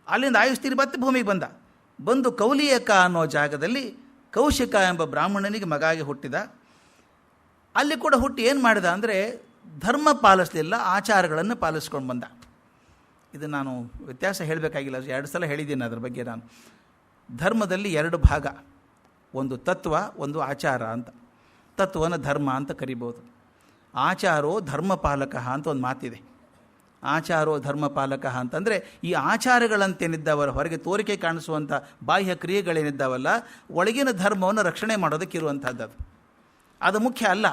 ಅಲ್ಲಿಂದ ಆಯುಷ್ ತೀರಿ ಮತ್ತೆ ಭೂಮಿಗೆ ಬಂದು ಕೌಲಿಯಕ ಅನ್ನೋ ಜಾಗದಲ್ಲಿ ಕೌಶಿಕ ಎಂಬ ಬ್ರಾಹ್ಮಣನಿಗೆ ಮಗಾಗಿ ಹುಟ್ಟಿದ. ಅಲ್ಲಿ ಕೂಡ ಹುಟ್ಟಿ ಏನು ಮಾಡಿದ ಅಂದರೆ, ಧರ್ಮ ಪಾಲಿಸಲಿಲ್ಲ, ಆಚಾರಗಳನ್ನು ಪಾಲಿಸ್ಕೊಂಡು ಬಂದ. ಇದು ನಾನು ವ್ಯತ್ಯಾಸ ಹೇಳಬೇಕಾಗಿಲ್ಲ, 2 ಸಲ ಹೇಳಿದ್ದೀನಿ ಅದ್ರ ಬಗ್ಗೆ ನಾನು. ಧರ್ಮದಲ್ಲಿ 2 ಭಾಗ, ಒಂದು ತತ್ವ, ಒಂದು ಆಚಾರ ಅಂತ. ತತ್ವನ ಧರ್ಮ ಅಂತ ಕರಿಬೋದು. ಆಚಾರೋ ಧರ್ಮಪಾಲಕ ಅಂತ ಒಂದು ಮಾತಿದೆ. ಆಚಾರೋ ಧರ್ಮಪಾಲಕ ಅಂತಂದರೆ, ಈ ಆಚಾರಗಳಂತೇನಿದ್ದಾವಲ್ಲ, ಹೊರಗೆ ತೋರಿಕೆ ಕಾಣಿಸುವಂಥ ಬಾಹ್ಯ ಕ್ರಿಯೆಗಳೇನಿದ್ದಾವಲ್ಲ, ಒಳಗಿನ ಧರ್ಮವನ್ನು ರಕ್ಷಣೆ ಮಾಡೋದಕ್ಕಿರುವಂಥದ್ದು ಅದು. ಅದು ಮುಖ್ಯ ಅಲ್ಲ,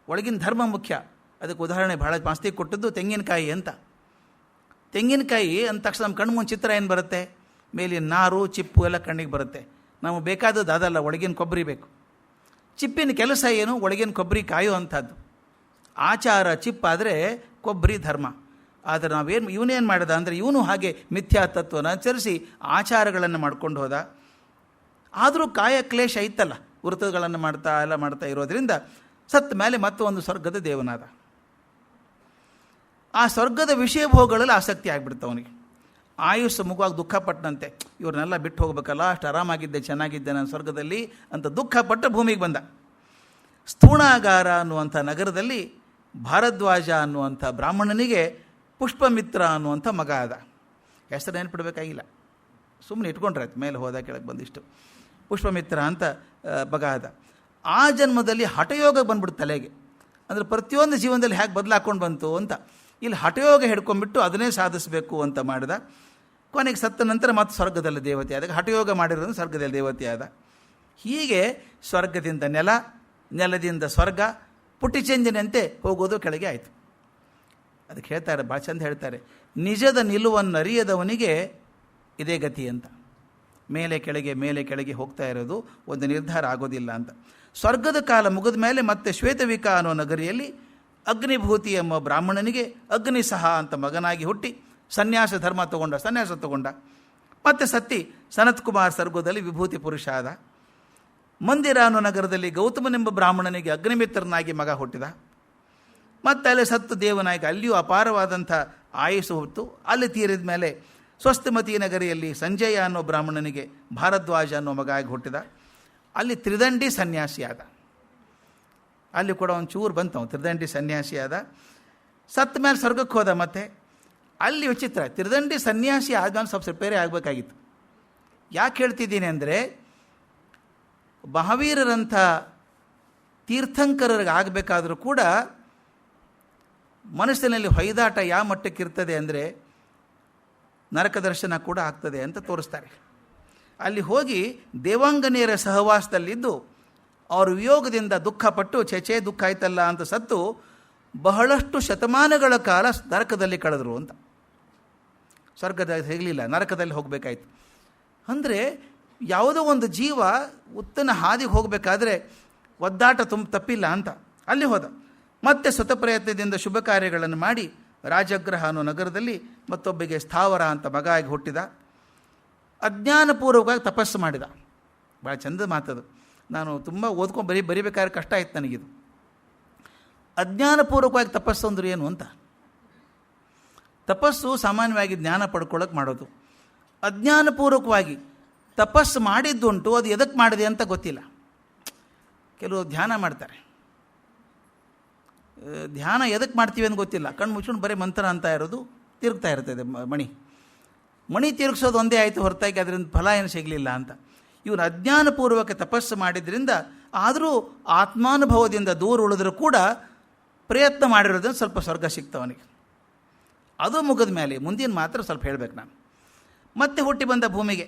ಒಳಗಿನ ಧರ್ಮ ಮುಖ್ಯ. ಅದಕ್ಕೆ ಉದಾಹರಣೆ ಭಾಳ ಜಾಸ್ತಿ ಕೊಟ್ಟದ್ದು ತೆಂಗಿನಕಾಯಿ ಅಂತ. ತೆಂಗಿನಕಾಯಿ ಅಂದ ತಕ್ಷಣ ನಮ್ಮ ಕಣ್ಣು ಮುಂದೆ ಚಿತ್ರ ಏನು ಬರುತ್ತೆ? ಮೇಲಿನ ನಾರು ಚಿಪ್ಪು ಎಲ್ಲ ಕಣ್ಣಿಗೆ ಬರುತ್ತೆ. ನಮಗೆ ಬೇಕಾದದ್ದು ಅದಲ್ಲ, ಒಳಗಿನ ಕೊಬ್ಬರಿ ಬೇಕು. ಚಿಪ್ಪಿನ ಕೆಲಸ ಏನು? ಒಳಗಿನ ಕೊಬ್ಬರಿ ಕಾಯೋ ಅಂಥದ್ದು. ಆಚಾರ ಚಿಪ್ಪಾದರೆ ಕೊಬ್ಬರಿ ಧರ್ಮ. ಆದರೆ ನಾವೇನು ಇವನೇನು ಮಾಡಿದ ಅಂದರೆ ಇವನು ಹಾಗೆ ಮಿಥ್ಯಾ ತತ್ವನ ಆಚರಿಸಿ ಆಚಾರಗಳನ್ನು ಮಾಡ್ಕೊಂಡು ಹೋದ. ಆದರೂ ಕಾಯ ಕ್ಲೇಶ ಇತ್ತಲ್ಲ, ವೃತ್ತಗಳನ್ನು ಮಾಡ್ತಾ ಇರೋದ್ರಿಂದ ಸತ್ತ ಮೇಲೆ ಮತ್ತೊಂದು ಸ್ವರ್ಗದ ದೇವನಾದ. ಆ ಸ್ವರ್ಗದ ವಿಷಯ ಭೋಗಗಳಲ್ಲಿ ಆಸಕ್ತಿ ಆಗಿಬಿಡ್ತು ಅವನಿಗೆ. ಆಯುಸ್ಸು ಮುಗುವಾಗಿ ದುಃಖಪಟ್ಟನಂತೆ, ಇವ್ರನ್ನೆಲ್ಲ ಬಿಟ್ಟು ಹೋಗ್ಬೇಕಲ್ಲ, ಅಷ್ಟು ಆರಾಮಾಗಿದ್ದೆ, ಚೆನ್ನಾಗಿದ್ದೆ ನಾನು ಸ್ವರ್ಗದಲ್ಲಿ ಅಂತ ದುಃಖಪಟ್ಟು ಭೂಮಿಗೆ ಬಂದ. ಸ್ಥೂಣಾಗಾರ ಅನ್ನುವಂಥ ನಗರದಲ್ಲಿ ಭಾರದ್ವಾಜ ಅನ್ನುವಂಥ ಬ್ರಾಹ್ಮಣನಿಗೆ ಪುಷ್ಪಮಿತ್ರ ಅನ್ನುವಂಥ ಮಗ ಆದ. ಹೆಸರು ನೆನ್ಪಿಡಬೇಕಾಗಿಲ್ಲ, ಸುಮ್ಮನೆ ಇಟ್ಕೊಂಡ್ರಾಯ್ತು, ಮೇಲೆ ಹೋದ ಕೆಳಗೆ ಬಂದಿಷ್ಟು. ಪುಷ್ಪಮಿತ್ರ ಅಂತ ಮಗ ಆದ. ಆ ಜನ್ಮದಲ್ಲಿ ಹಠಯೋಗ ಬಂದ್ಬಿಡ್ತು ತಲೆಗೆ. ಅಂದರೆ ಪ್ರತಿಯೊಂದು ಜೀವನದಲ್ಲಿ ಹೇಗೆ ಬದಲಾಕೊಂಡು ಬಂತು ಅಂತ. ಇಲ್ಲಿ ಹಠಯೋಗ ಹಿಡ್ಕೊಂಡ್ಬಿಟ್ಟು ಅದನ್ನೇ ಸಾಧಿಸಬೇಕು ಅಂತ ಮಾಡಿದ. ಕೊನೆಗೆ ಸತ್ತ ನಂತರ ಮತ್ತೆ ಸ್ವರ್ಗದಲ್ಲಿ ದೇವತೆ ಆದಾಗ ಹಠಯೋಗ ಮಾಡಿರೋದು ಸ್ವರ್ಗದಲ್ಲಿ ದೇವತೆ ಆದ. ಹೀಗೆ ಸ್ವರ್ಗದಿಂದ ನೆಲ, ನೆಲದಿಂದ ಸ್ವರ್ಗ, ಪುಟಿಚಂಜನಂತೆ ಹೋಗೋದು ಕೆಳಗೆ ಆಯಿತು. ಅದಕ್ಕೆ ಹೇಳ್ತಾರೆ, ಭಾಳ ಚಂದ ಹೇಳ್ತಾರೆ, ನಿಜದ ನಿಲುವನ್ನು ಅರಿಯದವನಿಗೆ ಇದೇ ಗತಿ ಅಂತ. ಮೇಲೆ ಕೆಳಗೆ ಮೇಲೆ ಕೆಳಗೆ ಹೋಗ್ತಾ ಇರೋದು, ಒಂದು ನಿರ್ಧಾರ ಆಗೋದಿಲ್ಲ ಅಂತ. ಸ್ವರ್ಗದ ಕಾಲ ಮುಗಿದ ಮೇಲೆ ಮತ್ತೆ ಶ್ವೇತವಿಕ ಅನ್ನೋ ನಗರಿಯಲ್ಲಿ ಅಗ್ನಿಭೂತಿ ಎಂಬ ಬ್ರಾಹ್ಮಣನಿಗೆ ಅಗ್ನಿ ಸಹ ಅಂತ ಮಗನಾಗಿ ಹುಟ್ಟಿ ಸನ್ಯಾಸ ತಗೊಂಡ. ಮತ್ತೆ ಸತ್ತಿ ಸನತ್ ಕುಮಾರ್ ಸ್ವರ್ಗದಲ್ಲಿ ವಿಭೂತಿ ಪುರುಷ ಆದ. ಮಂದಿರ ಅನ್ನೋ ನಗರದಲ್ಲಿ ಗೌತಮನೆಂಬ ಬ್ರಾಹ್ಮಣನಿಗೆ ಅಗ್ನಿಮಿತ್ರನಾಗಿ ಮಗ ಹುಟ್ಟಿದ. ಮತ್ತೆ ಅಲ್ಲಿ ಸತ್ತು ದೇವನಾಗಿ ಅಲ್ಲಿಯೂ ಅಪಾರವಾದಂಥ ಆಯುಸ್ಸು ಹುಟ್ಟು. ಅಲ್ಲಿ ತೀರಿದ ಮೇಲೆ ಸ್ವಸ್ತಿಮತಿ ನಗರಿಯಲ್ಲಿ ಸಂಜಯ ಅನ್ನೋ ಬ್ರಾಹ್ಮಣನಿಗೆ ಭಾರದ್ವಾಜ ಅನ್ನೋ ಮಗ ಆಗಿ ಹುಟ್ಟಿದ. ಅಲ್ಲಿ ತ್ರಿದಂಡಿ ಸನ್ಯಾಸಿ ಆದ. ಅಲ್ಲಿ ಕೂಡ ಒಂದು ಚೂರು ಬಂತವ, ತ್ರಿದಂಡಿ ಸನ್ಯಾಸಿ ಆದ. ಸತ್ತ ಮೇಲೆ ಸ್ವರ್ಗಕ್ಕೆ ಹೋದ. ಮತ್ತೆ ಅಲ್ಲಿ ವಿಚಿತ್ರ, ತ್ರಿದಂಡಿ ಸನ್ಯಾಸಿ ಆದ್ಮೇಲೆ ಸ್ವಲ್ಪ ಬೇರೆ ಆಗಬೇಕಾಗಿತ್ತು. ಯಾಕೆ ಹೇಳ್ತಿದ್ದೀನಿ ಅಂದರೆ, ಮಹಾವೀರರಂಥ ತೀರ್ಥಂಕರರಿಗೆ ಆಗಬೇಕಾದ್ರೂ ಕೂಡ ಮನಸ್ಸಿನಲ್ಲಿ ಹೊಯ್ದಾಟ ಯಾವ ಮಟ್ಟಕ್ಕಿರ್ತದೆ ಅಂದರೆ ನರಕ ದರ್ಶನ ಕೂಡ ಆಗ್ತದೆ ಅಂತ ತೋರಿಸ್ತಾರೆ. ಅಲ್ಲಿ ಹೋಗಿ ದೇವಾಂಗನೆಯರ ಸಹವಾಸದಲ್ಲಿದ್ದು ಅವರು ವಿಯೋಗದಿಂದ ದುಃಖಪಟ್ಟು ಚೇಚೆ ದುಃಖ ಆಯ್ತಲ್ಲ ಅಂತ ಸತ್ತು ಬಹಳಷ್ಟು ಶತಮಾನಗಳ ಕಾಲ ನರಕದಲ್ಲಿ ಕಳೆದರು ಅಂತ. ಸ್ವರ್ಗದಲ್ಲಿ ಸಿಗಲಿಲ್ಲ, ನರಕದಲ್ಲಿ ಹೋಗಬೇಕಾಯ್ತು. ಅಂದರೆ ಯಾವುದೋ ಒಂದು ಜೀವ ಉತ್ತನ ಹಾದಿಗೆ ಹೋಗಬೇಕಾದ್ರೆ ಒದ್ದಾಟ ತಪ್ಪಿಲ್ಲ ಅಂತ ಅಲ್ಲಿ ಹೋದ. ಮತ್ತೆ ಸ್ವತಃಪ್ರಯತ್ನದಿಂದ ಶುಭ ಕಾರ್ಯಗಳನ್ನು ಮಾಡಿ ರಾಜಗ್ರಹ ಅನ್ನೋ ನಗರದಲ್ಲಿ ಮತ್ತೊಬ್ಬರಿಗೆ ಸ್ಥಾವರ ಅಂತ ಮಗ ಆಗಿ ಹುಟ್ಟಿದ. ಅಜ್ಞಾನಪೂರ್ವಕವಾಗಿ ತಪಸ್ಸು ಮಾಡಿದ. ಭಾಳ ಚಂದ ಮಾತದು. ನಾನು ತುಂಬ ಓದ್ಕೊಂಡು ಬರಿಬೇಕಾದ್ರೆ ಕಷ್ಟ ಆಯ್ತು ನನಗಿದು. ಅಜ್ಞಾನಪೂರ್ವಕವಾಗಿ ತಪಸ್ಸು ಅಂದ್ರೆ ಏನು ಅಂತ. ತಪಸ್ಸು ಸಾಮಾನ್ಯವಾಗಿ ಜ್ಞಾನ ಪಡ್ಕೊಳ್ಳೋಕೆ ಮಾಡೋದು. ಅಜ್ಞಾನಪೂರ್ವಕವಾಗಿ ತಪಸ್ಸು ಮಾಡಿದ್ದುಂಟು, ಅದು ಎದಕ್ಕೆ ಮಾಡಿದೆ ಅಂತ ಗೊತ್ತಿಲ್ಲ. ಕೆಲವು ಧ್ಯಾನ ಮಾಡ್ತಾರೆ, ಧ್ಯಾನ ಎದಕ್ಕೆ ಮಾಡ್ತೀವಿ ಅಂತ ಗೊತ್ತಿಲ್ಲ. ಕಣ್ಣು ಮುಚ್ಕೊಂಡು ಬರೀ ಮಂತ್ರ ಅಂತ ಇರೋದು, ತಿರುಗ್ತಾ ಇರ್ತದೆ ಮಣಿ ತಿರುಗಿಸೋದು ಒಂದೇ ಆಯಿತು ಹೊರತಾಗಿ ಅದರಿಂದ ಫಲ ಏನು ಸಿಗಲಿಲ್ಲ ಅಂತ. ಇವನು ಅಜ್ಞಾನಪೂರ್ವಕ ತಪಸ್ಸು ಮಾಡಿದ್ರಿಂದ, ಆದರೂ ಆತ್ಮಾನುಭವದಿಂದ ದೂರ ಉಳಿದ್ರೂ ಕೂಡ ಪ್ರಯತ್ನ ಮಾಡಿರೋದ್ರಿಂದ ಸ್ವಲ್ಪ ಸ್ವರ್ಗ ಸಿಗ್ತವನಿಗೆ. ಅದು ಮುಗಿದ ಮೇಲೆ ಮುಂದಿನ ಮಾತ್ರ ಸ್ವಲ್ಪ ಹೇಳಬೇಕು ನಾನು. ಮತ್ತೆ ಹುಟ್ಟಿ ಬಂದ ಭೂಮಿಗೆ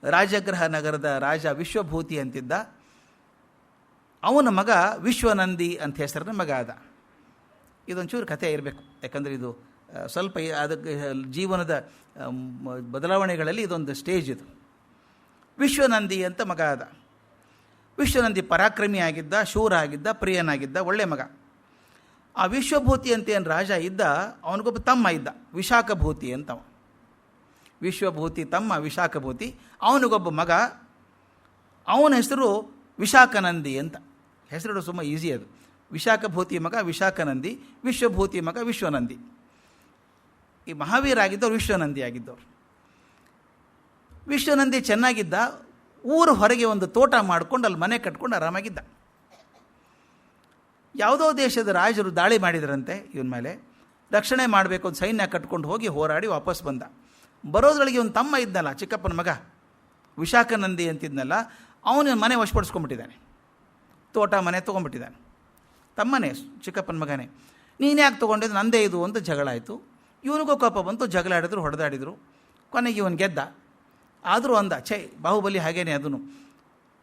ರಾಜಗ್ರಹ ನಗರದ ರಾಜ ವಿಶ್ವಭೂತಿ ಅಂತಿದ್ದ. ಅವನ ಮಗ ವಿಶ್ವನಂದಿ ಅಂತ ಹೆಸರಿನ ಮಗ ಆದ. ಇದೊಂಚೂರು ಕಥೆ ಇರಬೇಕು, ಯಾಕಂದರೆ ಇದು ಸ್ವಲ್ಪ ಅದಕ್ಕೆ ಜೀವನದ ಬದಲಾವಣೆಗಳಲ್ಲಿ ಇದೊಂದು ಸ್ಟೇಜ್ ಇದು. ವಿಶ್ವನಂದಿ ಅಂತ ಮಗ ಆದ. ವಿಶ್ವನಂದಿ ಪರಾಕ್ರಮಿ ಆಗಿದ್ದ, ಶೂರ ಆಗಿದ್ದ, ಪ್ರಿಯನಾಗಿದ್ದ, ಒಳ್ಳೆ ಮಗ. ಆ ವಿಶ್ವಭೂತಿ ಅಂತ ಏನು ರಾಜ ಇದ್ದ, ಅವನಿಗೊಬ್ಬ ತಮ್ಮ ಇದ್ದ, ವಿಶಾಖಭೂತಿ ಅಂತವ. ವಿಶ್ವಭೂತಿ ತಮ್ಮ ವಿಶಾಖಭೂತಿ, ಅವನಿಗೊಬ್ಬ ಮಗ, ಅವನ ಹೆಸರು ವಿಶಾಖನಂದಿ ಅಂತ. ಹೆಸರು ತುಂಬ ಈಸಿ ಅದು. ವಿಶಾಖಭೂತಿ ಮಗ ವಿಶಾಖನಂದಿ, ವಿಶ್ವಭೂತಿ ಮಗ ವಿಶ್ವನಂದಿ. ಈ ಮಹಾವೀರ ಆಗಿದ್ದವ್ರು ವಿಶ್ವನಂದಿ ಆಗಿದ್ದವ್ರು. ವಿಶ್ವನಂದಿ ಚೆನ್ನಾಗಿದ್ದ. ಊರು ಹೊರಗೆ ಒಂದು ತೋಟ ಮಾಡ್ಕೊಂಡು ಅಲ್ಲಿ ಮನೆ ಕಟ್ಕೊಂಡು ಆರಾಮಾಗಿದ್ದ. ಯಾವುದೋ ದೇಶದ ರಾಜರು ದಾಳಿ ಮಾಡಿದ್ರಂತೆ ಇವನ ಮೇಲೆ. ರಕ್ಷಣೆ ಮಾಡಬೇಕು ಅಂತ ಸೈನ್ಯ ಕಟ್ಕೊಂಡು ಹೋಗಿ ಹೋರಾಡಿ ವಾಪಸ್ ಬಂದ. ಬರೋದ್ರೊಳಗೆ ಒಂದು ತಮ್ಮ ಇದ್ನಲ್ಲ, ಚಿಕ್ಕಪ್ಪನ ಮಗ ವಿಶಾಖನಂದಿ ಅಂತಿದ್ನಲ್ಲ, ಅವನ ಮನೆ ವಶಪಡಿಸ್ಕೊಂಡ್ಬಿಟ್ಟಿದ್ದಾನೆ. ತೋಟ ಮನೆ ತೊಗೊಂಡ್ಬಿಟ್ಟಿದ್ದಾನೆ. ತಮ್ಮನೇ, ಚಿಕ್ಕಪ್ಪನ ಮಗನೇ. ನೀನು ಯಾಕೆ ತೊಗೊಂಡಿದ್ದು, ನಂದೇ ಇದು ಅಂತ ಜಗಳ ಆಯಿತು. ಇವನಿಗೂ ಕೋಪ ಬಂತು, ಜಗಳ ಆಡಿದ್ರು, ಹೊಡೆದಾಡಿದ್ರು. ಕೊನೆಗೆ ಇವನು ಗೆದ್ದ. ಆದರೂ ಅಂದ, ಛೇ ಬಾಹುಬಲಿ ಹಾಗೇನೆ ಅದನ್ನು,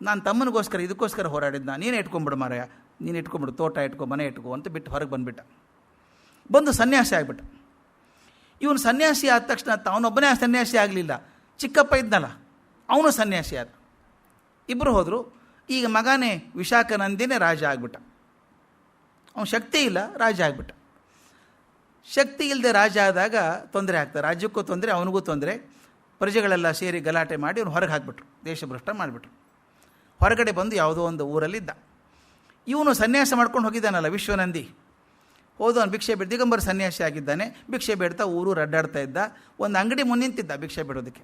ನಾನು ತಮ್ಮನಿಗೋಸ್ಕರ ಇದಕ್ಕೋಸ್ಕರ ಹೋರಾಡಿದ್ನ, ನೀನೇ ಇಟ್ಕೊಂಡ್ಬಿಡು ಮಾರಾಯ, ನೀನು ಇಟ್ಕೊಂಬಿಡು, ತೋಟ ಇಟ್ಕೊ, ಮನೆ ಇಟ್ಕೊ ಅಂತ ಬಿಟ್ಟು ಹೊರಗೆ ಬಂದುಬಿಟ್ಟ. ಬಂದು ಸನ್ಯಾಸಿ ಆಗಿಬಿಟ್ಟ. ಇವನು ಸನ್ಯಾಸಿ ಆದ ತಕ್ಷಣ ಅವನೊಬ್ಬನೇ ಸನ್ಯಾಸಿ ಆಗಲಿಲ್ಲ, ಚಿಕ್ಕಪ್ಪ ಇದ್ನಲ್ಲ ಅವನು ಸನ್ಯಾಸಿ ಆದ. ಇಬ್ಬರು ಹೋದರು. ಈಗ ಮಗನೇ ವಿಶಾಖನಂದಿನೇ ರಾಜ ಆಗಿಬಿಟ್ಟ. ಅವನು ಶಕ್ತಿ ಇಲ್ಲ, ರಾಜ ಆಗಿಬಿಟ್ಟ. ಶಕ್ತಿ ಇಲ್ಲದೆ ರಾಜ ಆದಾಗ ತೊಂದರೆ ಆಗ್ತದೆ, ರಾಜ್ಯಕ್ಕೂ ತೊಂದರೆ, ಅವನಿಗೂ ತೊಂದರೆ. ಪ್ರಜೆಗಳೆಲ್ಲ ಸೇರಿ ಗಲಾಟೆ ಮಾಡಿ ಅವನು ಹೊರಗೆ ಹಾಕಿಬಿಟ್ರು, ದೇಶಭ್ರಷ್ಟ ಮಾಡಿಬಿಟ್ರು. ಹೊರಗಡೆ ಬಂದು ಯಾವುದೋ ಒಂದು ಊರಲ್ಲಿದ್ದ. ಇವನು ಸನ್ಯಾಸ ಮಾಡ್ಕೊಂಡು ಹೋಗಿದ್ದಾನಲ್ಲ ವಿಶ್ವನಂದಿ, ಹೋದು ಅವನು ಭಿಕ್ಷೆ ಬೇಡ, ದಿಗಂಬರ ಸನ್ಯಾಸಿ ಆಗಿದ್ದಾನೆ. ಭಿಕ್ಷೆ ಬೇಡ್ತಾ ಊರು ಅಡ್ಡಾಡ್ತಾ ಇದ್ದ. ಒಂದು ಅಂಗಡಿ ಮುಂದೆ ನಿಂತಿದ್ದ ಭಿಕ್ಷೆ ಬೇಡೋದಕ್ಕೆ.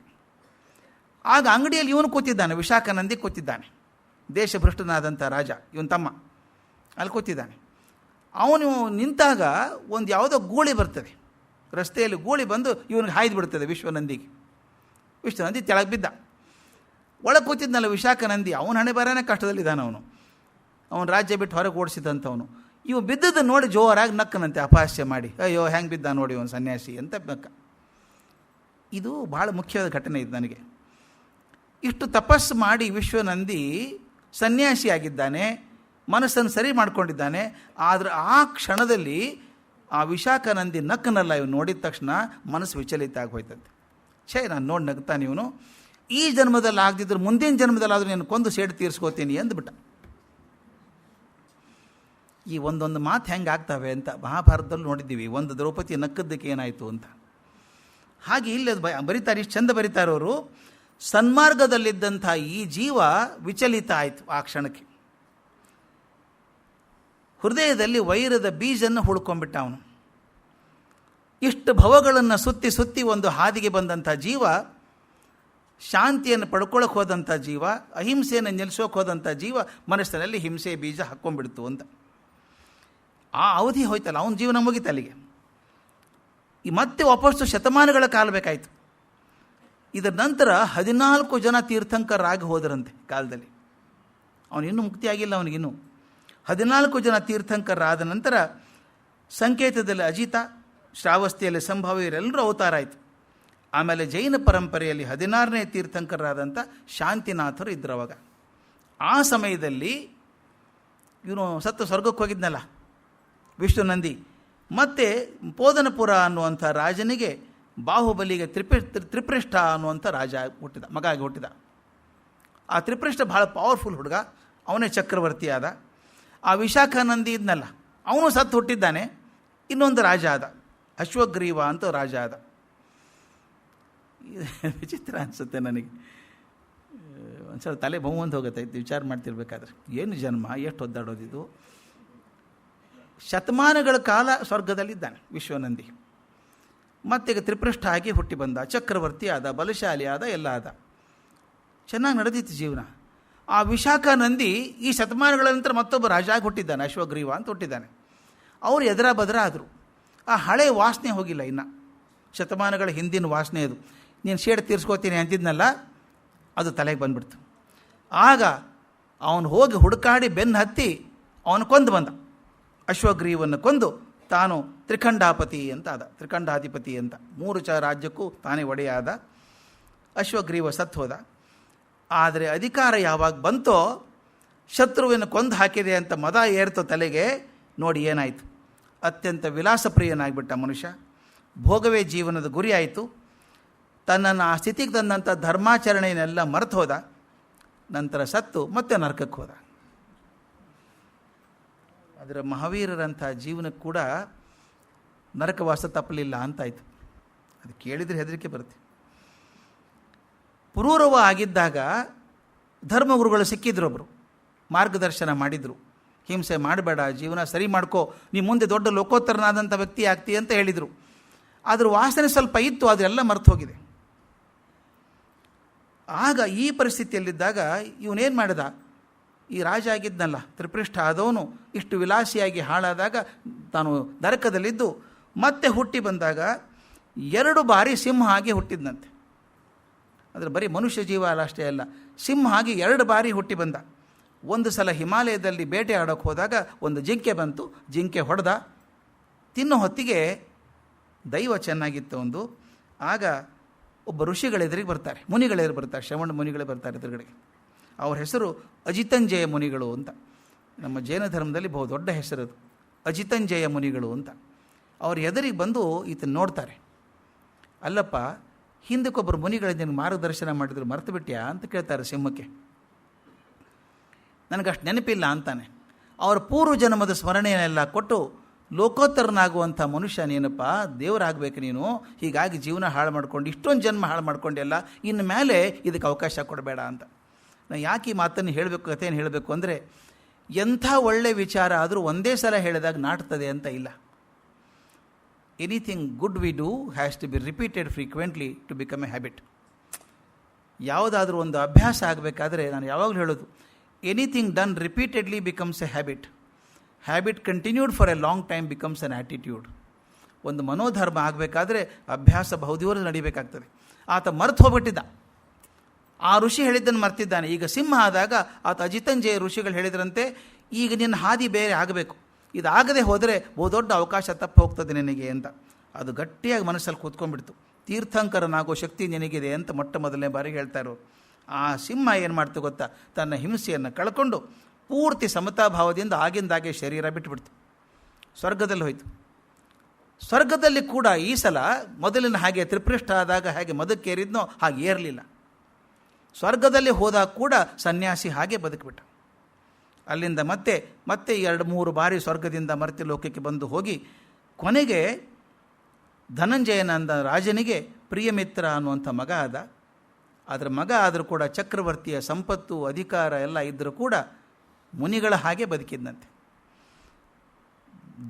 ಆಗ ಅಂಗಡಿಯಲ್ಲಿ ಇವನು ಕೂತಿದ್ದಾನೆ, ವಿಶಾಖನಂದಿ ಕೂತಿದ್ದಾನೆ, ದೇಶಭ್ರಷ್ಟನಾದಂಥ ರಾಜ, ಇವನ ತಮ್ಮ ಅಲ್ಲಿ ಕೂತಿದ್ದಾನೆ. ಅವನು ನಿಂತಾಗ ಒಂದು ಯಾವುದೋ ಗೂಳಿ ಬರ್ತದೆ, ರಸ್ತೆಯಲ್ಲಿ ಗೂಳಿ ಬಂದು ಇವನಿಗೆ ಹಾಯ್ದು ಬಿಡ್ತದೆ ವಿಶ್ವನಂದಿಗೆ. ವಿಶ್ವನಂದಿ ತೆಳಗೆ ಬಿದ್ದ. ಒಳಗೆ ಕೂತಿದ್ನಲ್ಲ ವಿಶಾಖನಂದಿ, ಅವನ ಹಣೆ ಬರೋನೇ ಕಷ್ಟದಲ್ಲಿದ್ದಾನೆ. ಅವನು ರಾಜ್ಯ ಬಿಟ್ಟು ಹೊರಗೆ ಓಡಿಸಿದಂಥವನು. ಇವು ಬಿದ್ದದನ್ನು ನೋಡಿ ಜೋರಾಗಿ ನಕ್ಕನಂತೆ ಅಪಹಾಸ್ಯ ಮಾಡಿ, ಅಯ್ಯೋ ಹೆಂಗೆ ಬಿದ್ದ ನೋಡಿ ಅವನು ಸನ್ಯಾಸಿ ಅಂತ ನಕ್ಕ. ಇದು ಭಾಳ ಮುಖ್ಯವಾದ ಘಟನೆ ಇದು ನನಗೆ. ಇಷ್ಟು ತಪಸ್ಸು ಮಾಡಿ ವಿಶ್ವನಂದಿ ಸನ್ಯಾಸಿ ಆಗಿದ್ದಾನೆ, ಮನಸ್ಸನ್ನು ಸರಿ ಮಾಡ್ಕೊಂಡಿದ್ದಾನೆ. ಆದರೆ ಆ ಕ್ಷಣದಲ್ಲಿ ಆ ವಿಶಾಖನಂದಿ ನಕ್ಕನಲ್ಲ, ಇವನು ನೋಡಿದ ತಕ್ಷಣ ಮನಸ್ಸು ವಿಚಲಿತ ಆಗೋಯ್ತಂತೆ. ನಾನು ನೋಡಿ ನಗ್ತಾನೆ ಇವನು, ಈ ಜನ್ಮದಲ್ಲಿ ಆಗದಿದ್ರು ಮುಂದಿನ ಜನ್ಮದಲ್ಲಾದರೂ ನಾನು ಕೊಂದು ಸೇಡು ತೀರಿಸ್ಕೋತೀನಿ ಅಂದ್ಬಿಟ್ಟ. ಈ ಒಂದೊಂದು ಮಾತು ಹೆಂಗೆ ಆಗ್ತವೆ ಅಂತ ಮಹಾಭಾರತದಲ್ಲಿ ನೋಡಿದ್ದೀವಿ. ಒಂದು ದ್ರೌಪದಿ ನಕ್ಕದ್ದಕ್ಕೆ ಏನಾಯಿತು ಅಂತ. ಹಾಗೆ ಇಲ್ಲಿ ಬರೀತಾರೆ, ಇಷ್ಟು ಚಂದ ಬರೀತಾರೆ ಅವರು. ಸನ್ಮಾರ್ಗದಲ್ಲಿದ್ದಂಥ ಈ ಜೀವ ವಿಚಲಿತ ಆಯಿತು ಆ ಕ್ಷಣಕ್ಕೆ. ಹೃದಯದಲ್ಲಿ ವೈರದ ಬೀಜನ್ನು ಹುಡ್ಕೊಂಡ್ಬಿಟ್ಟ ಅವನು. ಇಷ್ಟು ಭವಗಳನ್ನು ಸುತ್ತಿ ಸುತ್ತಿ ಒಂದು ಹಾದಿಗೆ ಬಂದಂಥ ಜೀವ, ಶಾಂತಿಯನ್ನು ಪಡ್ಕೊಳ್ಳೋಕೆ ಹೋದಂಥ ಜೀವ, ಅಹಿಂಸೆಯನ್ನು ನಿಲ್ಲಿಸೋಕೆ ಹೋದಂಥ ಜೀವ ಮನಸ್ಸಿನಲ್ಲಿ ಹಿಂಸೆ ಬೀಜ ಹಾಕ್ಕೊಂಡ್ಬಿಡ್ತು ಅಂತ. ಆ ಅವಧಿ ಹೋಯ್ತಲ್ಲ, ಅವನ ಜೀವನ ಮುಗಿತು ಅಲ್ಲಿಗೆ. ಈ ಮತ್ತೆ ವಾಪಸ್ಸು ಶತಮಾನಗಳ ಕಾಲ ಬೇಕಾಯಿತು. ಇದರ ನಂತರ 14 ಜನ ತೀರ್ಥಂಕರಾಗಿ ಹೋದರಂತೆ ಕಾಲದಲ್ಲಿ. ಅವನಿನ್ನೂ ಮುಕ್ತಿಯಾಗಿಲ್ಲ. ಅವನಿಗಿನ್ನೂ 14 ಜನ ತೀರ್ಥಂಕರಾದ ನಂತರ ಸಂಕೇತದಲ್ಲಿ ಅಜಿತ, ಶ್ರಾವಸ್ತಿಯಲ್ಲಿ ಸಂಭವ, ಇವರೆಲ್ಲರೂ ಅವತಾರ ಆಯಿತು. ಆಮೇಲೆ ಜೈನ ಪರಂಪರೆಯಲ್ಲಿ 16ನೇ ತೀರ್ಥಂಕರಾದಂಥ ಶಾಂತಿನಾಥರು ಇದ್ದರು ಅವಾಗ. ಆ ಸಮಯದಲ್ಲಿ ಇವನು ಸತ್ತು ಸ್ವರ್ಗಕ್ಕೆ ಹೋಗಿದ್ನಲ್ಲ ವಿಷ್ಣುನಂದಿ, ಮತ್ತು ಪೋದನಪುರ ಅನ್ನುವಂಥ ರಾಜನಿಗೆ ಬಾಹುಬಲಿಗೆ ತ್ರಿಪೃಷ್ಠ ಅನ್ನುವಂಥ ರಾಜ ಹುಟ್ಟಿದ, ಮಗ ಆಗಿ ಹುಟ್ಟಿದ. ಆ ತ್ರಿಪೃಷ್ಠ ಭಾಳ ಪವರ್ಫುಲ್ ಹುಡುಗ, ಅವನೇ ಚಕ್ರವರ್ತಿ ಆದ. ಆ ವಿಶಾಖನಂದಿ ಇದ್ನಲ್ಲ, ಅವನು ಸತ್ತು ಹುಟ್ಟಿದ್ದಾನೆ, ಇನ್ನೊಂದು ರಾಜ ಆದ, ಅಶ್ವಗ್ರೀವ ಅಂತ ರಾಜ ಆದ. ವಿಚಿತ್ರ ಅನಿಸುತ್ತೆ ನನಗೆ. ಒಂದ್ಸಲ ತಲೆ ಬಹುಮಂದು ಹೋಗುತ್ತೆ ವಿಚಾರ ಮಾಡ್ತಿರ್ಬೇಕಾದ್ರೆ. ಏನು ಜನ್ಮ, ಎಷ್ಟು ಒದ್ದಾಡೋದಿದು. ಶತಮಾನಗಳ ಕಾಲ ಸ್ವರ್ಗದಲ್ಲಿದ್ದಾನೆ ವಿಶ್ವನಂದಿ. ಮತ್ತೀಗ ತ್ರಿಪೃಷ್ಠ ಆಗಿ ಹುಟ್ಟಿ ಬಂದ, ಚಕ್ರವರ್ತಿ ಆದ, ಬಲಶಾಲಿ ಆದ, ಎಲ್ಲ ಆದ. ಚೆನ್ನಾಗಿ ನಡೆದಿತ್ತು ಜೀವನ. ಆ ವಿಶಾಖನಂದಿ ಈ ಶತಮಾನಗಳ ನಂತರ ಮತ್ತೊಬ್ಬ ರಾಜ ಆಗಿ ಹುಟ್ಟಿದ್ದಾನೆ, ಅಶ್ವಗ್ರೀವ ಅಂತ ಹುಟ್ಟಿದ್ದಾನೆ. ಅವರು ಎದರ ಬದರ ಆದರು. ಆ ಹಳೆ ವಾಸನೆ ಹೋಗಿಲ್ಲ ಇನ್ನು, ಶತಮಾನಗಳ ಹಿಂದಿನ ವಾಸನೆ ಅದು. ನೀನು ಶೇಡ್ ತೀರಿಸ್ಕೋತೀನಿ ಅಂತಿದ್ನಲ್ಲ, ಅದು ತಲೆಗೆ ಬಂದ್ಬಿಡ್ತು. ಆಗ ಅವನು ಹೋಗಿ ಹುಡುಕಾಡಿ ಬೆನ್ನು ಹತ್ತಿ ಅವನು ಕೊಂದು ಬಂದ. ಅಶ್ವಗ್ರೀವನ್ನು ಕೊಂದು ತಾನು ತ್ರಿಖಂಡಾಪತಿ ಅಂತ ಆದ, ತ್ರಿಖಂಡಾಧಿಪತಿ ಅಂತ. 3 ರಾಜ್ಯಕ್ಕೂ ತಾನೇ ಒಡೆಯ ಆದ. ಅಶ್ವಗ್ರೀವ ಸತ್ತು ಹೋದ. ಆದರೆ ಅಧಿಕಾರ ಯಾವಾಗ ಬಂತೋ, ಶತ್ರುವಿನ ಕೊಂದು ಹಾಕಿದೆ ಅಂತ ಮದ ಏರ್ತೋ ತಲೆಗೆ. ನೋಡಿ ಏನಾಯಿತು, ಅತ್ಯಂತ ವಿಲಾಸಪ್ರಿಯನಾಗಿಬಿಟ್ಟ ಮನುಷ್ಯ. ಭೋಗವೇ ಜೀವನದ ಗುರಿ ಆಯಿತು. ತನ್ನನ್ನು ಆ ಸ್ಥಿತಿಗೆ ತಂದಂಥ ಧರ್ಮಾಚರಣೆಯನ್ನೆಲ್ಲ ಮರೆತು ಹೋದ. ನಂತರ ಸತ್ತು ಮತ್ತೆ ನರಕಕ್ಕೆ ಹೋದ. ಅದರ ಮಹಾವೀರರಂಥ ಜೀವನಕ್ಕೆ ಕೂಡ ನರಕವಾಸ ತಪ್ಪಲಿಲ್ಲ ಅಂತಾಯಿತು. ಅದು ಕೇಳಿದರೆ ಹೆದರಿಕೆ ಬರುತ್ತೆ. ಪುರೂರವ ಆಗಿದ್ದಾಗ ಧರ್ಮಗುರುಗಳು ಸಿಕ್ಕಿದ್ರು, ಒಬ್ಬರು ಮಾರ್ಗದರ್ಶನ ಮಾಡಿದರು. ಹಿಂಸೆ ಮಾಡಬೇಡ, ಜೀವನ ಸರಿ ಮಾಡ್ಕೋ, ನೀ ಮುಂದೆ ದೊಡ್ಡ ಲೋಕೋತ್ತರನಾದಂಥ ವ್ಯಕ್ತಿ ಆಗ್ತಿ ಅಂತ ಹೇಳಿದರು. ಅದ್ರ ವಾಸನೆ ಸ್ವಲ್ಪ ಇತ್ತು, ಅದೆಲ್ಲ ಮರೆತು ಹೋಗಿದೆ. ಆಗ ಈ ಪರಿಸ್ಥಿತಿಯಲ್ಲಿದ್ದಾಗ ಇವನೇನು ಮಾಡಿದ, ಈ ರಾಜ ಆಗಿದ್ನಲ್ಲ ತ್ರಿಪೃಷ್ಠ ಆದವನು ಇಷ್ಟು ವಿಲಾಸಿಯಾಗಿ ಹಾಳಾದಾಗ ತಾನು ನರಕದಲ್ಲಿದ್ದು ಮತ್ತೆ ಹುಟ್ಟಿ ಬಂದಾಗ 2 ಬಾರಿ ಸಿಂಹ ಆಗಿ ಹುಟ್ಟಿದ್ನಂತೆ. ಅಂದರೆ ಬರೀ ಮನುಷ್ಯ ಜೀವ ಅಲ್ಲ, ಅಷ್ಟೇ ಅಲ್ಲ, ಸಿಂಹ ಆಗಿ 2 ಬಾರಿ ಹುಟ್ಟಿ ಬಂದ. ಒಂದು ಸಲ ಹಿಮಾಲಯದಲ್ಲಿ ಬೇಟೆ ಆಡೋಕ್ಕೆ ಹೋದಾಗ ಒಂದು ಜಿಂಕೆ ಬಂತು, ಜಿಂಕೆ ಹೊಡೆದ. ತಿನ್ನೋ ಹೊತ್ತಿಗೆ ದೈವ ಚೆನ್ನಾಗಿತ್ತು ಒಂದು. ಆಗ ಒಬ್ಬ ಋಷಿಗಳೆದುರಿಗೆ ಬರ್ತಾರೆ, ಮುನಿಗಳೆದುರು ಬರ್ತಾರೆ, ಶ್ರವಣ ಮುನಿಗಳೇ ಬರ್ತಾರೆ ಎದುರುಗಡೆಗೆ. ಅವ್ರ ಹೆಸರು ಅಜಿತಂಜಯ ಮುನಿಗಳು ಅಂತ. ನಮ್ಮ ಜೈನ ಧರ್ಮದಲ್ಲಿ ಬಹು ದೊಡ್ಡ ಹೆಸರದು, ಅಜಿತಂಜಯ ಮುನಿಗಳು ಅಂತ. ಅವ್ರ ಎದುರಿಗೆ ಬಂದು ಈತನ ನೋಡ್ತಾರೆ. ಅಲ್ಲಪ್ಪ, ಹಿಂದಕ್ಕೊಬ್ಬರು ಮುನಿಗಳು ನಿನಗೆ ಮಾರ್ಗದರ್ಶನ ಮಾಡಿದ್ರು, ಮರ್ತು ಬಿಟ್ಯಾ ಅಂತ ಕೇಳ್ತಾರೆ ಸಿಂಹಕ್ಕೆ. ನನಗಷ್ಟು ನೆನಪಿಲ್ಲ ಅಂತಾನೆ. ಅವರ ಪೂರ್ವ ಜನ್ಮದ ಸ್ಮರಣೆಯನ್ನೆಲ್ಲ ಕೊಟ್ಟು, ಲೋಕೋತ್ತರನಾಗುವಂಥ ಮನುಷ್ಯ ನೀನಪ್ಪ, ದೇವರಾಗಬೇಕು ನೀನು, ಹೀಗಾಗಿ ಜೀವನ ಹಾಳು ಮಾಡ್ಕೊಂಡು ಇಷ್ಟೊಂದು ಜನ್ಮ ಹಾಳು ಮಾಡ್ಕೊಂಡೆಲ್ಲ, ಇನ್ನು ಮೇಲೆ ಇದಕ್ಕೆ ಅವಕಾಶ ಕೊಡಬೇಡ ಅಂತ. ನಾನು ಯಾಕೆ ಈ ಮಾತನ್ನು ಹೇಳಬೇಕು, ಕಥೆಯನ್ನು ಹೇಳಬೇಕು ಅಂದರೆ, ಎಂಥ ಒಳ್ಳೆಯ ವಿಚಾರ ಆದರೂ ಒಂದೇ ಸಲ ಹೇಳಿದಾಗ ನಾಟ್ತದೆ ಅಂತ ಇಲ್ಲ. Anything good we do has to be repeated frequently to become a habit. ಯಾವುದಾದ್ರೂ ಒಂದು ಅಭ್ಯಾಸ ಆಗಬೇಕಾದ್ರೆ ನಾನು ಯಾವಾಗಲೂ ಹೇಳೋದು, anything done repeatedly becomes a habit. Habit continued for a long time becomes an attitude. ಒಂದು ಮನೋಧರ್ಮ ಆಗಬೇಕಾದ್ರೆ ಅಭ್ಯಾಸ ಬಹುದಿವಸ ನಡಿಬೇಕಾಗ್ತದೆ. ಆತ ಮರೆತು ಹೋಗ್ಬಿಟ್ಟಿದ್ದ, ಆ ಋಷಿ ಹೇಳಿದ್ದನ್ನು ಮರ್ತಿದ್ದಾನೆ. ಈಗ ಸಿಂಹ ಆದಾಗ ಆತ ಅಜಿತಂಜಯ ಋಷಿಗಳು ಹೇಳಿದ್ರಂತೆ, ಈಗ ನಿನ್ನ ಹಾದಿ ಬೇರೆ ಆಗಬೇಕು, ಇದಾಗದೆ ಹೋದರೆ ಬಹುದೊಡ್ಡ ಅವಕಾಶ ತಪ್ಪು ಹೋಗ್ತದೆ ನಿನಗೆ ಅಂತ. ಅದು ಗಟ್ಟಿಯಾಗಿ ಮನಸ್ಸಲ್ಲಿ ಕೂತ್ಕೊಂಡ್ಬಿಡ್ತು. ತೀರ್ಥಂಕರನಾಗೋ ಶಕ್ತಿ ನಿನಗಿದೆ ಅಂತ ಮೊಟ್ಟ ಮೊದಲನೇ ಬಾರಿಗೆ ಹೇಳ್ತಾ ಇರೋರು. ಆ ಸಿಂಹ ಏನು ಮಾಡ್ತು ಗೊತ್ತಾ, ತನ್ನ ಹಿಂಸೆಯನ್ನು ಕಳ್ಕೊಂಡು ಪೂರ್ತಿ ಸಮತಾಭಾವದಿಂದ ಆಗಿಂದಾಗೆ ಶರೀರ ಬಿಟ್ಟುಬಿಡ್ತು, ಸ್ವರ್ಗದಲ್ಲಿ ಹೋಯಿತು. ಸ್ವರ್ಗದಲ್ಲಿ ಕೂಡ ಈ ಸಲ ಮೊದಲಿನ ಹಾಗೆ ತ್ರಿಪೃಷ್ಠ ಆದಾಗ ಹಾಗೆ ಮದಕ್ಕೇರಿದ್ನೋ ಹಾಗೆ ಏರಲಿಲ್ಲ. ಸ್ವರ್ಗದಲ್ಲಿ ಹೋದಾಗ ಕೂಡ ಸನ್ಯಾಸಿ ಹಾಗೆ ಬದುಕಿಬಿಟ್ಟ. ಅಲ್ಲಿಂದ ಮತ್ತೆ 2-3 ಬಾರಿ ಸ್ವರ್ಗದಿಂದ ಮರ್ತ್ಯ ಲೋಕಕ್ಕೆ ಬಂದು ಹೋಗಿ ಕೊನೆಗೆ ಧನಂಜಯನಂದ ರಾಜನಿಗೆ ಪ್ರಿಯಮಿತ್ರ ಅನ್ನುವಂಥ ಮಗ ಆದ. ಅದರ ಮಗ ಆದರೂ ಕೂಡ ಚಕ್ರವರ್ತಿಯ ಸಂಪತ್ತು ಅಧಿಕಾರ ಎಲ್ಲ ಇದ್ದರೂ ಕೂಡ ಮುನಿಗಳ ಹಾಗೆ ಬದುಕಿದ್ದಂತೆ.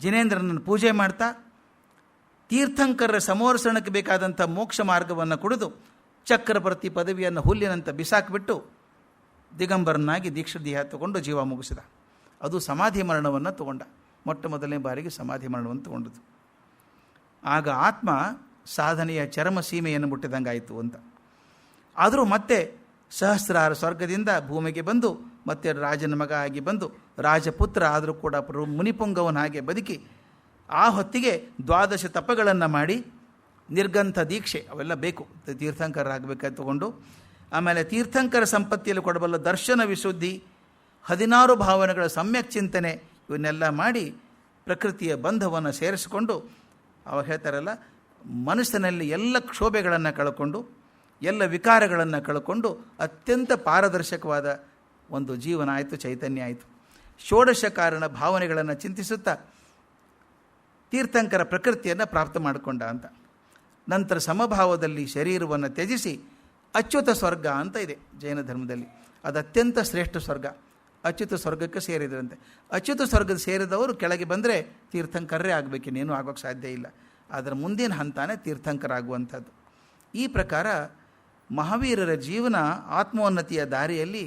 ಜಿನೇಂದ್ರನನ್ನು ಪೂಜೆ ಮಾಡ್ತಾ ತೀರ್ಥಂಕರರ ಸಮೋರ್ಸಣಕ್ಕೆ ಬೇಕಾದಂಥ ಮೋಕ್ಷ ಮಾರ್ಗವನ್ನು ಕುಡಿದು ಚಕ್ರವರ್ತಿ ಪದವಿಯನ್ನು ಹುಲ್ಲಿನಂತ ಬಿಸಾಕಿಬಿಟ್ಟು ದಿಗಂಬರನಾಗಿ ದೀಕ್ಷಾದೇಹ ತಗೊಂಡು ಜೀವ ಮುಗಿಸಿದ. ಅದು ಸಮಾಧಿ ಮರಣವನ್ನು ತಗೊಂಡ, ಮೊಟ್ಟ ಮೊದಲನೇ ಬಾರಿಗೆ ಸಮಾಧಿ ಮರಣವನ್ನು ತಗೊಂಡದ್ದು. ಆಗ ಆತ್ಮ ಸಾಧನೆಯ ಚರಮ ಸೀಮೆಯನ್ನು ಮುಟ್ಟಿದಂಗಾಯಿತು ಅಂತ. ಆದರೂ ಮತ್ತೆ ಸಹಸ್ರಾರ ಸ್ವರ್ಗದಿಂದ ಭೂಮಿಗೆ ಬಂದು ಮತ್ತೆ ರಾಜನ ಮಗ ಆಗಿ ಬಂದು ರಾಜಪುತ್ರ ಆದರೂ ಕೂಡ ಮುನಿಪುಂಗವನ ಹಾಗೆ ಬದುಕಿ ಆ ಹೊತ್ತಿಗೆ 12 ತಪಗಳನ್ನು ಮಾಡಿ ನಿರ್ಗಂಥ ದೀಕ್ಷೆ ಅವೆಲ್ಲ ಬೇಕು, ತೀರ್ಥಂಕರರಾಗಬೇಕಾಗಿ ತಗೊಂಡು, ಆಮೇಲೆ ತೀರ್ಥಂಕರ ಸಂಪತ್ತಿಯಲ್ಲಿ ಕೊಡಬಲ್ಲ ದರ್ಶನ ವಿಶುದ್ಧಿ, 16 ಭಾವನೆಗಳ ಸಮ್ಯಕ್ ಚಿಂತನೆ, ಇವನ್ನೆಲ್ಲ ಮಾಡಿ ಪ್ರಕೃತಿಯ ಬಂಧವನ್ನು ಸೇರಿಸಿಕೊಂಡು, ಅವಾಗ ಹೇಳ್ತಾರಲ್ಲ, ಮನಸ್ಸಿನಲ್ಲಿ ಎಲ್ಲ ಕ್ಷೋಭೆಗಳನ್ನು ಕಳ್ಕೊಂಡು ಎಲ್ಲ ವಿಕಾರಗಳನ್ನು ಕಳ್ಕೊಂಡು ಅತ್ಯಂತ ಪಾರದರ್ಶಕವಾದ ಒಂದು ಜೀವನ ಆಯಿತು, ಚೈತನ್ಯ ಆಯಿತು. ಷೋಡಶ ಕಾರಣ ಭಾವನೆಗಳನ್ನು ಚಿಂತಿಸುತ್ತಾ ತೀರ್ಥಂಕರ ಪ್ರಕೃತಿಯನ್ನು ಪ್ರಾಪ್ತ ಮಾಡಿಕೊಂಡ ಅಂತ. ನಂತರ ಸಮಭಾವದಲ್ಲಿ ಶರೀರವನ್ನು ತ್ಯಜಿಸಿ ಅಚ್ಯುತ ಸ್ವರ್ಗ ಅಂತ ಇದೆ ಜೈನ ಧರ್ಮದಲ್ಲಿ. ಅದು ಅತ್ಯಂತ ಶ್ರೇಷ್ಠ ಸ್ವರ್ಗ. ಅಚ್ಯುತ ಸ್ವರ್ಗಕ್ಕೆ ಸೇರಿದ್ರಂತೆ. ಅಚ್ಯುತ ಸ್ವರ್ಗದ ಸೇರಿದವರು ಕೆಳಗೆ ಬಂದರೆ ತೀರ್ಥಂಕರರೇ ಆಗಬೇಕು, ಇನ್ನೇನು ಆಗೋಕ್ಕೆ ಸಾಧ್ಯ ಇಲ್ಲ. ಅದರ ಮುಂದಿನ ಹಂತನೇ ತೀರ್ಥಂಕರ ಆಗುವಂಥದ್ದು. ಈ ಪ್ರಕಾರ ಮಹಾವೀರರ ಜೀವನ ಆತ್ಮೋನ್ನತಿಯ ದಾರಿಯಲ್ಲಿ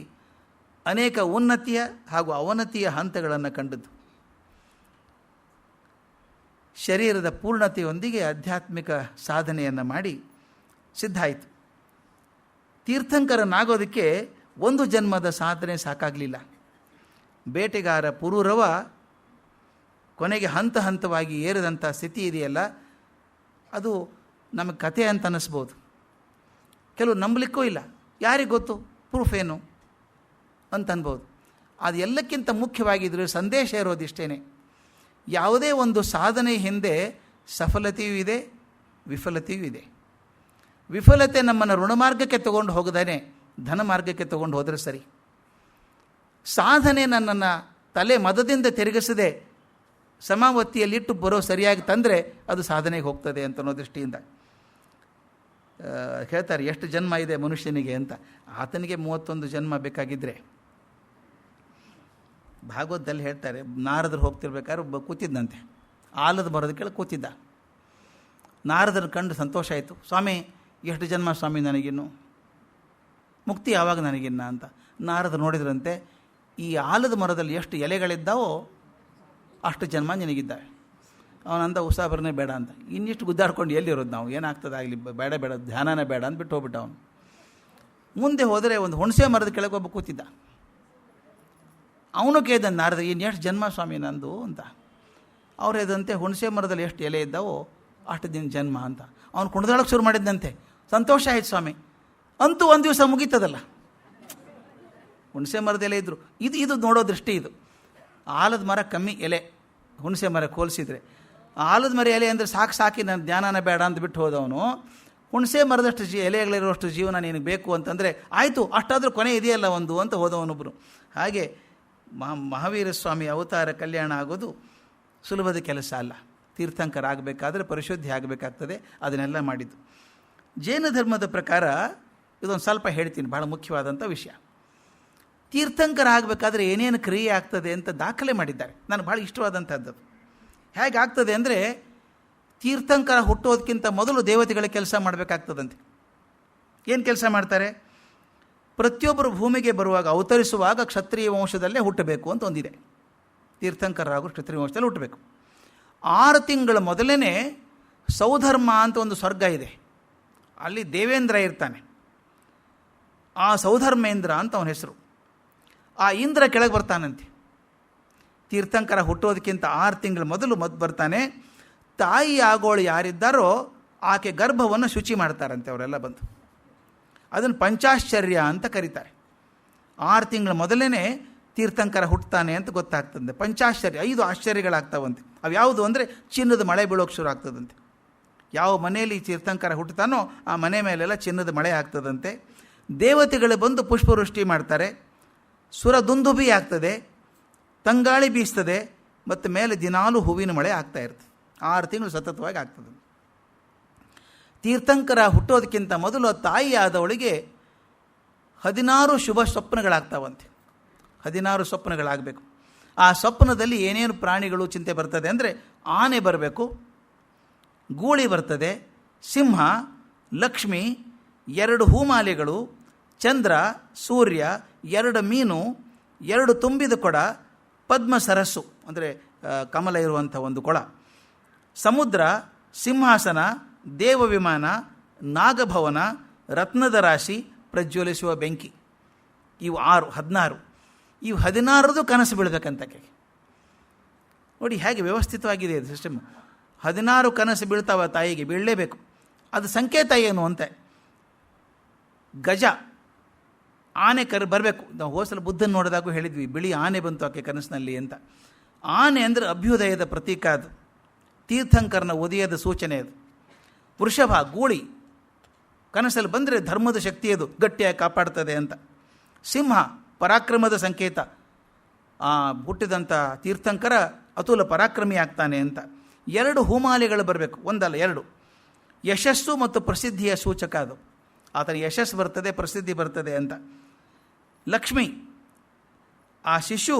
ಅನೇಕ ಉನ್ನತಿಯ ಹಾಗೂ ಅವನತಿಯ ಹಂತಗಳನ್ನು ಕಂಡದ್ದು. ಶರೀರದ ಪೂರ್ಣತೆಯೊಂದಿಗೆ ಆಧ್ಯಾತ್ಮಿಕ ಸಾಧನೆಯನ್ನು ಮಾಡಿ ಸಿದ್ಧ ಆಯಿತು. ತೀರ್ಥಂಕರನಾಗೋದಕ್ಕೆ 1 ಜನ್ಮದ ಸಾಧನೆ ಸಾಕಾಗಲಿಲ್ಲ. ಬೇಟೆಗಾರ ಪುರೂರವ ಕೊನೆಗೆ ಹಂತ ಹಂತವಾಗಿ ಏರಿದಂಥ ಸ್ಥಿತಿ ಇದೆಯಲ್ಲ, ಅದು ನಮಗೆ ಕಥೆ ಅಂತ ಅನ್ನಿಸ್ಬೋದು. ಕೆಲವು ನಂಬಲಿಕ್ಕೂ ಇಲ್ಲ, ಯಾರಿಗೆ ಗೊತ್ತು ಪ್ರೂಫ್ ಏನು ಅಂತ ಅನ್ಬೋದು. ಅದು ಎಲ್ಲಕ್ಕಿಂತ ಮುಖ್ಯವಾಗಿದ್ದರೆ ಸಂದೇಶ ಇರೋದಿಷ್ಟೇ, ಯಾವುದೇ ಒಂದು ಸಾಧನೆ ಹಿಂದೆ ಸಫಲತೆಯೂ ಇದೆ, ವಿಫಲತೆಯೂ ಇದೆ. ವಿಫಲತೆ ನಮ್ಮನ್ನು ಋಣಮಾರ್ಗಕ್ಕೆ ತೊಗೊಂಡು ಹೋಗದೇನೆ ಧನ ಮಾರ್ಗಕ್ಕೆ ತೊಗೊಂಡು ಹೋದರೆ ಸರಿ. ಸಾಧನೆ ನನ್ನನ್ನು ತಲೆ ಮದದಿಂದ ತಿರುಗಿಸದೆ ಸಮಾವತ್ತಿಯಲ್ಲಿಟ್ಟು ಬರೋ ಸರಿಯಾಗಿ ತಂದರೆ ಅದು ಸಾಧನೆಗೆ ಹೋಗ್ತದೆ ಅಂತ ಅನ್ನೋ ದೃಷ್ಟಿಯಿಂದ ಹೇಳ್ತಾರೆ, ಎಷ್ಟು ಜನ್ಮ ಇದೆ ಮನುಷ್ಯನಿಗೆ ಅಂತ. ಆತನಿಗೆ 31 ಜನ್ಮ ಬೇಕಾಗಿದ್ದರೆ, ಭಾಗವತದಲ್ಲಿ ಹೇಳ್ತಾರೆ, ನಾರದರು ಹೋಗ್ತಿರ್ಬೇಕಾದ್ರೆ ಒಬ್ಬ ಕೂತಿದ್ದಂತೆ, ಆಲದ ಮರದ ಕೆಳಗೆ ಕೂತಿದ್ದ. ನಾರದರ ಕಂಡು ಸಂತೋಷ ಆಯಿತು. ಸ್ವಾಮಿ, ಎಷ್ಟು ಜನ್ಮ ಸ್ವಾಮಿ ನನಗಿನ್ನು, ಮುಕ್ತಿ ಯಾವಾಗ ನನಗಿನ್ನ ಅಂತ. ನಾರದ ನೋಡಿದ್ರಂತೆ, ಈ ಆಲದ ಮರದಲ್ಲಿ ಎಷ್ಟು ಎಲೆಗಳಿದ್ದಾವೋ ಅಷ್ಟು ಜನ್ಮ ನಿನಗಿದ್ದಾವೆ. ಅವನಂದ ಉಸಾಬರನೇ ಬೇಡ ಅಂತ. ಇನ್ನಿಷ್ಟು ಗುದ್ದಾಡ್ಕೊಂಡು ಎಲ್ಲಿರೋದು ನಾವು, ಏನಾಗ್ತದೆ ಆಗಲಿ, ಬೇಡ ಧ್ಯಾನನೇ ಬೇಡ ಅಂದ್ಬಿಟ್ಟು ಹೋಗ್ಬಿಟ್ಟ ಅವನು. ಮುಂದೆ ಹೋದರೆ ಒಂದು ಹುಣಸೆ ಮರದ ಕೆಳಗೆ ಒಬ್ಬ ಕೂತಿದ್ದ. ಅವನು ಕೇಳಿದ ನಾರದ, ಇನ್ನು ಎಷ್ಟು ಜನ್ಮ ಸ್ವಾಮಿ ನಂದು ಅಂತ. ಅವ್ರು ಹೇಳಿದಂತೆ, ಹುಣಸೆ ಮರದಲ್ಲಿ ಎಷ್ಟು ಎಲೆ ಇದ್ದಾವೋ ಅಷ್ಟು ದಿನ ಜನ್ಮ ಅಂತ. ಅವನು ಕುಣಿದಾಡೋಕ್ಕೆ ಶುರು ಮಾಡಿದ್ದಂತೆ. ಸಂತೋಷ ಆಯ್ತು ಸ್ವಾಮಿ, ಅಂತೂ ಒಂದು ದಿವಸ ಮುಗೀತದಲ್ಲ. ಹುಣಸೆ ಮರದ ಎಲೆ ಇದ್ದರು. ಇದು ನೋಡೋ ದೃಷ್ಟಿ ಇದು. ಆಲದ ಮರ ಕಮ್ಮಿ ಎಲೆ, ಹುಣಸೆ ಮರ ಹೋಲಿಸಿದರೆ. ಆಲದ ಮರ ಎಲೆ ಅಂದರೆ ಸಾಕಿ ನನ್ನ ಜ್ಞಾನನ ಬೇಡ ಅಂತ ಬಿಟ್ಟು ಹೋದವನು, ಹುಣಸೆ ಮರದಷ್ಟು ಎಲೆಗಳಿರುವಷ್ಟು ಜೀವನ ನಿನಗೆ ಬೇಕು ಅಂತಂದರೆ ಆಯಿತು, ಅಷ್ಟಾದರೂ ಕೊನೆ ಇದೆಯಲ್ಲ ಒಂದು ಅಂತ ಹೋದವನೊಬ್ಬರು. ಹಾಗೆ ಮಹಾವೀರ ಸ್ವಾಮಿ ಅವತಾರ ಕಲ್ಯಾಣ ಆಗೋದು ಸುಲಭದ ಕೆಲಸ ಅಲ್ಲ. ತೀರ್ಥಂಕರಾಗಬೇಕಾದ್ರೆ ಪರಿಶುದ್ಧಿ ಆಗಬೇಕಾಗ್ತದೆ. ಅದನ್ನೆಲ್ಲ ಮಾಡಿದ್ದು. ಜೈನ ಧರ್ಮದ ಪ್ರಕಾರ ಇದೊಂದು ಸ್ವಲ್ಪ ಹೇಳ್ತೀನಿ, ಭಾಳ ಮುಖ್ಯವಾದಂಥ ವಿಷಯ. ತೀರ್ಥಂಕರ ಆಗಬೇಕಾದ್ರೆ ಏನೇನು ಕ್ರಿಯೆ ಆಗ್ತದೆ ಅಂತ ದಾಖಲೆ ಮಾಡಿದ್ದಾರೆ. ನನಗೆ ಭಾಳ ಇಷ್ಟವಾದಂಥದ್ದು. ಹೇಗೆ ಆಗ್ತದೆ ಅಂದರೆ, ತೀರ್ಥಂಕರ ಹುಟ್ಟೋದಕ್ಕಿಂತ ಮೊದಲು ದೇವತೆಗಳ ಕೆಲಸ ಮಾಡಬೇಕಾಗ್ತದಂತೆ. ಏನು ಕೆಲಸ ಮಾಡ್ತಾರೆ? ಪ್ರತಿಯೊಬ್ಬರು ಭೂಮಿಗೆ ಬರುವಾಗ ಅವತರಿಸುವಾಗ ಕ್ಷತ್ರಿಯ ವಂಶದಲ್ಲೇ ಹುಟ್ಟಬೇಕು ಅಂತ ಒಂದಿದೆ. ತೀರ್ಥಂಕರಾಗೂ ಕ್ಷತ್ರಿಯ ವಂಶದಲ್ಲಿ ಹುಟ್ಟಬೇಕು. 6 ತಿಂಗಳ ಮೊದಲೇ ಸೌಧರ್ಮ ಅಂತ ಒಂದು ಸ್ವರ್ಗ ಇದೆ. ಅಲ್ಲಿ ದೇವೇಂದ್ರ ಇರ್ತಾನೆ. ಆ ಸೌಧರ್ಮೇಂದ್ರ ಅಂತ ಅವನ ಹೆಸರು. ಆ ಇಂದ್ರ ಕೆಳಗೆ ಬರ್ತಾನಂತೆ. ತೀರ್ಥಂಕರ ಹುಟ್ಟೋದಕ್ಕಿಂತ 6 ತಿಂಗಳ ಮೊದಲು ಬರ್ತಾನೆ. ತಾಯಿ ಆಗೋಳು ಯಾರಿದ್ದಾರೋ ಆಕೆ ಗರ್ಭವನ್ನು ಶುಚಿ ಮಾಡ್ತಾರಂತೆ ಅವರೆಲ್ಲ ಬಂದು. ಅದನ್ನು ಪಂಚಾಶ್ಚರ್ಯ ಅಂತ ಕರೀತಾರೆ. 6 ತಿಂಗಳ ಮೊದಲೇ ತೀರ್ಥಂಕರ ಹುಟ್ಟುತ್ತಾನೆ ಅಂತ ಗೊತ್ತಾಗ್ತದೆ. ಪಂಚಾಶ್ಚರ್ಯ, 5 ಆಶ್ಚರ್ಯಗಳಾಗ್ತಾವಂತೆ. ಅವು ಯಾವುದು ಅಂದರೆ, ಚಿನ್ನದ ಮಳೆ ಬೀಳೋಕ್ಕೆ ಶುರು ಆಗ್ತದಂತೆ. ಯಾವ ಮನೆಯಲ್ಲಿ ತೀರ್ಥಂಕರ ಹುಟ್ಟುತ್ತಾನೋ ಆ ಮನೆ ಮೇಲೆಲ್ಲ ಚಿನ್ನದ ಮಳೆ ಆಗ್ತದಂತೆ. ದೇವತೆಗಳು ಬಂದು ಪುಷ್ಪವೃಷ್ಟಿ ಮಾಡ್ತಾರೆ. ಸುರ ದುಂದುಬಿ ಆಗ್ತದೆ, ತಂಗಾಳಿ ಬೀಸ್ತದೆ, ಮತ್ತು ಮೇಲೆ ದಿನಾಲೂ ಹೂವಿನ ಮಳೆ ಆಗ್ತಾ ಇರ್ತದೆ. 6 ತಿಂಗಳು ಸತತವಾಗಿ ಆಗ್ತದೆ. ತೀರ್ಥಂಕರ ಹುಟ್ಟೋದಕ್ಕಿಂತ ಮೊದಲು ತಾಯಿ ಆದವಳಿಗೆ 16 ಶುಭ ಸ್ವಪ್ನಗಳಾಗ್ತಾವಂತೆ. 16 ಸ್ವಪ್ನಗಳಾಗಬೇಕು. ಆ ಸ್ವಪ್ನದಲ್ಲಿ ಏನೇನು ಪ್ರಾಣಿಗಳು ಚಿಂತೆ ಬರ್ತದೆ ಅಂದರೆ, ಆನೆ ಬರಬೇಕು, ಗೂಳಿ ಬರ್ತದೆ, ಸಿಂಹ, ಲಕ್ಷ್ಮಿ, 2 ಹೂಮಾಲೆಗಳು, ಚಂದ್ರ, ಸೂರ್ಯ, 2 ಮೀನು, 2 ತುಂಬಿದ ಕೊಡ, ಪದ್ಮ ಸರಸ್ಸು ಅಂದರೆ ಕಮಲ ಇರುವಂಥ ಒಂದು ಕೊಳ, ಸಮುದ್ರ, ಸಿಂಹಾಸನ, ದೇವ ವಿಮಾನ, ನಾಗಭವನ, ರತ್ನದ ರಾಶಿ, ಪ್ರಜ್ವಲಿಸುವ ಬೆಂಕಿ. ಇವು 16. ಇವು 16 ಕನಸು ಬೀಳಬೇಕಂತಕ್ಕೆ. ನೋಡಿ ಹೇಗೆ ವ್ಯವಸ್ಥಿತವಾಗಿದೆ ಇದು ಸಿಸ್ಟಮ್. 16 ಕನಸು ಬೀಳ್ತಾವ ತಾಯಿಗೆ, ಬೀಳಲೇಬೇಕು. ಅದು ಸಂಕೇತ ಏನು ಅಂತ, ಗಜ ಆನೆ ಬರಬೇಕು. ನಾವು ಹೋಸಲ ಬುದ್ಧನ ನೋಡಿದಾಗೂ ಹೇಳಿದ್ವಿ, ಬಿಳಿ ಆನೆ ಬಂತು ಆಕೆ ಕನಸಿನಲ್ಲಿ ಅಂತ. ಆನೆ ಅಂದರೆ ಅಭ್ಯುದಯದ ಪ್ರತೀಕ, ಅದು ತೀರ್ಥಂಕರನ ಉದಯದ ಸೂಚನೆ. ಅದು ವೃಷಭ, ಗೂಳಿ ಕನಸಲ್ಲಿ ಬಂದರೆ ಧರ್ಮದ ಶಕ್ತಿ ಅದು ಗಟ್ಟಿಯಾಗಿ ಕಾಪಾಡ್ತದೆ ಅಂತ. ಸಿಂಹ ಪರಾಕ್ರಮದ ಸಂಕೇತ, ಹುಟ್ಟಿದಂಥ ತೀರ್ಥಂಕರ ಅತುಲ ಪರಾಕ್ರಮಿ ಆಗ್ತಾನೆ ಅಂತ. 2 ಹೂಮಾಲೆಗಳು ಬರಬೇಕು, ಒಂದಲ್ಲ 2. ಯಶಸ್ಸು ಮತ್ತು ಪ್ರಸಿದ್ಧಿಯ ಸೂಚಕ ಅದು. ಆತನ ಯಶಸ್ಸು ಬರ್ತದೆ, ಪ್ರಸಿದ್ಧಿ ಬರ್ತದೆ ಅಂತ. ಲಕ್ಷ್ಮಿ, ಆ ಶಿಶು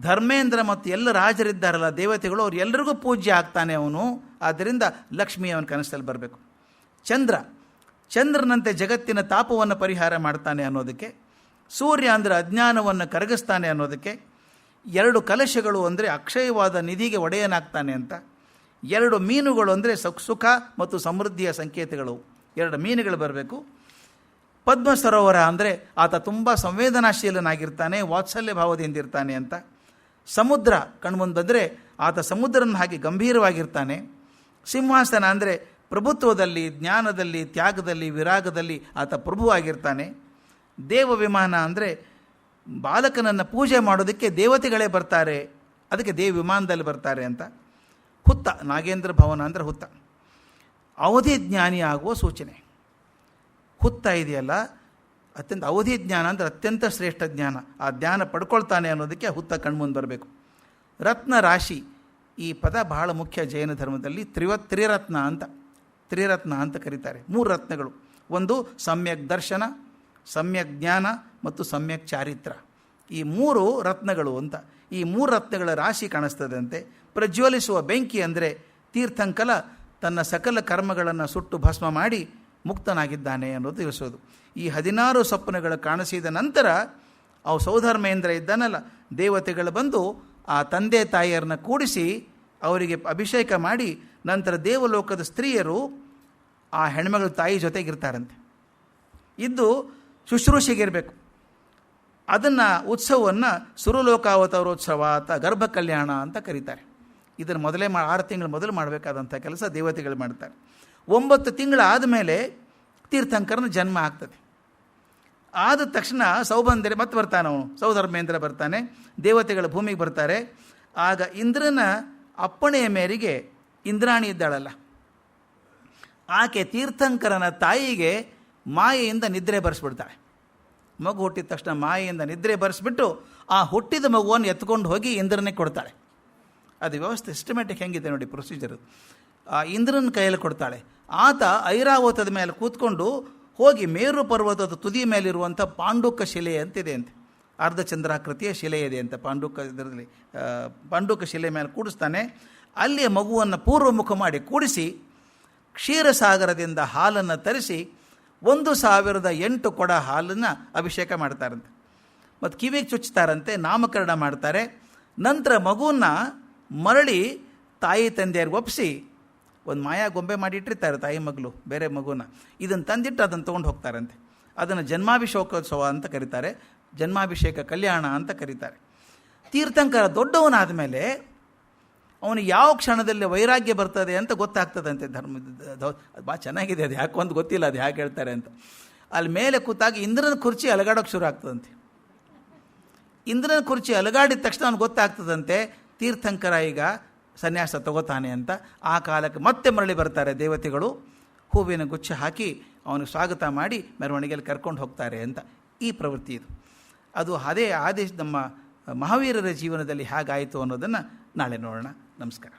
ಧರ್ಮೇಂದ್ರ ಮತ್ತು ಎಲ್ಲ ರಾಜರಿದ್ದಾರಲ್ಲ ದೇವತೆಗಳು, ಅವ್ರು ಎಲ್ಲರಿಗೂ ಪೂಜ್ಯ ಆಗ್ತಾನೆ ಅವನು. ಆದ್ದರಿಂದ ಲಕ್ಷ್ಮಿ ಅವನ ಕನಸಲ್ಲಿ ಬರಬೇಕು. ಚಂದ್ರ, ಚಂದ್ರನಂತೆ ಜಗತ್ತಿನ ತಾಪವನ್ನು ಪರಿಹಾರ ಮಾಡ್ತಾನೆ ಅನ್ನೋದಕ್ಕೆ. ಸೂರ್ಯ ಅಂದರೆ ಅಜ್ಞಾನವನ್ನು ಕರಗಿಸ್ತಾನೆ ಅನ್ನೋದಕ್ಕೆ. 2 ಕಲಶಗಳು ಅಂದರೆ ಅಕ್ಷಯವಾದ ನಿಧಿಗೆ ಒಡೆಯನಾಗ್ತಾನೆ ಅಂತ. 2 ಮೀನುಗಳು ಅಂದರೆ ಸುಖ ಮತ್ತು ಸಮೃದ್ಧಿಯ ಸಂಕೇತಗಳು. 2 ಮೀನುಗಳು ಬರಬೇಕು. ಪದ್ಮ ಸರೋವರ ಅಂದರೆ ಆತ ತುಂಬ ಸಂವೇದನಾಶೀಲನಾಗಿರ್ತಾನೆ, ವಾತ್ಸಲ್ಯ ಭಾವದಿಂದಿರ್ತಾನೆ ಅಂತ. ಸಮುದ್ರ ಕಣ್ಮುಂದೆ ಬಂದರೆ ಆತ ಸಮುದ್ರನ ಹಾಗೆ ಗಂಭೀರವಾಗಿರ್ತಾನೆ. ಸಿಂಹಾಸನ ಅಂದರೆ ಪ್ರಭುತ್ವದಲ್ಲಿ, ಜ್ಞಾನದಲ್ಲಿ, ತ್ಯಾಗದಲ್ಲಿ, ವಿರಾಗದಲ್ಲಿ ಆತ ಪ್ರಭುವಾಗಿರ್ತಾನೆ. ದೇವ ವಿಮಾನ ಅಂದರೆ ಬಾಲಕನನ್ನು ಪೂಜೆ ಮಾಡೋದಕ್ಕೆ ದೇವತೆಗಳೇ ಬರ್ತಾರೆ, ಅದಕ್ಕೆ ದೇವ ವಿಮಾನದಲ್ಲಿ ಬರ್ತಾರೆ ಅಂತ. ಹುತ್ತ, ನಾಗೇಂದ್ರ ಭವನ ಅಂದರೆ ಹುತ್ತ, ಅವಧಿ ಜ್ಞಾನಿ ಆಗುವ ಸೂಚನೆ. ಹುತ್ತ ಇದೆಯಲ್ಲ, ಅತ್ಯಂತ ಅವಧಿ ಜ್ಞಾನ ಅಂದರೆ ಅತ್ಯಂತ ಶ್ರೇಷ್ಠ ಜ್ಞಾನ. ಆ ಜ್ಞಾನ ಪಡ್ಕೊಳ್ತಾನೆ ಅನ್ನೋದಕ್ಕೆ ಹುತ್ತ ಕಣ್ಮುಂದೆ ಬರಬೇಕು. ರತ್ನ ರಾಶಿ, ಈ ಪದ ಬಹಳ ಮುಖ್ಯ ಜೈನ ಧರ್ಮದಲ್ಲಿ. ತ್ರಿರತ್ನ ಅಂತ ಕರೀತಾರೆ. 3 ರತ್ನಗಳು. ಒಂದು ಸಮ್ಯಕ್ ದರ್ಶನ, ಸಮ್ಯಕ್ ಜ್ಞಾನ ಮತ್ತು ಸಮ್ಯಕ್ ಚಾರಿತ್ರ. ಈ 3 ರತ್ನಗಳು ಅಂತ. ಈ 3 ರತ್ನಗಳ ರಾಶಿ ಕಾಣಿಸ್ತದಂತೆ. ಪ್ರಜ್ವಲಿಸುವ ಬೆಂಕಿ ಅಂದರೆ ತೀರ್ಥಂಕಲ ತನ್ನ ಸಕಲ ಕರ್ಮಗಳನ್ನು ಸುಟ್ಟು ಭಸ್ಮ ಮಾಡಿ ಮುಕ್ತನಾಗಿದ್ದಾನೆ ಅನ್ನೋದು ತಿಳಿಸೋದು. ಈ 16 ಸ್ವಪ್ನಗಳು ಕಾಣಿಸಿದ ನಂತರ ಅವು ಸೌಧರ್ಮೇಂದ್ರ ಇದ್ದಾನಲ್ಲ, ದೇವತೆಗಳು ಬಂದು ಆ ತಂದೆ ತಾಯಿಯರನ್ನ ಕೂಡಿಸಿ ಅವರಿಗೆ ಅಭಿಷೇಕ ಮಾಡಿ, ನಂತರ ದೇವಲೋಕದ ಸ್ತ್ರೀಯರು ಆ ಹೆಣ್ಮಗಳ ತಾಯಿ ಜೊತೆಗಿರ್ತಾರಂತೆ. ಇದ್ದು ಶುಶ್ರೂಷೆಗಿರಬೇಕು. ಅದನ್ನು ಉತ್ಸವವನ್ನು ಸುರಲೋಕಾವತಾರೋತ್ಸವ ಅಥವಾ ಗರ್ಭ ಕಲ್ಯಾಣ ಅಂತ ಕರೀತಾರೆ. ಇದನ್ನು 6 ತಿಂಗಳ ಮೊದಲು ಮಾಡಬೇಕಾದಂಥ ಕೆಲಸ ದೇವತೆಗಳು ಮಾಡ್ತಾರೆ. 9 ತಿಂಗಳಾದ ಮೇಲೆ ತೀರ್ಥಂಕರನ ಜನ್ಮ ಆಗ್ತದೆ. ಆದ ತಕ್ಷಣ ಸೌಬಂಧರೆ ಮತ್ತೆ ಬರ್ತಾನೆ, ಅವನು ಸೌಧರ್ಮೇಂದ್ರ ಬರ್ತಾನೆ, ದೇವತೆಗಳ ಭೂಮಿಗೆ ಬರ್ತಾರೆ. ಆಗ ಇಂದ್ರನ ಅಪ್ಪಣೆಯ ಮೇರೆಗೆ ಇಂದ್ರಾಣಿ ಇದ್ದಾಳಲ್ಲ, ಆಕೆ ತೀರ್ಥಂಕರನ ತಾಯಿಗೆ ಮಾಯೆಯಿಂದ ನಿದ್ರೆ ಬರೆಸ್ಬಿಡ್ತಾಳೆ. ಮಗು ಹುಟ್ಟಿದ ತಕ್ಷಣ ಮಾಯೆಯಿಂದ ನಿದ್ರೆ ಬರೆಸ್ಬಿಟ್ಟು ಆ ಹುಟ್ಟಿದ ಮಗುವನ್ನು ಎತ್ಕೊಂಡು ಹೋಗಿ ಇಂದ್ರನಿಗೆ ಕೊಡ್ತಾಳೆ. ಅದು ವ್ಯವಸ್ಥೆ ಸಿಸ್ಟಮ್ಯಾಟಿಕ್ ಹೆಂಗಿದೆ ನೋಡಿ ಪ್ರೊಸೀಜರು. ಆ ಇಂದ್ರನ ಕೈಯಲ್ಲಿ ಕೊಡ್ತಾಳೆ. ಆತ ಐರಾವತದ ಮೇಲೆ ಕೂತ್ಕೊಂಡು ಹೋಗಿ ಮೇರು ಪರ್ವತದ ತುದಿ ಮೇಲಿರುವಂಥ ಪಾಂಡುಕ ಶಿಲೆ ಅಂತಿದೆ ಅಂತೆ, ಅರ್ಧಚಂದ್ರಾಕೃತಿಯ ಶಿಲೆ ಇದೆ ಅಂತ ಇದರಲ್ಲಿ ಪಾಂಡುಕ ಶಿಲೆ ಮೇಲೆ ಕೂಡಿಸ್ತಾನೆ. ಅಲ್ಲಿಯ ಮಗುವನ್ನು ಪೂರ್ವಮುಖ ಮಾಡಿ ಕೂಡಿಸಿ ಕ್ಷೀರಸಾಗರದಿಂದ ಹಾಲನ್ನು ತರಿಸಿ 1008 ಕೊಡ ಹಾಲನ್ನು ಅಭಿಷೇಕ ಮಾಡ್ತಾರಂತೆ. ಮತ್ತು ಕಿವಿಗೆ ಚುಚ್ತಾರಂತೆ, ನಾಮಕರಣ ಮಾಡ್ತಾರೆ. ನಂತರ ಮಗುವನ್ನು ಮರಳಿ ತಾಯಿ ತಂದೆಯರಿಗೆ ಒಪ್ಪಿಸಿ ಒಂದು ಮಾಯಾ ಗೊಂಬೆ ಮಾಡಿಟ್ಟಿರ್ತಾರೆ ತಾಯಿ ಮಗಳು ಬೇರೆ ಮಗುನ, ಇದನ್ನು ತಂದಿಟ್ಟು ಅದನ್ನು ತೊಗೊಂಡು ಹೋಗ್ತಾರಂತೆ. ಅದನ್ನು ಜನ್ಮಾಭಿಷೇಕೋತ್ಸವ ಅಂತ ಕರೀತಾರೆ, ಜನ್ಮಾಭಿಷೇಕ ಕಲ್ಯಾಣ ಅಂತ ಕರೀತಾರೆ. ತೀರ್ಥಂಕರ ದೊಡ್ಡವನಾದ ಮೇಲೆ ಅವನು ಯಾವ ಕ್ಷಣದಲ್ಲಿ ವೈರಾಗ್ಯ ಬರ್ತದೆ ಅಂತ ಗೊತ್ತಾಗ್ತದಂತೆ. ಅದು ಭಾಳ ಚೆನ್ನಾಗಿದೆ, ಅದು ಯಾಕೆ ಒಂದು ಗೊತ್ತಿಲ್ಲ ಅದು ಯಾಕೆ ಹೇಳ್ತಾರೆ ಅಂತ. ಅಲ್ಲಿ ಮೇಲೆ ಕೂತಾಗ ಇಂದ್ರನ ಕುರ್ಚಿ ಅಲಗಾಡೋಕ್ಕೆ ಶುರು ಆಗ್ತದಂತೆ. ಇಂದ್ರನ ಕುರ್ಚಿ ಅಲಗಾಡಿದ ತಕ್ಷಣ ಅವ್ನು ಗೊತ್ತಾಗ್ತದಂತೆ ತೀರ್ಥಂಕರ ಈಗ ಸನ್ಯಾಸ ತಗೋತಾನೆ ಅಂತ. ಆ ಕಾಲಕ್ಕೆ ಮತ್ತೆ ಮರಳಿ ಬರ್ತಾರೆ ದೇವತೆಗಳು, ಹೂವಿನ ಗುಚ್ಛ ಹಾಕಿ ಅವನಿಗೆ ಸ್ವಾಗತ ಮಾಡಿ ಮೆರವಣಿಗೆಯಲ್ಲಿ ಕರ್ಕೊಂಡು ಹೋಗ್ತಾರೆ ಅಂತ ಈ ಪ್ರವೃತ್ತಿ ಇದು. ಅದು ಅದೇ ಆದೇಶ ನಮ್ಮ ಮಹಾವೀರರ ಜೀವನದಲ್ಲಿ ಹೇಗಾಯಿತು ಅನ್ನೋದನ್ನು ನಾಳೆ ನೋಡೋಣ. ನಮಸ್ಕಾರ.